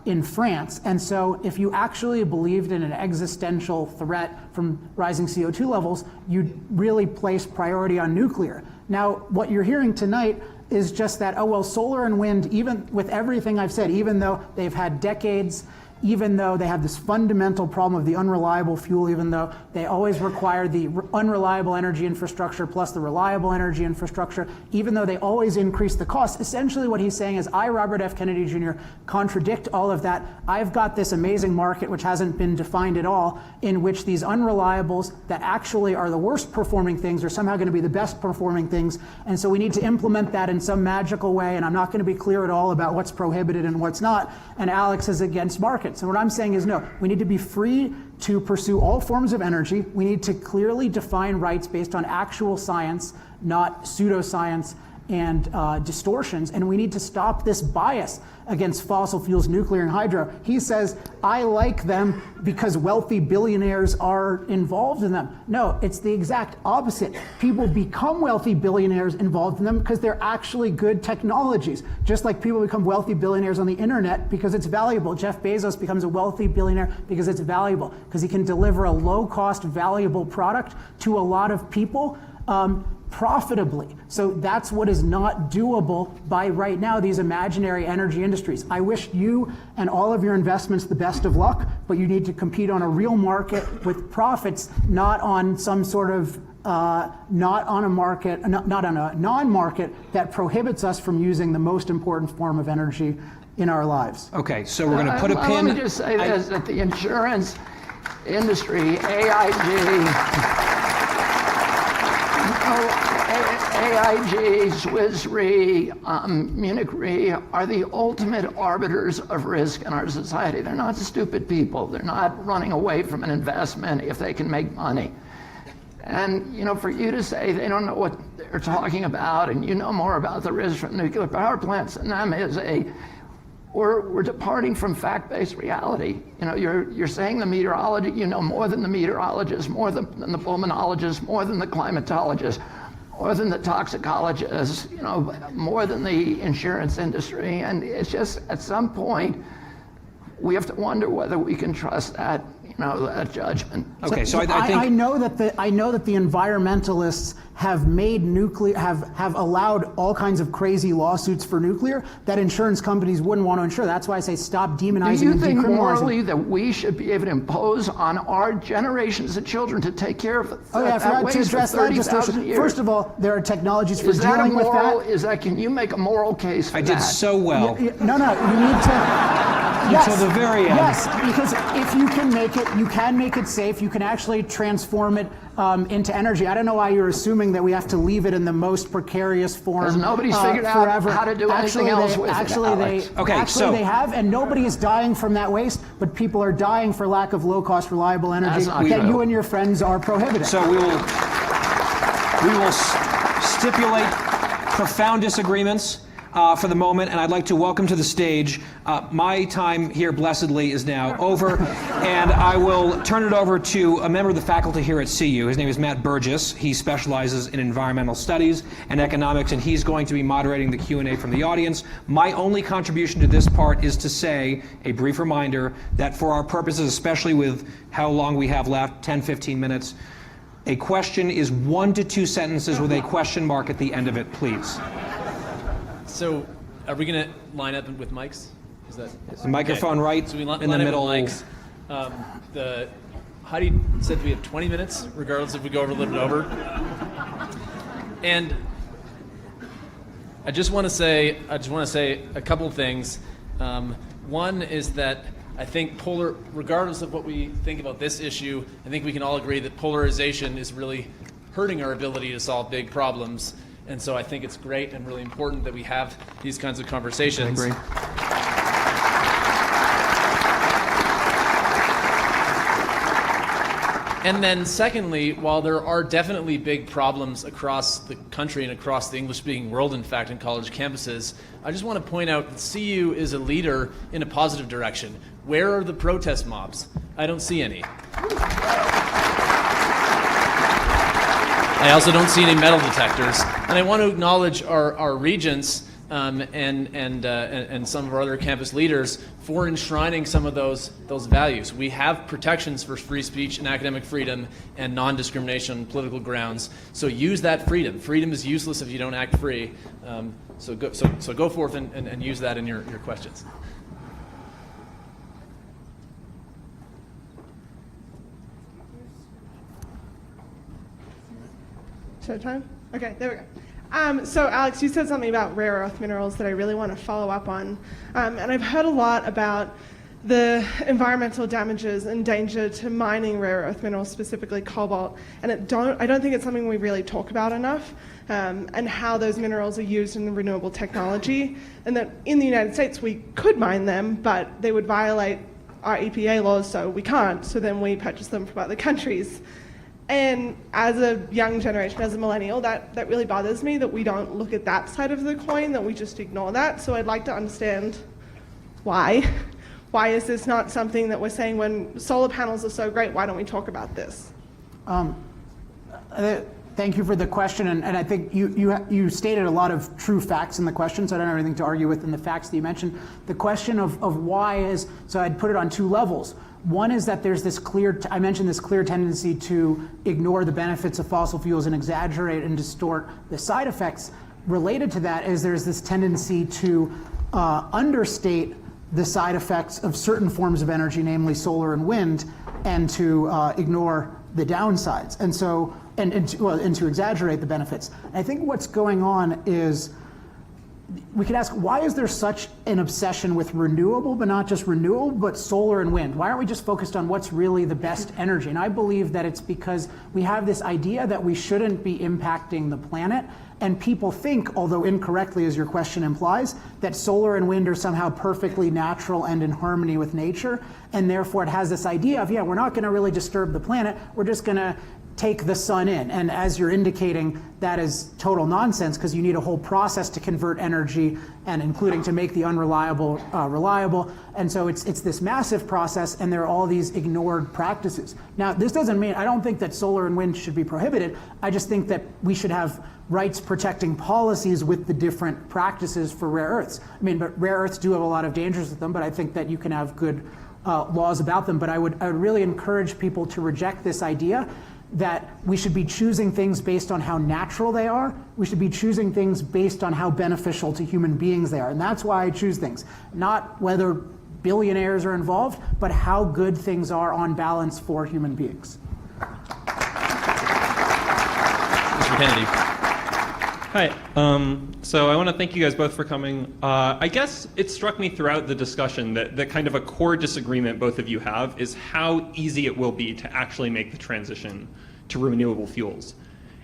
in France. And so if you actually believed in an existential threat from rising CO2 levels, you'd really place priority on nuclear. Now, what you're hearing tonight is just that, oh, well, solar and wind, even with everything I've said, even though they've had decades, even though they have this fundamental problem of the unreliable fuel, even though they always require the unreliable energy infrastructure plus the reliable energy infrastructure, even though they always increase the cost, essentially what he's saying is, I, Robert F. Kennedy Jr., contradict all of that. I've got this amazing market, which hasn't been defined at all, in which these unreliables that actually are the worst performing things are somehow going to be the best performing things. And so we need to implement that in some magical way. And I'm not going to be clear at all about what's prohibited and what's not. And Alex is against markets. And what I'm saying is, no, we need to be free to pursue all forms of energy. We need to clearly define rights based on actual science, not pseudoscience and distortions. And we need to stop this bias against fossil fuels, nuclear and hydro. He says, I like them because wealthy billionaires are involved in them. No, it's the exact opposite. People become wealthy billionaires involved in them because they're actually good technologies. Just like people become wealthy billionaires on the internet because it's valuable. Jeff Bezos becomes a wealthy billionaire because it's valuable, because he can deliver a low-cost, valuable product to a lot of people profitably. So that's what is not doable by right now these imaginary energy industries. I wish you and all of your investments the best of luck, but you need to compete on a real market with profits, not on some sort of not on a non-market that prohibits us from using the most important form of energy in our lives. Okay, so we're going to put a pin. Let me just say this, that the insurance industry, AIG, Swiss Re, Munich Re are the ultimate arbiters of risk in our society. They're not stupid people. They're not running away from an investment if they can make money. And, you know, for you to say they don't know what they're talking about and you know more about the risk from nuclear power plants than them is a we're departing from fact-based reality. You know, you're saying the meteorology, you know more than the meteorologist, more than the pulmonologist, more than the climatologist, more than the toxicologist, you know, more than the insurance industry. And it's just, at some point, we have to wonder whether we can trust that, you know, that judgment. Okay, so I think I know that the environmentalists have made have allowed all kinds of crazy lawsuits for nuclear that insurance companies wouldn't want to insure. That's why I say stop demonizing Do you and think decriminalizing. morally that we should be able to impose on our generations of children to take care of Oh yeah, I forgot to address that. Just first of all, there are technologies for is that dealing with immoral? that. Can you make a moral case for I that? did so well. No, you need to. Until the very end. Yes, because if you can make it safe. You can actually transform it into energy. I don't know why you're assuming that we have to leave it in the most precarious form. Because nobody's figured out forever. how to do anything else with it, Alex. They have, and nobody is dying from that waste, but people are dying for lack of low-cost, reliable energy That's not that true. you and your friends are prohibiting. So we will stipulate profound disagreements for the moment, and I'd like to welcome to the stage. My time here, blessedly, is now over, and I will turn it over to a member of the faculty here at CU. His name is Matt Burgess. He specializes in environmental studies and economics, and he's going to be moderating the Q&A from the audience. My only contribution to this part is to say a brief reminder that for our purposes, especially with how long we have left, 10, 15 minutes, a question is 1 to 2 sentences with a question mark at the end of it, please. So, are we going to line up with mics? Is that The microphone right so we in the middle. With mics. Heidi said we have 20 minutes, regardless if we go over a little bit over. And I just want to say a couple of things. One is that I think regardless of what we think about this issue, I think we can all agree that polarization is really hurting our ability to solve big problems. And so I think it's great and really important that we have these kinds of conversations. I agree. And then secondly, while there are definitely big problems across the country and across the English-speaking world, in fact, in college campuses, I just want to point out that CU is a leader in a positive direction. Where are the protest mobs? I don't see any. I also don't see any metal detectors, and I want to acknowledge our regents and some of our other campus leaders for enshrining some of those values. We have protections for free speech and academic freedom and non-discrimination on political grounds. So use that freedom. Freedom is useless if you don't act free. So go forth and use that in your questions. Showtime? Okay, there we go. So Alex, you said something about rare earth minerals that I really want to follow up on. And I've heard a lot about the environmental damages and danger to mining rare earth minerals, specifically cobalt. And I don't think it's something we really talk about enough, and how those minerals are used in renewable technology. And that in the United States, we could mine them, but they would violate our EPA laws, so we can't. So then we purchase them from other countries. And as a young generation, as a millennial, that really bothers me that we don't look at that side of the coin, that we just ignore that. So I'd like to understand why. Why is this not something that we're saying when solar panels are so great, why don't we talk about this? Thank you for the question, and I think you stated a lot of true facts in the question, so I don't have anything to argue with in the facts that you mentioned. The question of why is, so I'd put it on 2 levels. One is that there's this I mentioned this clear tendency to ignore the benefits of fossil fuels and exaggerate and distort the side effects. Related to that is there's this tendency to understate the side effects of certain forms of energy, namely solar and wind, and to ignore the downsides, and so and to exaggerate the benefits. I think what's going on is, we could ask, why is there such an obsession with renewable, but not just renewable, but solar and wind? Why aren't we just focused on what's really the best energy? And I believe that it's because we have this idea that we shouldn't be impacting the planet, and people think, although incorrectly as your question implies, that solar and wind are somehow perfectly natural and in harmony with nature, and therefore it has this idea of, yeah, we're not going to really disturb the planet, we're just going to take the sun in. And as you're indicating, that is total nonsense, because you need a whole process to convert energy, and including to make the unreliable reliable. And so it's this massive process, and there are all these ignored practices. Now, this doesn't mean, I don't think that solar and wind should be prohibited. I just think that we should have rights protecting policies with the different practices for rare earths. I mean, but rare earths do have a lot of dangers with them, but I think that you can have good laws about them. But I would really encourage people to reject this idea that we should be choosing things based on how natural they are. We should be choosing things based on how beneficial to human beings they are. And that's why I choose things. Not whether billionaires are involved, but how good things are on balance for human beings. Mr. Kennedy. Hi. So I want to thank you guys both for coming. I guess it struck me throughout the discussion that kind of a core disagreement both of you have is how easy it will be to actually make the transition to renewable fuels.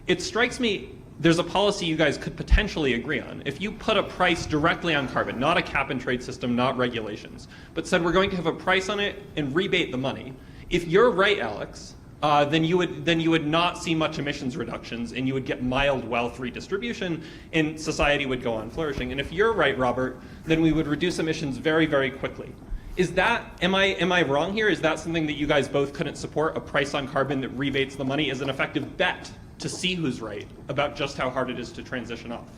It strikes me there's a policy you guys could potentially agree on. If you put a price directly on carbon, not a cap and trade system, not regulations, but said we're going to have a price on it and rebate the money. If you're right, Alex, then you would not see much emissions reductions, and you would get mild wealth redistribution, and society would go on flourishing. And if you're right, Robert, then we would reduce emissions very, very quickly. Is that, am I wrong here? Is that something that you guys both couldn't support? A price on carbon that rebates the money is an effective bet to see who's right about just how hard it is to transition off.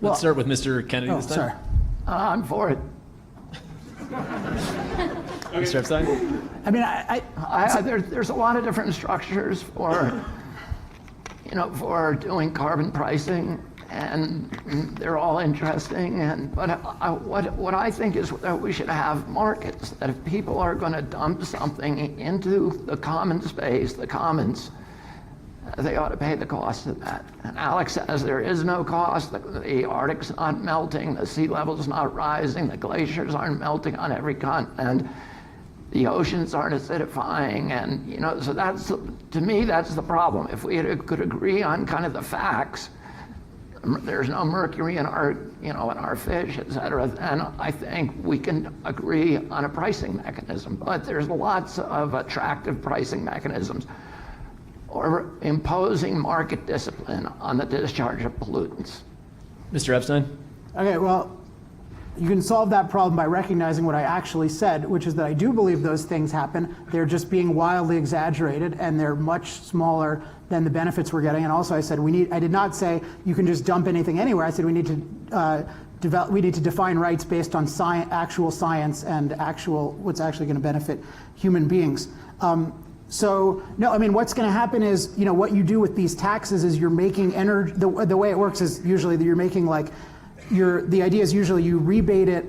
Let's start with Mr. Kennedy this time. Sorry. I'm for it. Mr. Epstein? I mean, There's a lot of different structures for, for doing carbon pricing, and they're all interesting. But what I think is that we should have markets, that if people are going to dump something into the common space, the commons, they ought to pay the cost of that. And Alex says there is no cost. The Arctic's not melting, the sea level's not rising, the glaciers aren't melting on every continent, the oceans aren't acidifying, and so that's, to me, that's the problem. If we could agree on kind of the facts, there's no mercury in our, in our fish, et cetera, then I think we can agree on a pricing mechanism. But there's lots of attractive pricing mechanisms, or imposing market discipline on the discharge of pollutants. Mr. Epstein? Okay, well, you can solve that problem by recognizing what I actually said, which is that I do believe those things happen. They're just being wildly exaggerated, and they're much smaller than the benefits we're getting. And also I said I did not say you can just dump anything anywhere. I said we need to define rights based on actual science and what's actually going to benefit human beings. So no, I mean, what's going to happen is, what you do with these taxes is you're making energy. The way it works is usually that you're making the idea is usually you rebate it.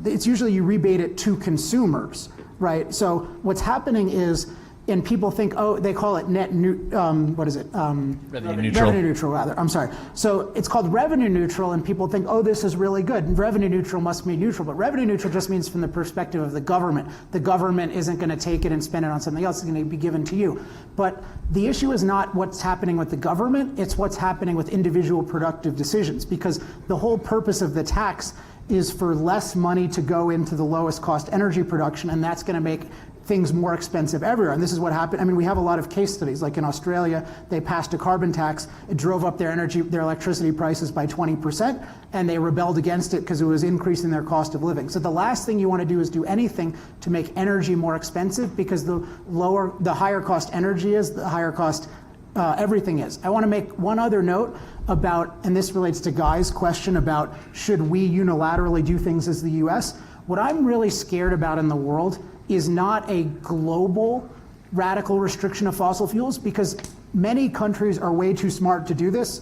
It's usually you rebate it to consumers, right? So what's happening is, and people think, they call it what is it? Revenue neutral. Revenue neutral, rather. I'm sorry. So it's called revenue neutral, and people think, this is really good. And revenue neutral must mean neutral, but revenue neutral just means from the perspective of the government. The government isn't going to take it and spend it on something else. It's going to be given to you. But the issue is not what's happening with the government. It's what's happening with individual productive decisions, because the whole purpose of the tax is for less money to go into the lowest cost energy production, and that's going to make things more expensive everywhere. And this is what happened. I mean, we have a lot of case studies. Like in Australia, they passed a carbon tax. It drove up their electricity prices by 20%, and they rebelled against it because it was increasing their cost of living. So the last thing you want to do is do anything to make energy more expensive, because the higher cost energy is, the higher cost everything is. I want to make one other note about, and this relates to Guy's question about should we unilaterally do things as the US? What I'm really scared about in the world is not a global radical restriction of fossil fuels, because many countries are way too smart to do this.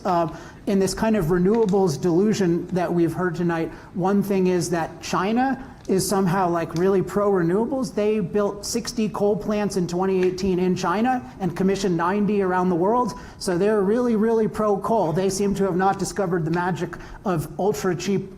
In this kind of renewables delusion that we've heard tonight, one thing is that China is somehow really pro-renewables. They built 60 coal plants in 2018 in China and commissioned 90 around the world. So they're really, really pro-coal. They seem to have not discovered the magic of ultra-cheap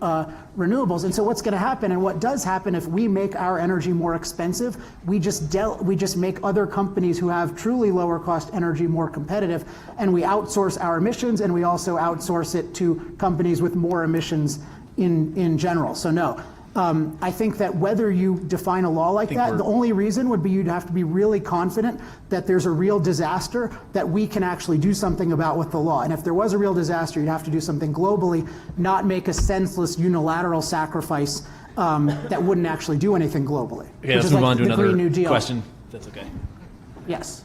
renewables. And so what's going to happen, and what does happen if we make our energy more expensive, we just make other companies who have truly lower cost energy more competitive, and we outsource our emissions, and we also outsource it to companies with more emissions in general. So no. I think that whether you define a law like that, the only reason would be you'd have to be really confident that there's a real disaster that we can actually do something about with the law. And if there was a real disaster, you'd have to do something globally, not make a senseless unilateral sacrifice that wouldn't actually do anything globally. Okay, let's move on to another Green New Deal. question. If that's okay. Yes.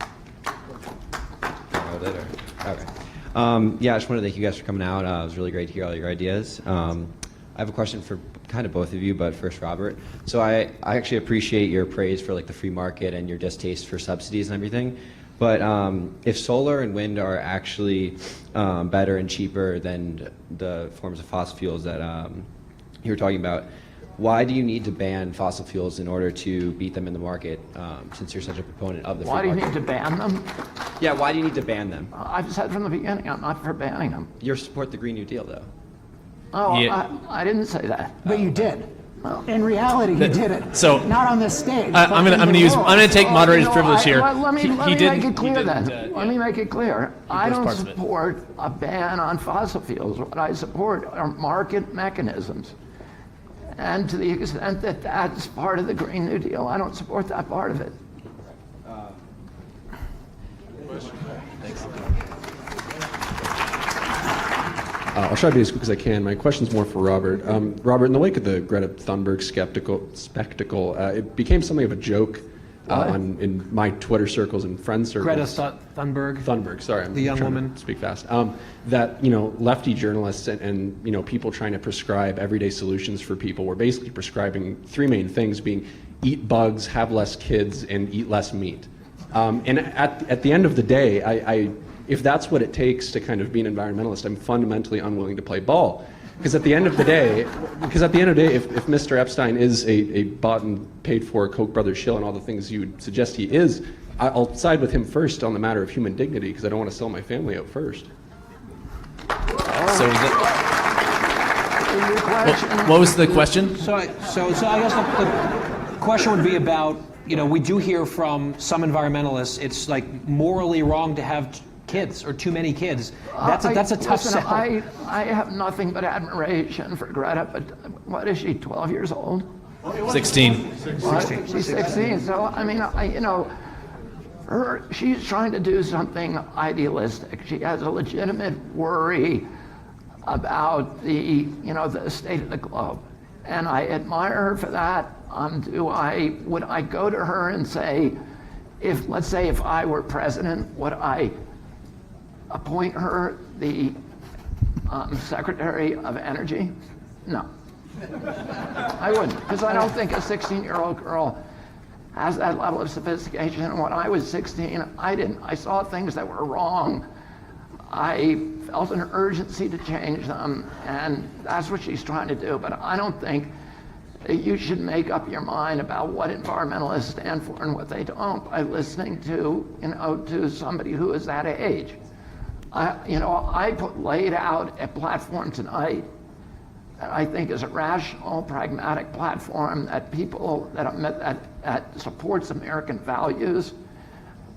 Okay. Yeah, I just want to thank you guys for coming out. It was really great to hear all your ideas. I have a question for kind of both of you, but first Robert. So I actually appreciate your praise for like the free market and your distaste for subsidies and everything. But if solar and wind are actually better and cheaper than the forms of fossil fuels that you were talking about, why do you need to ban fossil fuels in order to beat them in the market, since you're such a proponent of the free market? Why do you need to ban them? Yeah, why do you need to ban them? I've said from the beginning, I'm not for banning them. You support the Green New Deal, though. Oh, Yeah. I didn't say that. But you did. In reality, he did it. So- not on this stage. I'm gonna take moderator's privilege here. Let me He make didn't- it clear he then. didn't, Let me make it clear. I those don't parts of it. support a ban on fossil fuels. What I support are market mechanisms. And to the extent that that's part of the Green New Deal, I don't support that part of it. I'll try to be as quick as I can. My question's more for Robert. Robert, in the wake of the Greta Thunberg spectacle, it became something of a joke in my Twitter circles and friend circles. Greta Thunberg. Sorry, I'm the young trying woman. to speak fast. That lefty journalists and people trying to prescribe everyday solutions for people were basically prescribing three main things: being eat bugs, have less kids, and eat less meat. And at the end of the day, if that's what it takes to kind of be an environmentalist, I'm fundamentally unwilling to play ball. Because at the end of the day, if Mr. Epstein is a bought and paid for Koch brothers shill and all the things you would suggest he is, I'll side with him first on the matter of human dignity, because I don't want to sell my family out first. So what was the question? So I guess the question would be about, we do hear from some environmentalists, it's like morally wrong to have kids or too many kids. That's a tough sell. I have nothing but admiration for Greta, but what is she, 12 years old? 16. What? She's 16. So, I mean, she's trying to do something idealistic. She has a legitimate worry about the state of the globe. And I admire her for that. Would I go to her and say, let's say if I were president, would I appoint her the Secretary of Energy? No. I wouldn't, because I don't think a 16-year-old girl has that level of sophistication. And when I was 16, I didn't. I saw things that were wrong. I felt an urgency to change them, and that's what she's trying to do. But I don't think that you should make up your mind about what environmentalists stand for and what they don't by listening to somebody who is that age. I laid out a platform tonight that I think is a rational, pragmatic platform that that supports American values,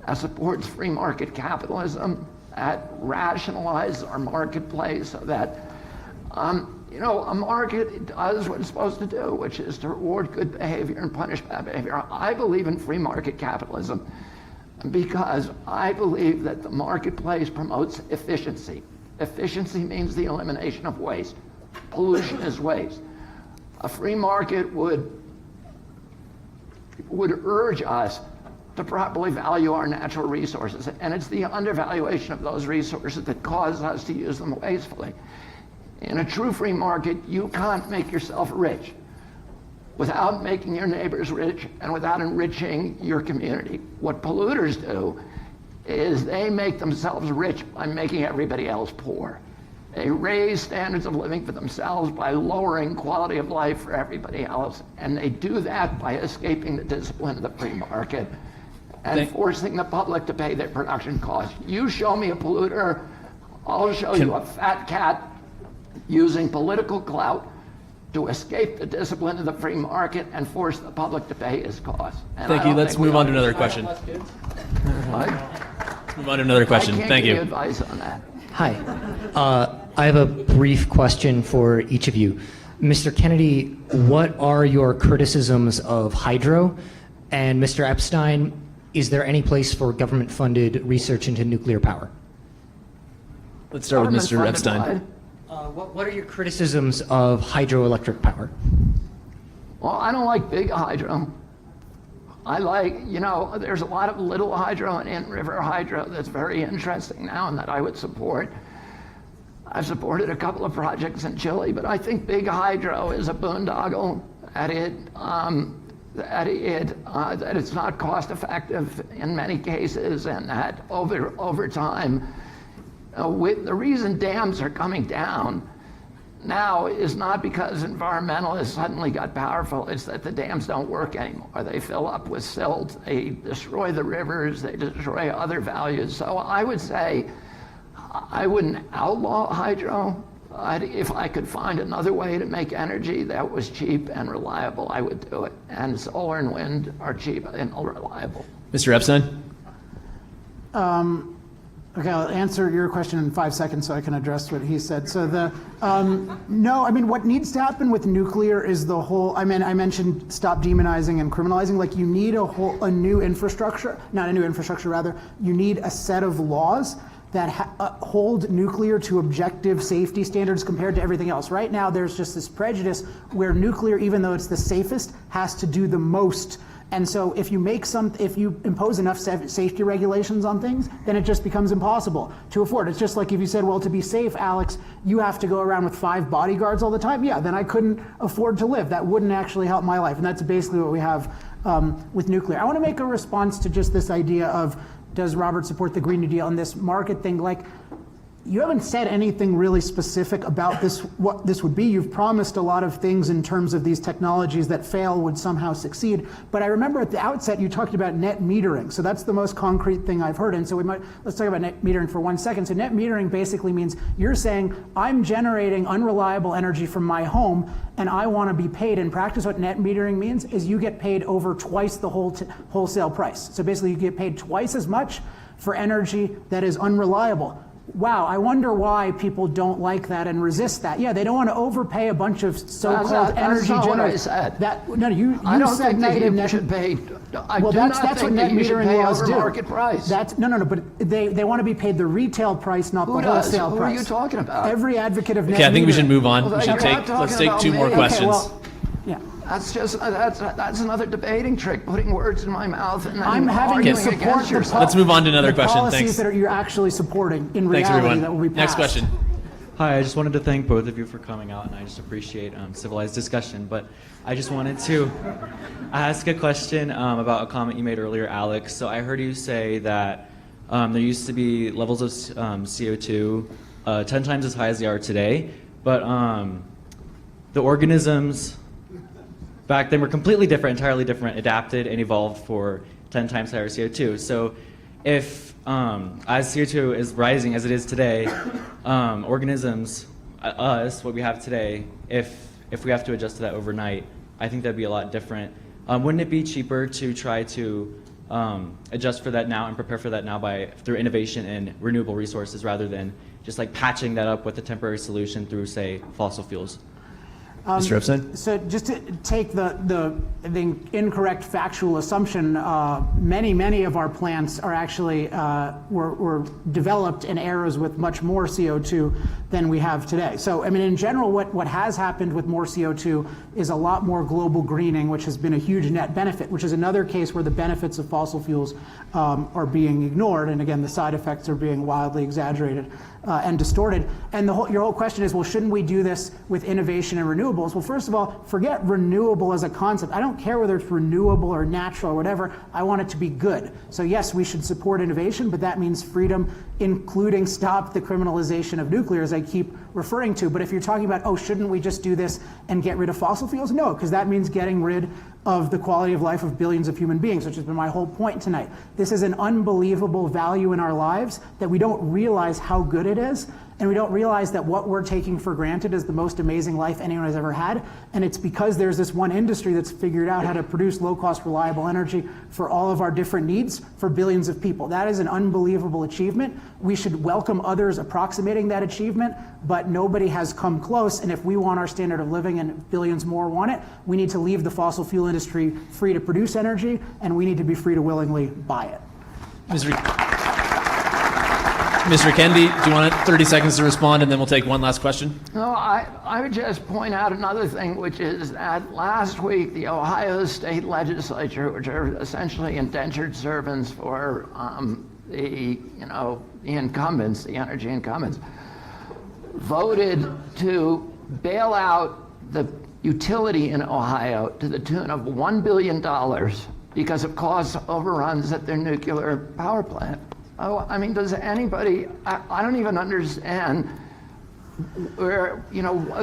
that supports free market capitalism, that rationalizes our marketplace so that a market does what it's supposed to do, which is to reward good behavior and punish bad behavior. I believe in free market capitalism because I believe that the marketplace promotes efficiency. Efficiency means the elimination of waste. Pollution is waste. A free market would urge us to properly value our natural resources, and it's the undervaluation of those resources that causes us to use them wastefully. In a true free market, you can't make yourself rich without making your neighbors rich and without enriching your community. What polluters do is they make themselves rich by making everybody else poor. They raise standards of living for themselves by lowering quality of life for everybody else, and they do that by escaping the discipline of the free market and forcing the public to pay their production costs. You show me a polluter, I'll show you a fat cat using political clout to escape the discipline of the free market and force the public to pay his costs. Thank you. Let's move on to another question. What? Move on to another question. I can't Thank give you. advice on that. Hi. I have a brief question for each of you. Mr. Kennedy, what are your criticisms of hydro? And Mr. Epstein, is there any place for government-funded research into nuclear power? Let's start with Mr. Epstein. What are your criticisms of hydroelectric power? Well, I don't like big hydro. I like, there's a lot of little hydro and in-river hydro that's very interesting now and that I would support. I've supported a couple of projects in Chile, but I think big hydro is a boondoggle that it's not cost effective in many cases, and that over time, the reason dams are coming down now is not because environmentalists suddenly got powerful, it's that the dams don't work anymore. They fill up with silt, they destroy the rivers, they destroy other values. So I would say I wouldn't outlaw hydro. If I could find another way to make energy that was cheap and reliable, I would do it. And solar and wind are cheap and reliable. Mr. Epstein? Okay, I'll answer your question in 5 seconds so I can address what he said. So no, I mean, what needs to happen with nuclear is the whole, I mentioned stop demonizing and criminalizing. Like, you need a new infrastructure, not a new infrastructure, rather, you need a set of laws that hold nuclear to objective safety standards compared to everything else. Right now, there's just this prejudice where nuclear, even though it's the safest, has to do the most. And so if you impose enough safety regulations on things, then it just becomes impossible to afford. It's just like if you said, well, to be safe, Alex, you have to go around with 5 bodyguards all the time. Yeah, then I couldn't afford to live. That wouldn't actually help my life. And that's basically what we have with nuclear. I want to make a response to just this idea of, does Robert support the Green New Deal and this market thing? Like, you haven't said anything really specific about this, what this would be. You've promised a lot of things in terms of these technologies that fail would somehow succeed. But I remember at the outset you talked about net metering. So that's the most concrete thing I've heard. And so let's talk about net metering for 1 second. So net metering basically means you're saying, I'm generating unreliable energy from my home and I want to be paid. In practice, what net metering means is you get paid over twice the wholesale price. So basically you get paid twice as much for energy that is unreliable. Wow, I wonder why people don't like that and resist that. Yeah, they don't want to overpay a bunch of so-called energy generators. That's not what I said. You I don't said think negative that you should pay. Well, that's what net metering laws do. Market price. No, but they want to be paid the retail price, not the wholesale price. Who are you talking about? Every advocate of net metering. Okay, I think we should move on. Well, Let's take 2 more questions. Okay, well, yeah. That's another debating trick, putting words in my mouth and then I'm having you support yourself. Let's move on to another question. Policies Thanks. that you're actually supporting in Thanks, reality everyone. that will be passed. Next question. Hi, I just wanted to thank both of you for coming out, and I just appreciate civilized discussion. But I just wanted to ask a question about a comment you made earlier, Alex. So I heard you say that there used to be levels of CO2 10 times as high as they are today, but the organisms back then were completely different, entirely different, adapted and evolved for 10 times higher CO2. So if, as CO2 is rising as it is today, organisms, us, what we have today, if we have to adjust to that overnight, I think that'd be a lot different. Wouldn't it be cheaper to try to adjust for that now and prepare for that now through innovation in renewable resources rather than just like patching that up with a temporary solution through, say, fossil fuels? Mr. Epstein? So just to take the incorrect factual assumption, many of our plants are actually were developed in eras with much more CO2 than we have today. So I mean, in general, what has happened with more CO2 is a lot more global greening, which has been a huge net benefit, which is another case where the benefits of fossil fuels are being ignored, and again, the side effects are being wildly exaggerated and distorted. And your whole question is, well, shouldn't we do this with innovation and renewables? Well, first of all, forget renewable as a concept. I don't care whether it's renewable or natural or whatever. I want it to be good. So yes, we should support innovation, but that means freedom, including stop the criminalization of nuclear, as I keep referring to. But if you're talking about, oh, shouldn't we just do this and get rid of fossil fuels? No, because that means getting rid of the quality of life of billions of human beings, which has been my whole point tonight. This is an unbelievable value in our lives that we don't realize how good it is And we don't realize that what we're taking for granted is the most amazing life anyone has ever had. And it's because there's this one industry that's figured out how to produce low-cost, reliable energy for all of our different needs for billions of people. That is an unbelievable achievement. We should welcome others approximating that achievement, but nobody has come close. And if we want our standard of living and billions more want it, we need to leave the fossil fuel industry free to produce energy, and we need to be free to willingly buy it. Mr. Kennedy, do you want 30 seconds to respond, and then we'll take one last question? No, I would just point out another thing, which is that last week the Ohio State Legislature, which are essentially indentured servants for the incumbents, the energy incumbents, voted to bail out the utility in Ohio to the tune of $1 billion because of cost overruns at their nuclear power plant. Oh, I mean, does anybody, I don't even understand where,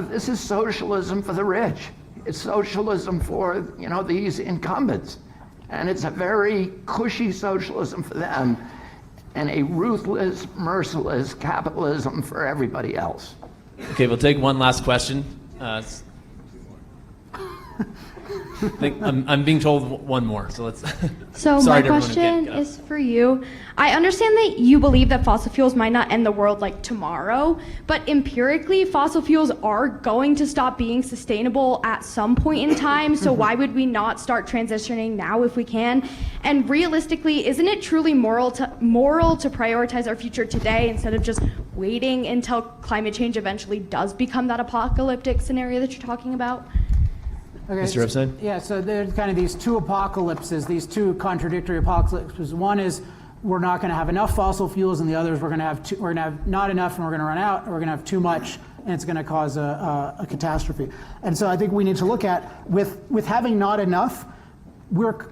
this is socialism for the rich. It's socialism for, these incumbents. And it's a very cushy socialism for them and a ruthless, merciless capitalism for everybody else. Okay, we'll take one last question. I'm being told one more, so let's. So my question is for you. I understand that you believe that fossil fuels might not end the world like tomorrow, but empirically, fossil fuels are going to stop being sustainable at some point in time. So why would we not start transitioning now if we can? And realistically, isn't it truly moral to prioritize our future today instead of just waiting until climate change eventually does become that apocalyptic scenario that you're talking about? Okay, Mr. Epstein? Yeah, so there's kind of these two apocalypses, these two contradictory apocalypses. One is we're not going to have enough fossil fuels, and the other is we're going to have not enough, and we're going to run out, or we're going to have too much, and it's going to cause a catastrophe. And so I think we need to look at with having not enough.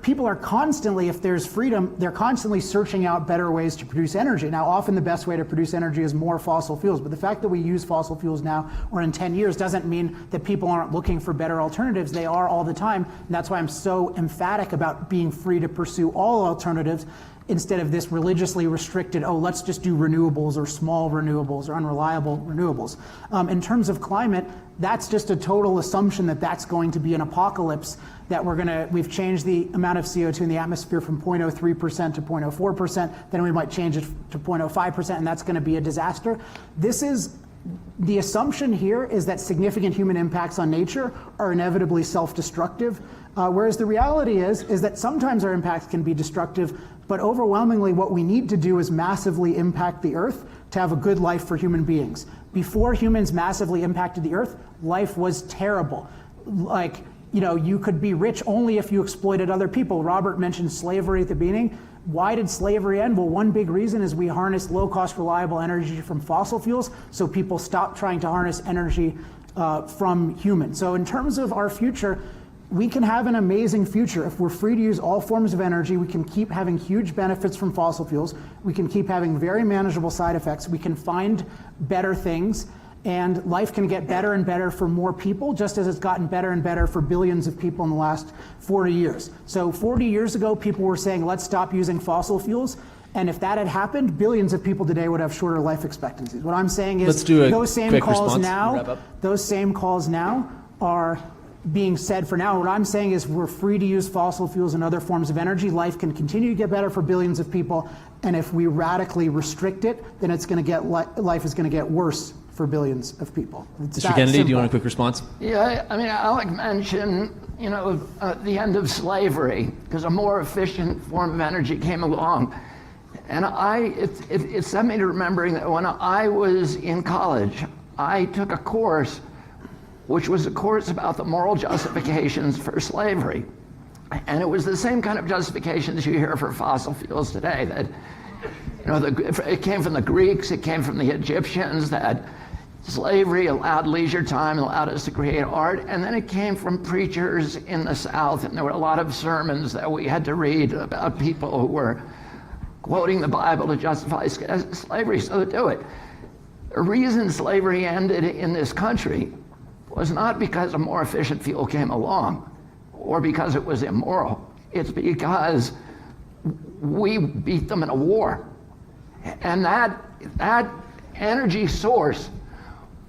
People are constantly, if there's freedom, they're constantly searching out better ways to produce energy. Now, often the best way to produce energy is more fossil fuels, but the fact that we use fossil fuels now or in 10 years doesn't mean that people aren't looking for better alternatives. They are all the time, and that's why I'm so emphatic about being free to pursue all alternatives instead of this religiously restricted, let's just do renewables or small renewables or unreliable renewables. In terms of climate, that's just a total assumption that that's going to be an apocalypse, that we've changed the amount of CO2 in the atmosphere from 0.03% to 0.04%, then we might change it to 0.05%, and that's going to be a disaster. The assumption here is that significant human impacts on nature are inevitably self-destructive, whereas the reality is that sometimes our impacts can be destructive, but overwhelmingly what we need to do is massively impact the Earth to have a good life for human beings. Before humans massively impacted the Earth, life was terrible. You could be rich only if you exploited other people. Robert mentioned slavery at the beginning. Why did slavery end? Well, one big reason is we harnessed low-cost, reliable energy from fossil fuels, so people stopped trying to harness energy from humans. So in terms of our future, we can have an amazing future. If we're free to use all forms of energy, we can keep having huge benefits from fossil fuels. We can keep having very manageable side effects. We can find better things, and life can get better and better for more people, just as it's gotten better and better for billions of people in the last 40 years. So 40 years ago, people were saying, let's stop using fossil fuels. And if that had happened, billions of people today would have shorter life expectancies. What I'm saying is those same calls now are being said for now. What I'm saying is we're free to use fossil fuels and other forms of energy. Life can continue to get better for billions of people. And if we radically restrict it, then it's going to get life is going to get worse for billions of people. Mr. Kennedy, do you want a quick response? Yeah, I mean, Alec mentioned, the end of slavery because a more efficient form of energy came along. And it sent me to remembering that when I was in college, I took a course which was a course about the moral justifications for slavery. And it was the same kind of justifications you hear for fossil fuels today, that it came from the Greeks, it came from the Egyptians, that slavery allowed leisure time, allowed us to create art, and then it came from preachers in the South, and there were a lot of sermons that we had to read about people who were quoting the Bible to justify slavery, so to do it. The reason slavery ended in this country was not because a more efficient fuel came along or because it was immoral. It's because we beat them in a war. And that energy source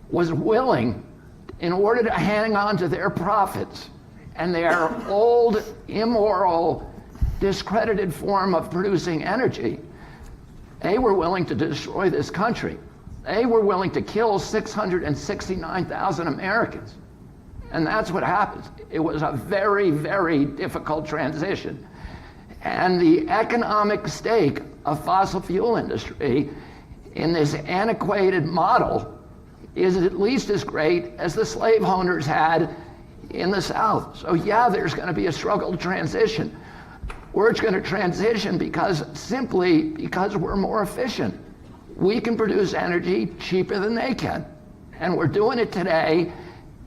was willing, in order to hang on to their profits and their old, immoral, discredited form of producing energy, they were willing to destroy this country. They were willing to kill 669,000 Americans. And that's what happened. It was a very, very difficult transition. And the economic stake of fossil fuel industry in this antiquated model is at least as great as the slave owners had in the South. So yeah, there's going to be a struggle to transition. We're going to transition simply because we're more efficient. We can produce energy cheaper than they can. And we're doing it today.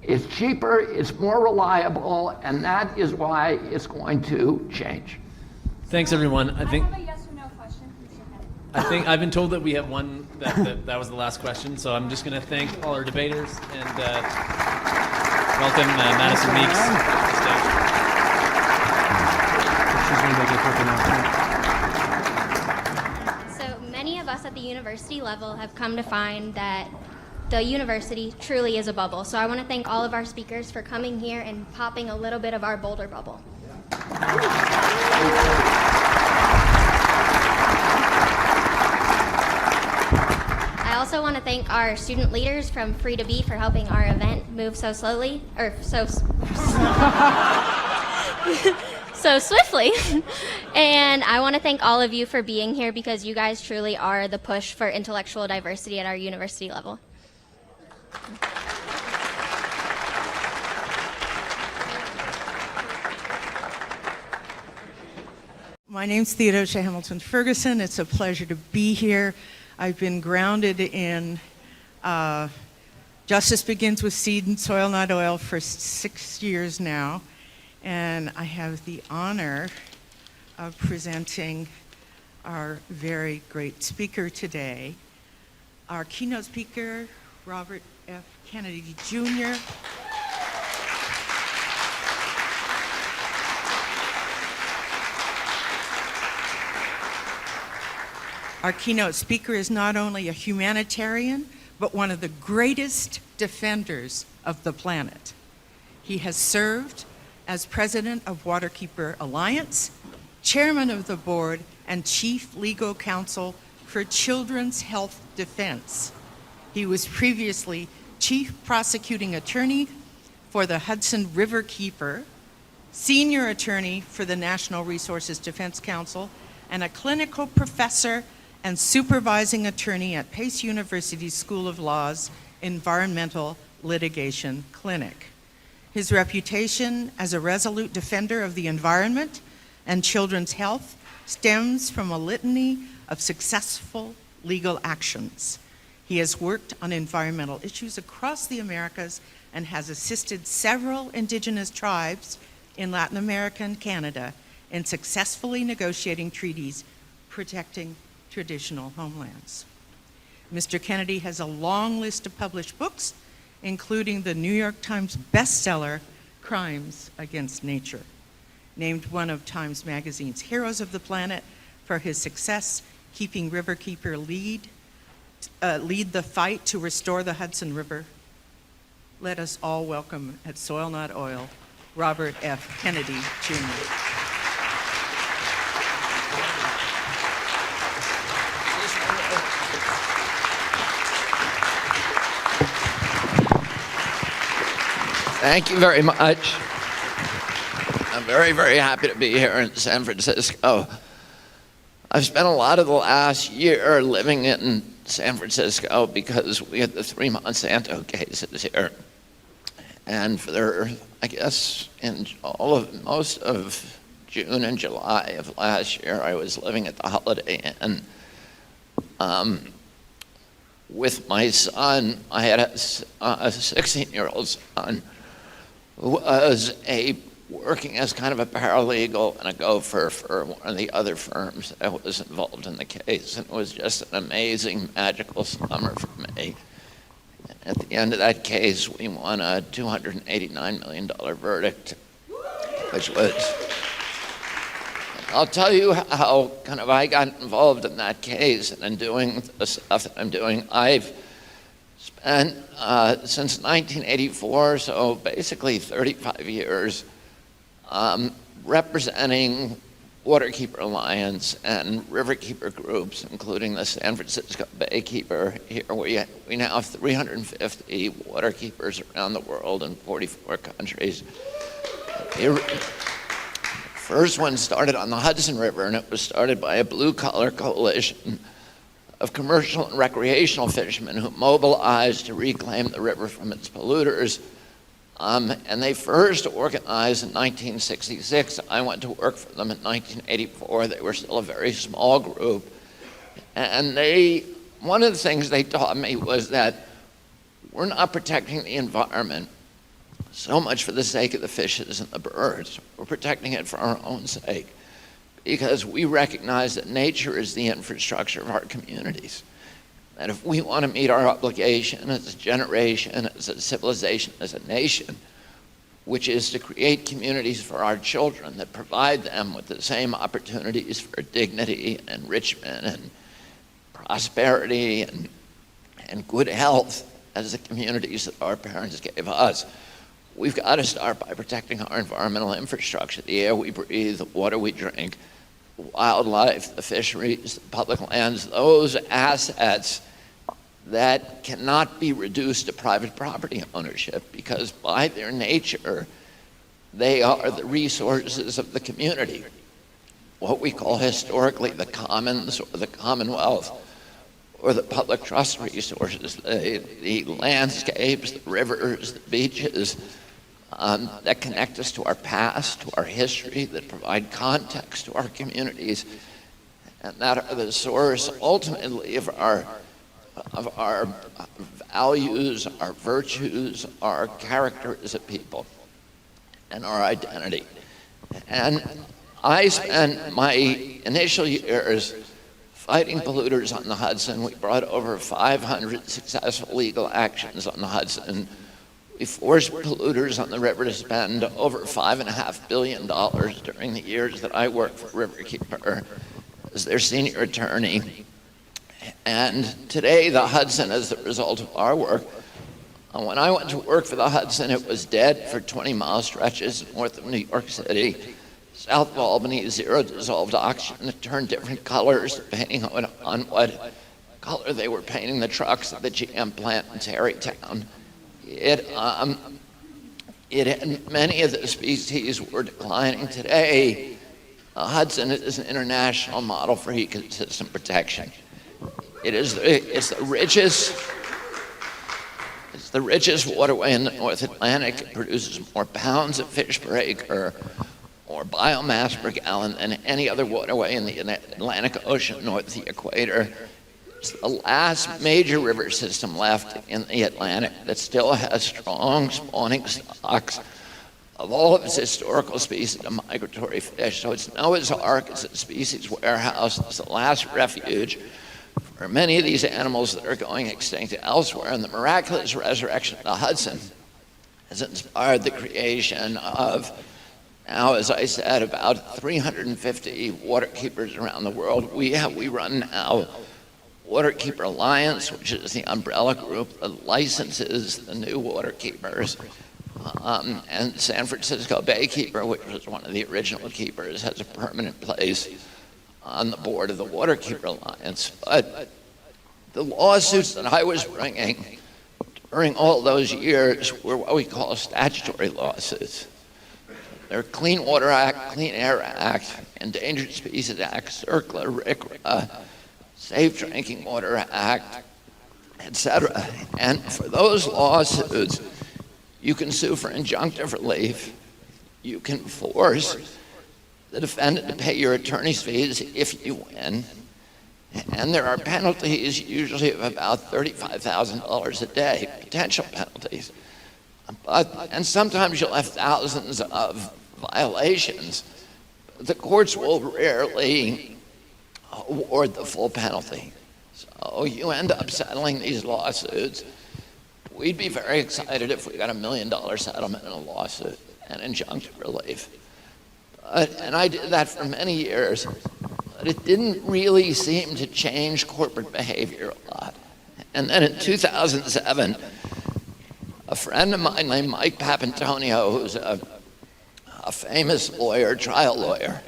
It's cheaper, it's more reliable, and that is why it's going to change. Thanks, everyone. I think have a yes or no question. I've been told that we have one that was the last question, so I'm just going to thank all our debaters and welcome Madison Meeks to the stage. So many of us at the university level have come to find that the university truly is a bubble. So I want to thank all of our speakers for coming here and popping a little bit of our Boulder bubble. I also want to thank our student leaders from Free to Be for helping our event move so slowly, or so swiftly. And I want to thank all of you for being here because you guys truly are the push for intellectual diversity at our university level. My name's Theodosia Hamilton Ferguson. It's a pleasure to be here. I've been grounded in Justice Begins with Seed and Soil, Not Oil for 6 years now. And I have the honor of presenting our very great speaker today, our keynote speaker, Robert F. Kennedy Jr. Our keynote speaker is not only a humanitarian, but one of the greatest defenders of the planet. He has served as president of Waterkeeper Alliance, chairman of the board, and chief legal counsel for Children's Health Defense. He was previously chief prosecuting attorney for the Hudson River Keeper, senior attorney for the National Resources Defense Council, and a clinical professor and supervising attorney at Pace University School of Law's Environmental Litigation Clinic. His reputation as a resolute defender of the environment and children's health stems from a litany of successful legal actions. He has worked on environmental issues across the Americas and has assisted several indigenous tribes in Latin America and Canada in successfully negotiating treaties protecting traditional homelands. Mr. Kennedy has a long list of published books, including the New York Times bestseller, Crimes Against Nature, named one of Times Magazine's Heroes of the Planet for his success keeping Riverkeeper lead the fight to restore the Hudson River. Let us all welcome at Soil Not Oil, Robert F. Kennedy Jr. Thank you very much. I'm very, very happy to be here in San Francisco. I've spent a lot of the last year living in San Francisco because we had the 3 Monsanto cases here. And for, I guess, in most of June and July of last year, I was living at the Holiday Inn with my son. I had a 16-year-old son who was working as kind of a paralegal and a gopher for one of the other firms that was involved in the case. And it was just an amazing, magical summer for me. At the end of that case, we won a $289 million verdict, which was I'll tell you how kind of I got involved in that case and in doing the stuff that I'm doing. I've spent since 1984, so basically 35 years, representing Waterkeeper Alliance and Riverkeeper groups, including the San Francisco Baykeeper. Here we now have 350 waterkeepers around the world in 44 countries. The first one started on the Hudson River, and it was started by a blue-collar coalition of commercial and recreational fishermen who mobilized to reclaim the river from its polluters. And they first organized in 1966. I went to work for them in 1984. They were still a very small group. And one of the things they taught me was that we're not protecting the environment so much for the sake of the fishes and the birds. We're protecting it for our own sake, because we recognize that nature is the infrastructure of our communities. And if we want to meet our obligation as a generation, as a civilization, as a nation, which is to create communities for our children that provide them with the same opportunities for dignity and enrichment and prosperity and good health as the communities that our parents gave us, we've got to start by protecting our environmental infrastructure, the air we breathe, the water we drink, wildlife, the fisheries, the public lands, those assets that cannot be reduced to private property ownership, because by their nature, they are the resources of the community. What we call historically the commons or the commonwealth or the public trust resources, the landscapes, the rivers, the beaches, that connect us to our past, to our history, that provide context to our communities, and that are the source ultimately of our values, our virtues, our character as a people, and our identity. And I spent my initial years fighting polluters on the Hudson. We brought over 500 successful legal actions on the Hudson. We forced polluters on the river to spend over $5.5 billion during the years that I worked for Riverkeeper as their senior attorney. And today, the Hudson, as the result of our work, when I went to work for the Hudson, it was dead for 20-mile stretches north of New York City. South of Albany, zero dissolved oxygen. It turned different colors depending on what color they were painting the trucks at the GM plant in Tarrytown. Many of the species were declining. Today, the Hudson is an international model for ecosystem protection. It's the richest waterway in the North Atlantic. It produces more pounds of fish per acre or biomass per gallon than any other waterway in the Atlantic Ocean north of the equator. It's the last major river system left in the Atlantic that still has strong spawning stocks of all of its historical species of migratory fish. So it's Noah's Ark, it's a species warehouse, it's the last refuge for many of these animals that are going extinct elsewhere. And the miraculous resurrection of the Hudson has inspired the creation of, now, as I said, about 350 waterkeepers around the world. We run now Waterkeeper Alliance, which is the umbrella group that licenses the new waterkeepers. And San Francisco Baykeeper, which was one of the original keepers, has a permanent place on the board of the Waterkeeper Alliance. But the lawsuits that I was bringing during all those years were what we call statutory lawsuits. They're Clean Water Act, Clean Air Act, Endangered Species Act, CERCLA, RCRA, Safe Drinking Water Act, etc. And for those lawsuits, you can sue for injunctive relief. You can force the defendant to pay your attorney's fees if you win. And there are penalties, usually of about $35,000 a day, potential penalties. And sometimes you'll have thousands of violations. The courts will rarely award the full penalty. So you end up settling these lawsuits. We'd be very excited if we got $1 million settlement in a lawsuit and injunctive relief. And I did that for many years. But it didn't really seem to change corporate behavior a lot. And then in 2007, a friend of mine named Mike Papantonio, who's a famous lawyer, trial lawyer,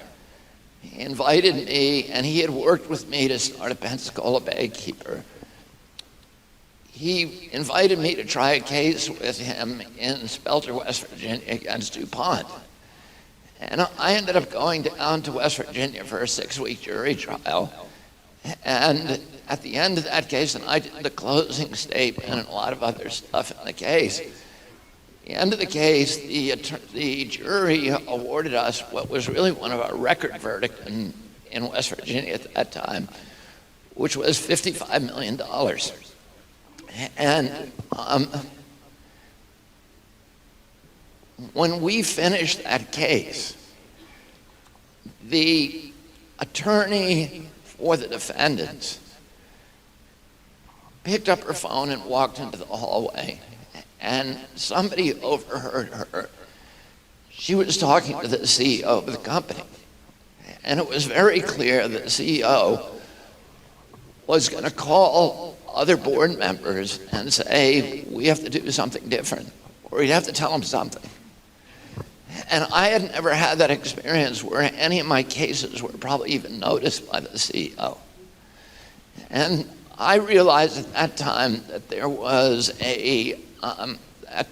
he invited me, and he had worked with me to start a Pensacola Bay keeper. He invited me to try a case with him in Spelter, West Virginia against DuPont. And I ended up going down to West Virginia for a 6-week jury trial. And at the end of that case, and I did the closing statement and a lot of other stuff in the case, at the end of the case, the jury awarded us what was really one of our record verdicts in West Virginia at that time, which was $55 million. And when we finished that case, the attorney for the defendants picked up her phone and walked into the hallway, and somebody overheard her. She was talking to the CEO of the company, and it was very clear that the CEO was going to call other board members and say, we have to do something different, or you'd have to tell them something. And I had never had that experience where any of my cases were probably even noticed by the CEO. And I realized at that time that there was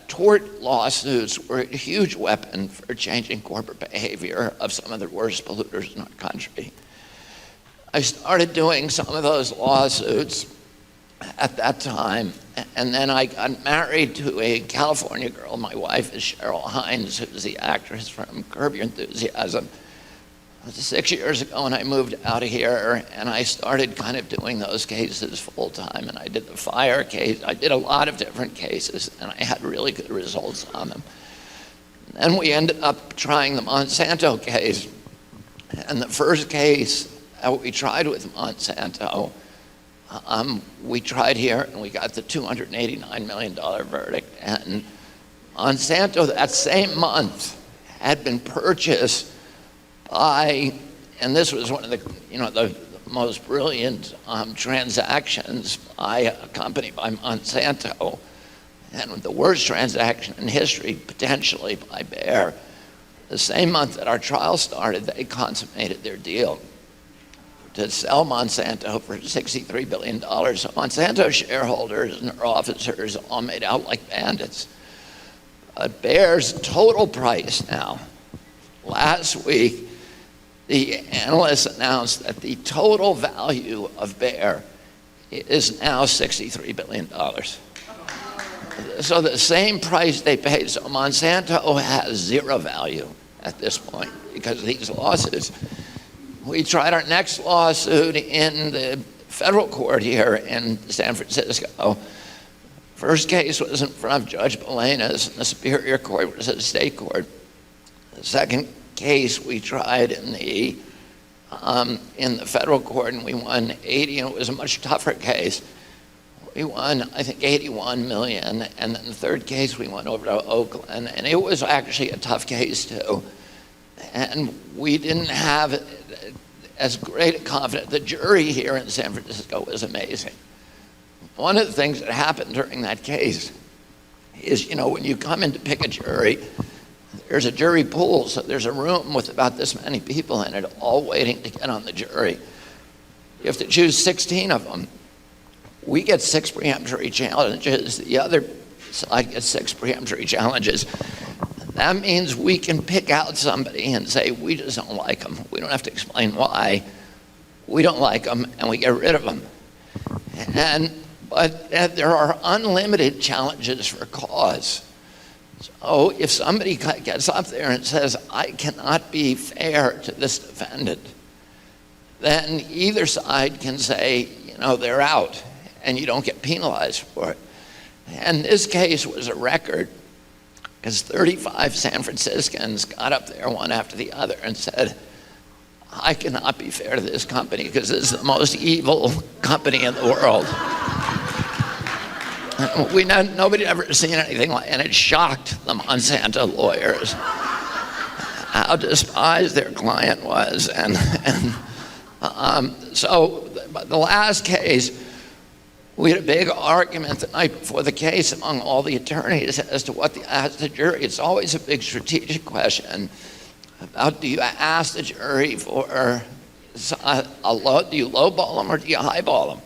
tort lawsuits were a huge weapon for changing corporate behavior of some of the worst polluters in our country. I started doing some of those lawsuits at that time, and then I got married to a California girl. My wife is Cheryl Hines, who's the actress from Curb Your Enthusiasm. It was 6 years ago when I moved out of here, and I started kind of doing those cases full time, and I did the fire case. I did a lot of different cases, and I had really good results on them. And we ended up trying the Monsanto case, and the first case that we tried with Monsanto, we tried here and we got the $289 million verdict. And Monsanto that same month had been purchased by, and this was one of the most brilliant transactions by a company by Monsanto, and the worst transaction in history potentially by Bayer. The same month that our trial started, they consummated their deal to sell Monsanto for $63 billion. So Monsanto shareholders and their officers all made out like bandits. Bayer's total price now, last week, the analysts announced that the total value of Bayer is now $63 billion. So the same price they paid, so Monsanto has zero value at this point because of these lawsuits. We tried our next lawsuit in the federal court here in San Francisco. First case was in front of Judge Belenas, and the Superior Court was a state court. The second case we tried in the federal court, and we won 80, and it was a much tougher case. We won, I think, 81 million, and then the third case we went over to Oakland, and it was actually a tough case too. And we didn't have as great a confidence. The jury here in San Francisco was amazing. One of the things that happened during that case is, when you come in to pick a jury, there's a jury pool, so there's a room with about this many people in it, all waiting to get on the jury. You have to choose 16 of them. We get 6 preemptory challenges. The other side gets 6 preemptory challenges. That means we can pick out somebody and say, we just don't like them. We don't have to explain why. We don't like them, and we get rid of them. But there are unlimited challenges for cause. So if somebody gets up there and says, I cannot be fair to this defendant, then either side can say, they're out, and you don't get penalized for it. And this case was a record, because 35 San Franciscans got up there one after the other and said, I cannot be fair to this company because this is the most evil company in the world. Nobody had ever seen anything like it, and it shocked the Monsanto lawyers. how despised their client was. So the last case, we had a big argument the night before the case among all the attorneys as to what to ask the jury. It's always a big strategic question about, do you ask the jury for do you lowball them or do you highball them?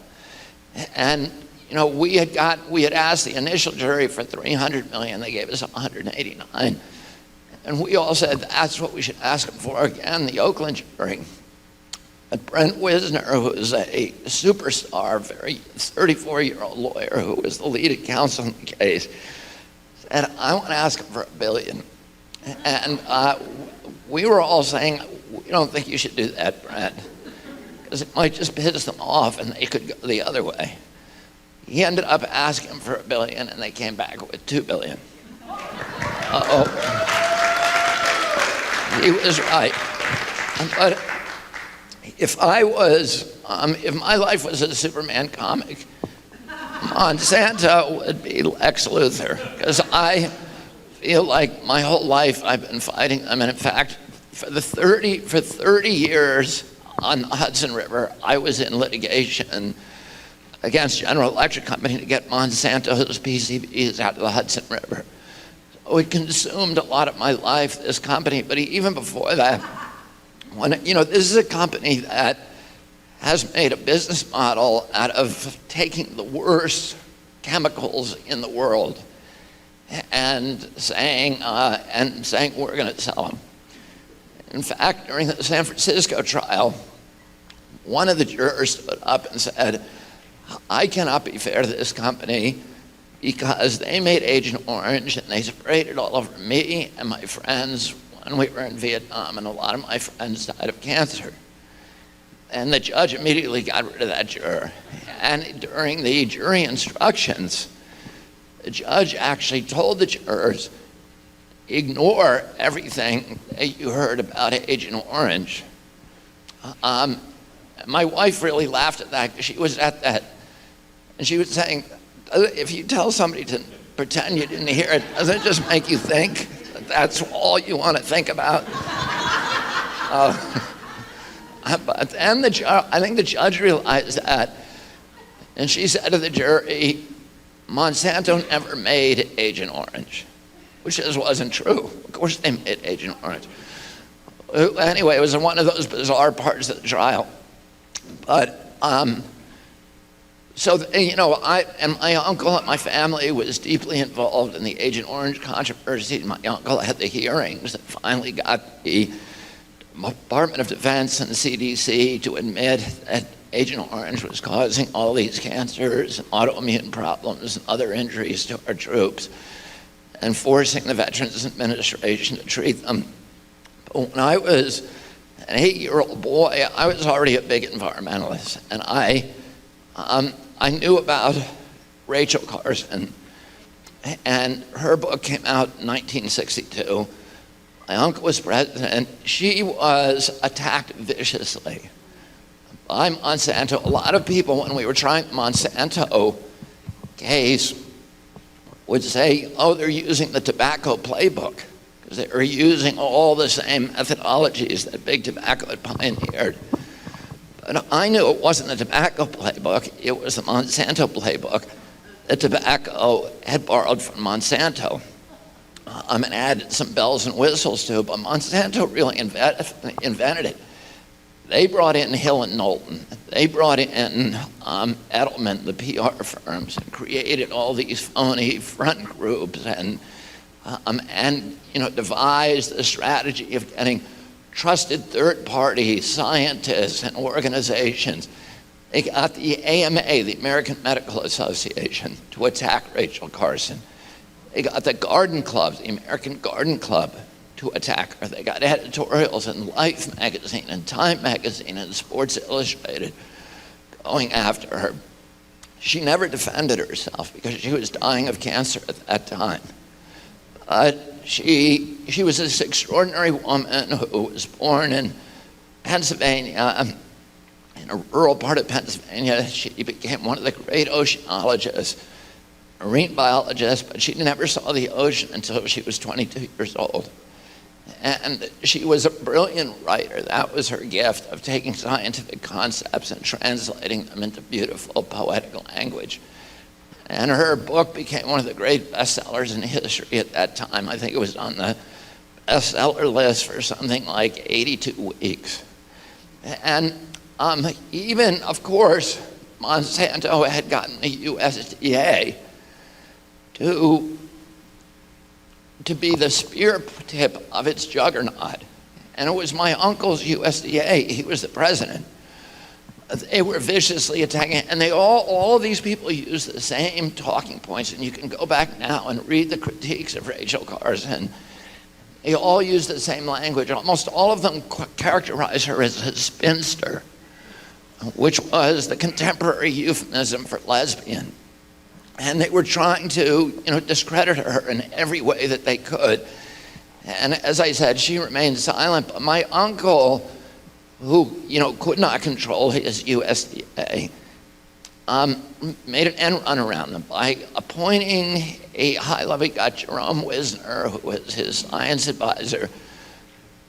And we had asked the initial jury for $300 million. They gave us $189, and we all said that's what we should ask them for again. The Oakland jury. But Brent Wisner, who is a superstar, 34-year-old lawyer who was the lead counsel in the case, said, I want to ask him for $1 billion. And we were all saying, we don't think you should do that, Brent, because it might just piss them off and they could go the other way. He ended up asking him for $1 billion, and they came back with $2 billion. He was right. But if my life was a Superman comic, Monsanto would be Lex Luthor, because I feel like my whole life I've been fighting them. And in fact, for 30 years on the Hudson River, I was in litigation against General Electric Company to get Monsanto's PCBs out of the Hudson River. So it consumed a lot of my life, this company. But even before that, this is a company that has made a business model out of taking the worst chemicals in the world and saying we're going to sell them. In fact, during the San Francisco trial, one of the jurors stood up and said, I cannot be fair to this company because they made Agent Orange and they sprayed it all over me and my friends when we were in Vietnam, and a lot of my friends died of cancer. And the judge immediately got rid of that juror. And during the jury instructions, the judge actually told the jurors, ignore everything that you heard about Agent Orange. My wife really laughed at that because she was at that. And she was saying, if you tell somebody to pretend you didn't hear it, doesn't it just make you think that that's all you want to think about? But then I think the judge realized that. And she said to the jury, Monsanto never made Agent Orange, which just wasn't true. Of course they made Agent Orange. Anyway, it was one of those bizarre parts of the trial. But, my uncle and my family was deeply involved in the Agent Orange controversy. My uncle had the hearings that finally got the Department of Defense and the CDC to admit that Agent Orange was causing all these cancers, autoimmune problems, and other injuries to our troops, and forcing the Veterans Administration to treat them. But when I was an 8-year-old boy, I was already a big environmentalist, and I knew about Rachel Carson, and her book came out in 1962. My uncle was president. She was attacked viciously by Monsanto. A lot of people, when we were trying the Monsanto case, would say, oh, they're using the tobacco playbook, because they were using all the same methodologies that Big Tobacco had pioneered. But I knew it wasn't the tobacco playbook, it was the Monsanto playbook that tobacco had borrowed from Monsanto. And added some bells and whistles to, but Monsanto really invented it. They brought in Hill and Knowlton. They brought in Edelman, the PR firms, and created all these phony front groups and devised a strategy of getting trusted third-party scientists and organizations. They got the AMA, the American Medical Association, to attack Rachel Carson. They got the Garden Club, the American Garden Club, to attack her. They got editorials in Life magazine and Time magazine and Sports Illustrated going after her. She never defended herself because she was dying of cancer at that time. She was this extraordinary woman who was born in Pennsylvania, in a rural part of Pennsylvania. She became one of the great oceanologists, marine biologist, but she never saw the ocean until she was 22 years old. And she was a brilliant writer. That was her gift, of taking scientific concepts and translating them into beautiful poetic language. And her book became one of the great bestsellers in history at that time. I think it was on the bestseller list for something like 82 weeks. And even, of course, Monsanto had gotten the USDA to be the spear tip of its juggernaut. And it was my uncle's USDA. He was the president. They were viciously attacking, and all of these people use the same talking points, and you can go back now and read the critiques of Rachel Carson. They all use the same language. Almost all of them characterize her as a spinster, which was the contemporary euphemism for lesbian. And they were trying to, discredit her in every way that they could. And as I said, she remained silent. But my uncle, who, could not control his USDA, made an end run around them by appointing a high-level, he got Jerome Wisner, who was his science advisor,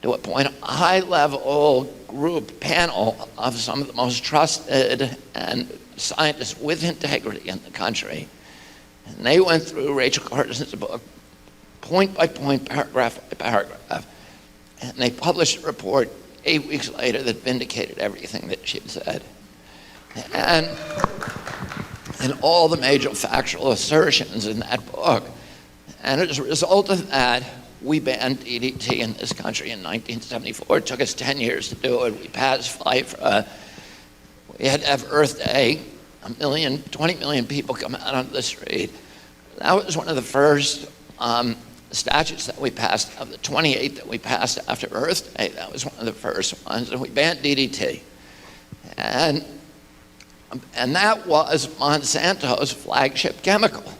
to appoint a high-level group panel of some of the most trusted and scientists with integrity in the country. And they went through Rachel Carson's book, point by point, paragraph by paragraph, and they published a report 8 weeks later that vindicated everything that she had said. And all the major factual assertions in that book. And as a result of that, we banned DDT in this country in 1974. It took us 10 years to do it. We passed FIFRA. We had to have Earth Day. 20 million people come out on the street. That was one of the first statutes that we passed. Of the 28 that we passed after Earth Day, that was one of the first ones. And we banned DDT. And that was Monsanto's flagship chemical.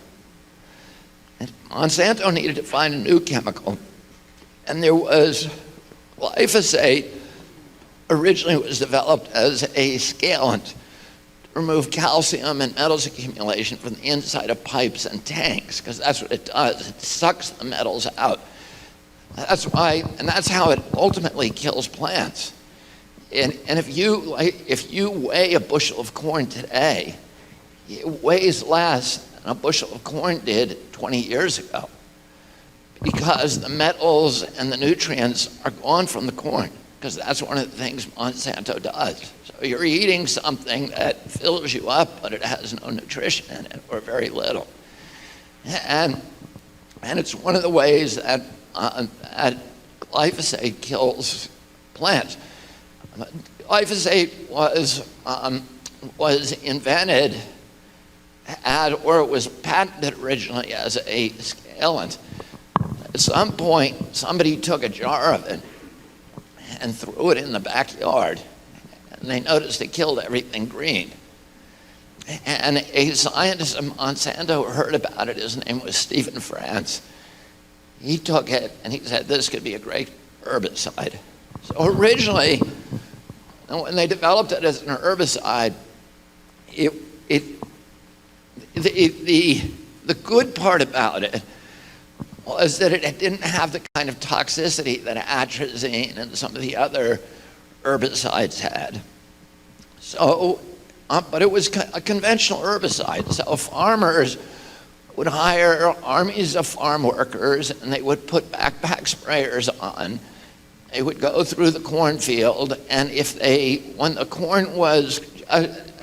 And Monsanto needed to find a new chemical. And there was glyphosate. Originally was developed as a scalant to remove calcium and metals accumulation from the inside of pipes and tanks, because that's what it does. It sucks the metals out. That's why, and that's how it ultimately kills plants. And if you weigh a bushel of corn today, it weighs less than a bushel of corn did 20 years ago, because the metals and the nutrients are gone from the corn, because that's one of the things Monsanto does. So you're eating something that fills you up, but it has no nutrition in it, or very little. And it's one of the ways that glyphosate kills plants. Glyphosate was invented or it was patented originally as a scalant. At some point, somebody took a jar of it and threw it in the backyard, and they noticed it killed everything green. And a scientist at Monsanto heard about it. His name was Stephen France. He took it and he said, this could be a great herbicide. So originally, when they developed it as an herbicide, the good part about it was that it didn't have the kind of toxicity that atrazine and some of the other herbicides had. So, but it was a conventional herbicide. So farmers would hire armies of farm workers, and they would put backpack sprayers on. They would go through the cornfield, and when the corn was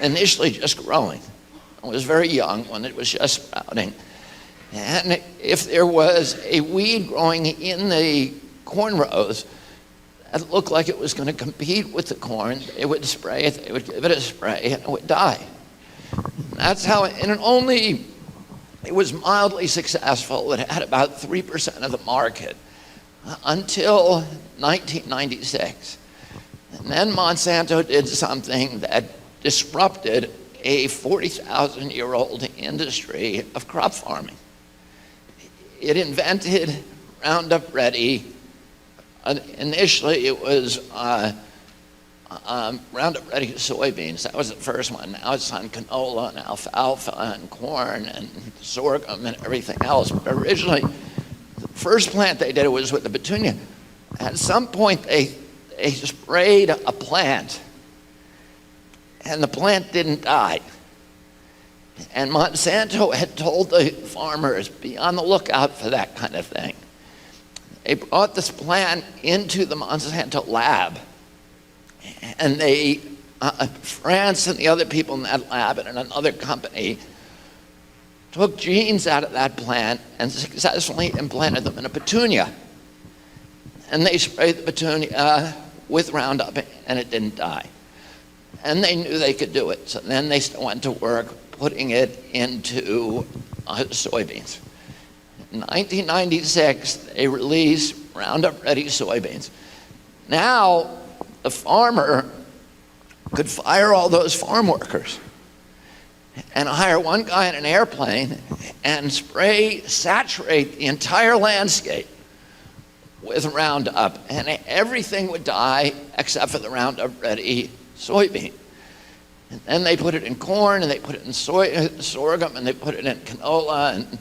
initially just growing, it was very young when it was just sprouting, and if there was a weed growing in the corn rows that looked like it was going to compete with the corn, they would spray it, they would give it a spray, and it would die. That's how, it was mildly successful. It had about 3% of the market until 1996. And then Monsanto did something that disrupted a 40,000-year-old industry of crop farming. It invented Roundup Ready. Initially, it was Roundup Ready soybeans. That was the first one. Now it's on canola and alfalfa and corn and sorghum and everything else. But originally, the first plant they did was with the petunia. At some point, they sprayed a plant, and the plant didn't die. And Monsanto had told the farmers, be on the lookout for that kind of thing. They brought this plant into the Monsanto lab, and France and the other people in that lab and another company took genes out of that plant and successfully implanted them in a petunia. And they sprayed the petunia with Roundup, and it didn't die. And they knew they could do it. So then they went to work putting it into soybeans. In 1996, they released Roundup Ready soybeans. Now, the farmer could fire all those farm workers and hire one guy in an airplane and saturate the entire landscape with Roundup, and everything would die except for the Roundup Ready soybean. And then they put it in corn, and they put it in sorghum, and they put it in canola and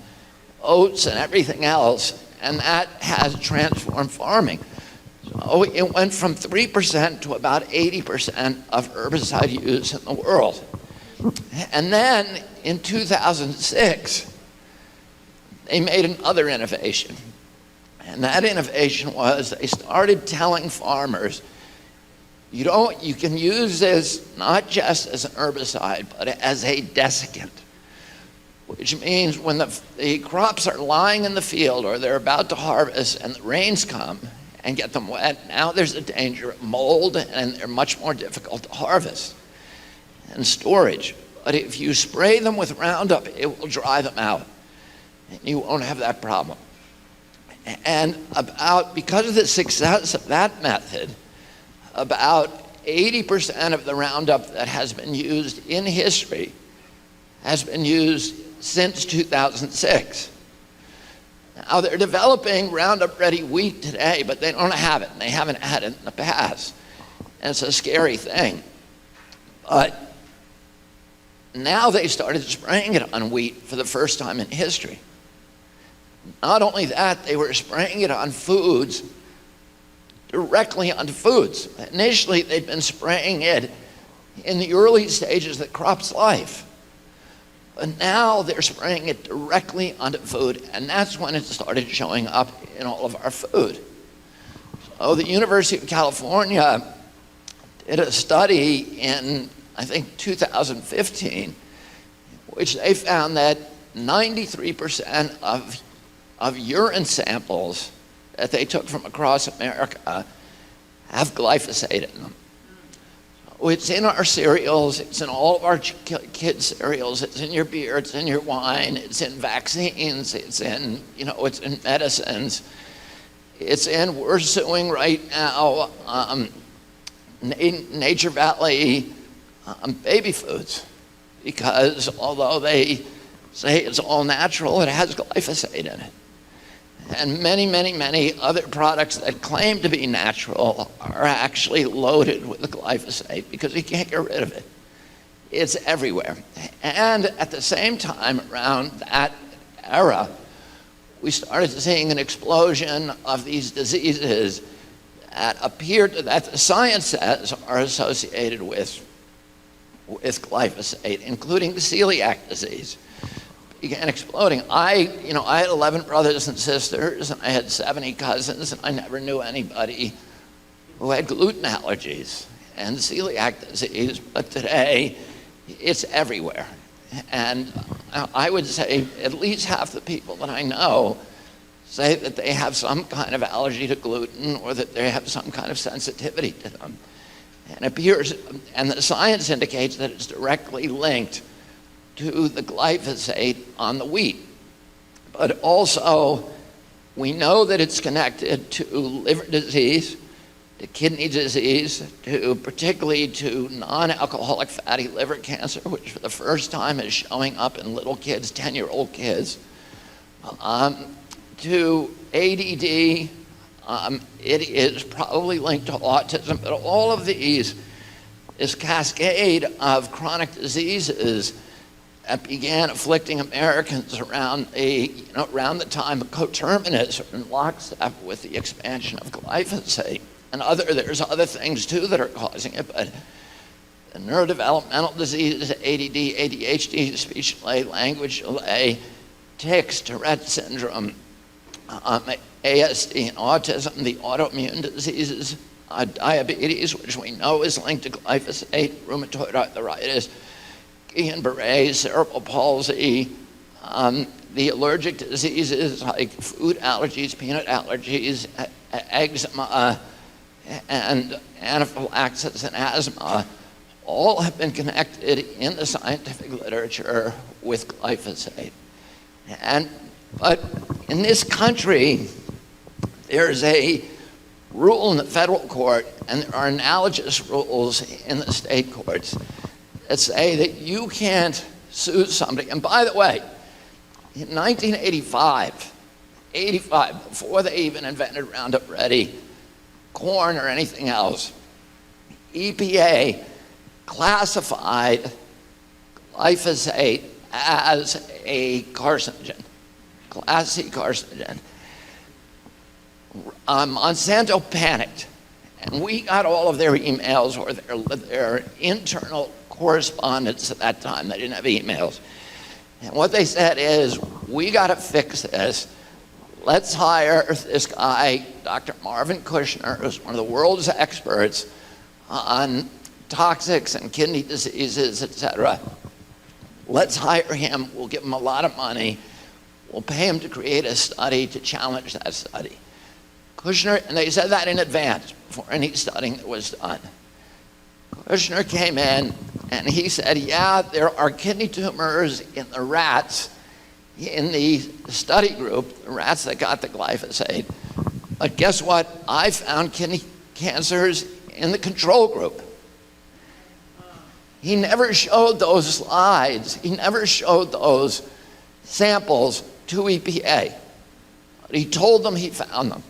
oats and everything else, and that has transformed farming. So it went from 3% to about 80% of herbicide use in the world. And then in 2006, they made another innovation. And that innovation was they started telling farmers, you can use this not just as an herbicide, but as a desiccant, which means when the crops are lying in the field or they're about to harvest and the rains come and get them wet, now there's a danger of mold, and they're much more difficult to harvest and storage. But if you spray them with Roundup, it will dry them out, and you won't have that problem. And because of the success of that method, about 80% of the Roundup that has been used in history has been used since 2006. Now they're developing Roundup Ready wheat today, but they don't have it, and they haven't had it in the past. And it's a scary thing. But now they started spraying it on wheat for the first time in history. Not only that, they were spraying it on foods, directly onto foods. Initially, they'd been spraying it in the early stages of the crop's life. But now they're spraying it directly onto food, and that's when it started showing up in all of our food. So the University of California did a study in, I think, 2015, which they found that 93% of urine samples that they took from across America have glyphosate in them. So it's in our cereals, it's in all of our kids' cereals, it's in your beer, it's in your wine, it's in vaccines, it's in medicines, we're suing right now Nature Valley baby foods, because although they say it's all natural, it has glyphosate in it. And many, many, many other products that claim to be natural are actually loaded with glyphosate because you can't get rid of it. It's everywhere. And at the same time, around that era, we started seeing an explosion of these diseases that that the science says are associated with glyphosate, including celiac disease. Began exploding. I had 11 brothers and sisters, and I had 70 cousins, and I never knew anybody who had gluten allergies and celiac disease, but today it's everywhere. And I would say at least half the people that I know say that they have some kind of allergy to gluten or that they have some kind of sensitivity to them. And the science indicates that it's directly linked to the glyphosate on the wheat. But also, we know that it's connected to liver disease, to kidney disease, particularly to non-alcoholic fatty liver cancer, which for the first time is showing up in little kids, 10-year-old kids, to ADD. It is probably linked to autism, but all of these, this cascade of chronic diseases that began afflicting Americans around the time of coterminous or in lockstep with the expansion of glyphosate. And there's other things too that are causing it, but the neurodevelopmental diseases, ADD, ADHD, speech delay, language delay, tics, Tourette syndrome, ASD and autism, the autoimmune diseases, diabetes, which we know is linked to glyphosate, rheumatoid arthritis, Guillain-Barré, cerebral palsy, the allergic diseases like food allergies, peanut allergies, eczema, and anaphylaxis and asthma, all have been connected in the scientific literature with glyphosate. But in this country, there's a rule in the federal court, and there are analogous rules in the state courts that say that you can't sue somebody. And by the way, in 1985, before they even invented Roundup Ready, corn, or anything else, EPA classified glyphosate as a carcinogen, Class C carcinogen. Monsanto panicked, and we got all of their emails or their internal correspondence at that time. They didn't have emails. And what they said is, we got to fix this. Let's hire this guy, Dr. Marvin Kushner, who's one of the world's experts on toxics and kidney diseases, etc. Let's hire him. We'll give him a lot of money. We'll pay him to create a study to challenge that study. Kushner, and they said that in advance before any studying that was done. Kushner came in and he said, yeah, there are kidney tumors in the rats in the study group, the rats that got the glyphosate. But guess what? I found kidney cancers in the control group. He never showed those slides. He never showed those samples to EPA. But he told them he found them.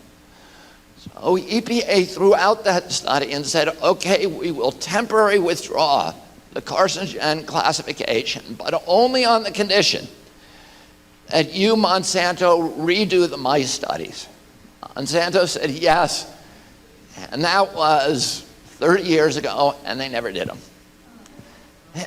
So EPA threw out that study and said, okay, we will temporarily withdraw the carcinogen classification, but only on the condition that you, Monsanto, redo the mice studies. Monsanto said yes, and that was 30 years ago, and they never did them.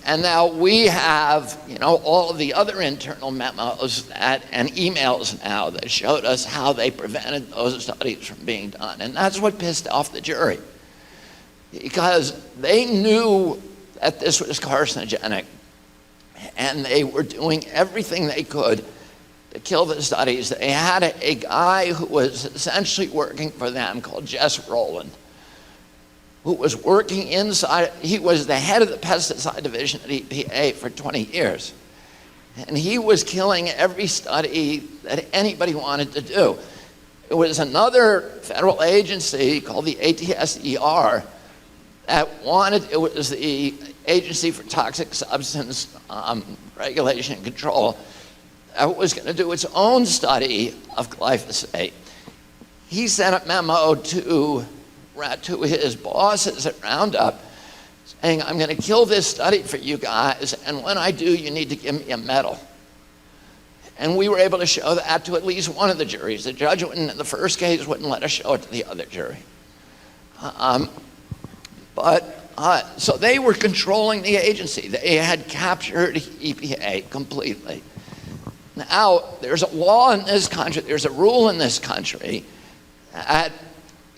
And now we have, all of the other internal memos and emails now that showed us how they prevented those studies from being done. And that's what pissed off the jury, because they knew that this was carcinogenic, and they were doing everything they could to kill the studies. They had a guy who was essentially working for them called Jess Rowland, who was working inside. He was the head of the pesticide division at EPA for 20 years. And he was killing every study that anybody wanted to do. It was another federal agency called the ATSER that wanted, it was the Agency for Toxic Substance Regulation and Control, that was going to do its own study of glyphosate. He sent a memo to his bosses at Roundup saying, I'm going to kill this study for you guys, and when I do, you need to give me a medal. And we were able to show that to at least one of the juries. The judge in the first case wouldn't let us show it to the other jury. So they were controlling the agency. They had captured EPA completely. Now, there's a law in this country, there's a rule in this country that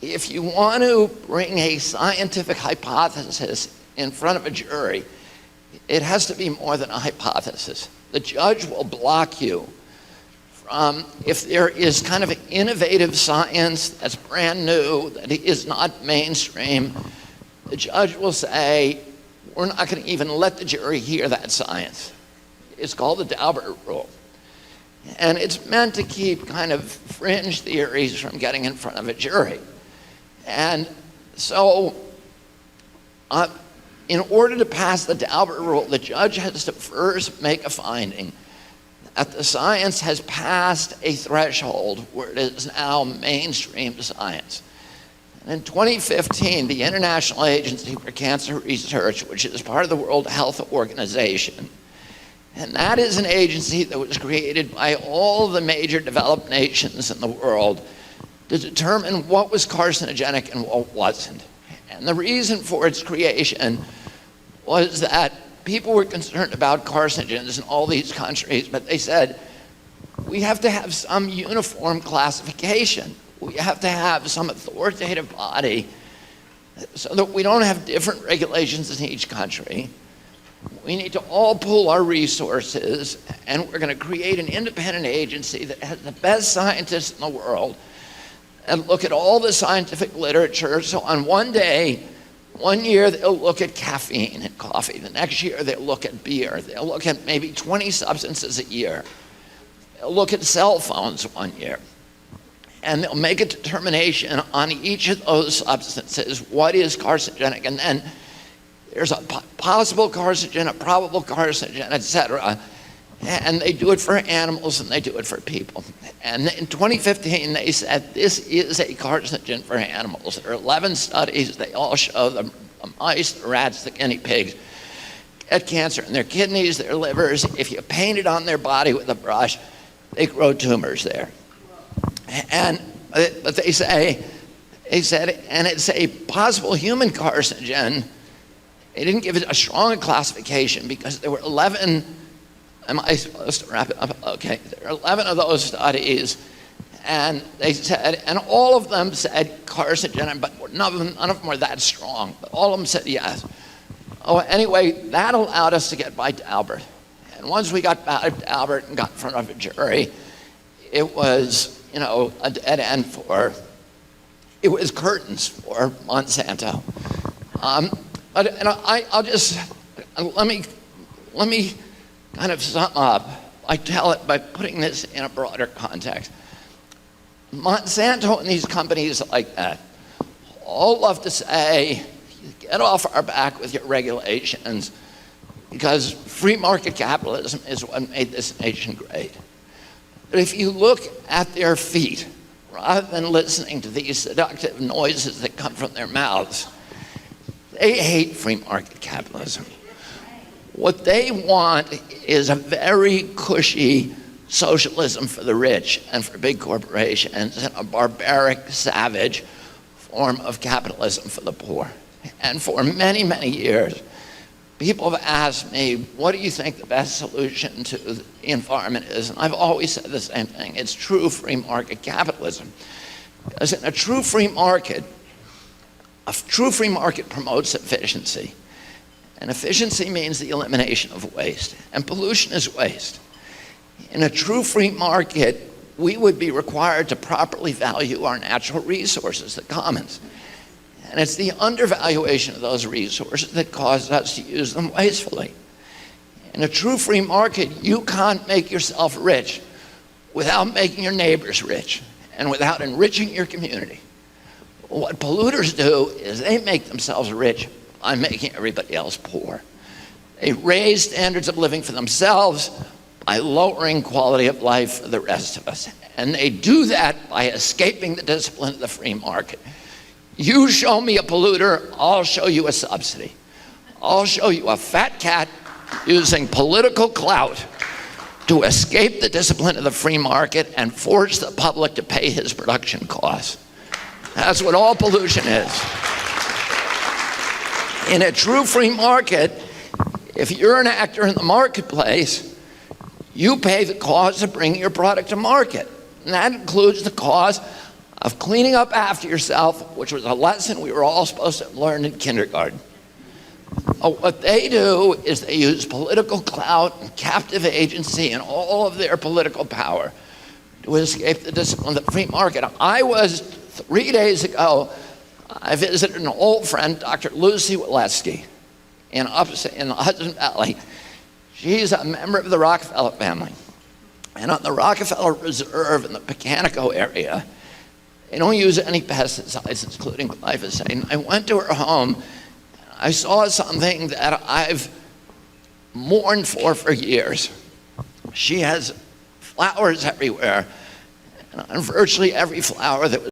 if you want to bring a scientific hypothesis in front of a jury, it has to be more than a hypothesis. The judge will block you from, if there is kind of an innovative science that's brand new, that is not mainstream, the judge will say, we're not going to even let the jury hear that science. It's called the Daubert rule. And it's meant to keep kind of fringe theories from getting in front of a jury. And so, in order to pass the Daubert rule, the judge has to first make a finding that the science has passed a threshold where it is now mainstream science. And in 2015, the International Agency for Cancer Research, which is part of the World Health Organization, And that is an agency that was created by all the major developed nations in the world to determine what was carcinogenic and what wasn't. And the reason for its creation was that people were concerned about carcinogens in all these countries, but they said, we have to have some uniform classification. We have to have some authoritative body so that we don't have different regulations in each country. We need to all pool our resources, and we're going to create an independent agency that has the best scientists in the world and look at all the scientific literature. So on one day, one year they'll look at caffeine in coffee. The next year they'll look at beer. They'll look at maybe 20 substances a year. They'll look at cell phones one year. And they'll make a determination on each of those substances, what is carcinogenic, and then there's a possible carcinogen, a probable carcinogen, et cetera. And they do it for animals and they do it for people. And in 2015, they said this is a carcinogen for animals. There are 11 studies. They all show the mice, the rats, the guinea pigs get cancer in their kidneys, their livers. If you paint it on their body with a brush, they grow tumors there. But they said, and it's a possible human carcinogen. They didn't give it a strong classification because there were 11, am I supposed to wrap it up? Okay, there are 11 of those studies, and they said, and all of them said carcinogen, but none of them were that strong, but all of them said yes. Oh, anyway, that allowed us to get by Daubert. And once we got by Daubert and got in front of a jury, it was, a dead end it was curtains for Monsanto. I'll just, let me kind of sum up. I tell it by putting this in a broader context. Monsanto and these companies like that all love to say, get off our back with your regulations because free market capitalism is what made this nation great. But if you look at their feet, rather than listening to these seductive noises that come from their mouths, they hate free market capitalism. What they want is a very cushy socialism for the rich and for big corporations and a barbaric, savage form of capitalism for the poor. And for many, many years, people have asked me, what do you think the best solution to the environment is? And I've always said the same thing. It's true free market capitalism. Because in a true free market promotes efficiency. And efficiency means the elimination of waste. And pollution is waste. In a true free market, we would be required to properly value our natural resources, the commons. And it's the undervaluation of those resources that causes us to use them wastefully. In a true free market, you can't make yourself rich without making your neighbors rich and without enriching your community. What polluters do is they make themselves rich by making everybody else poor. They raise standards of living for themselves by lowering quality of life for the rest of us. And they do that by escaping the discipline of the free market. You show me a polluter, I'll show you a subsidy. I'll show you a fat cat using political clout to escape the discipline of the free market and force the public to pay his production costs. That's what all pollution is. In a true free market, if you're an actor in the marketplace, you pay the cost of bringing your product to market. And that includes the cost of cleaning up after yourself, which was a lesson we were all supposed to learn in kindergarten. What they do is they use political clout and captive agency and all of their political power to escape the discipline of the free market. 3 days ago, I visited an old friend, Dr. Lucy Walesky, in the Hudson Valley. She's a member of the Rockefeller family. And on the Rockefeller Reserve in the Pecanico area, they don't use any pesticides, including glyphosate. I went to her home. I saw something that I've mourned for years. She has flowers everywhere. And on virtually every flower that was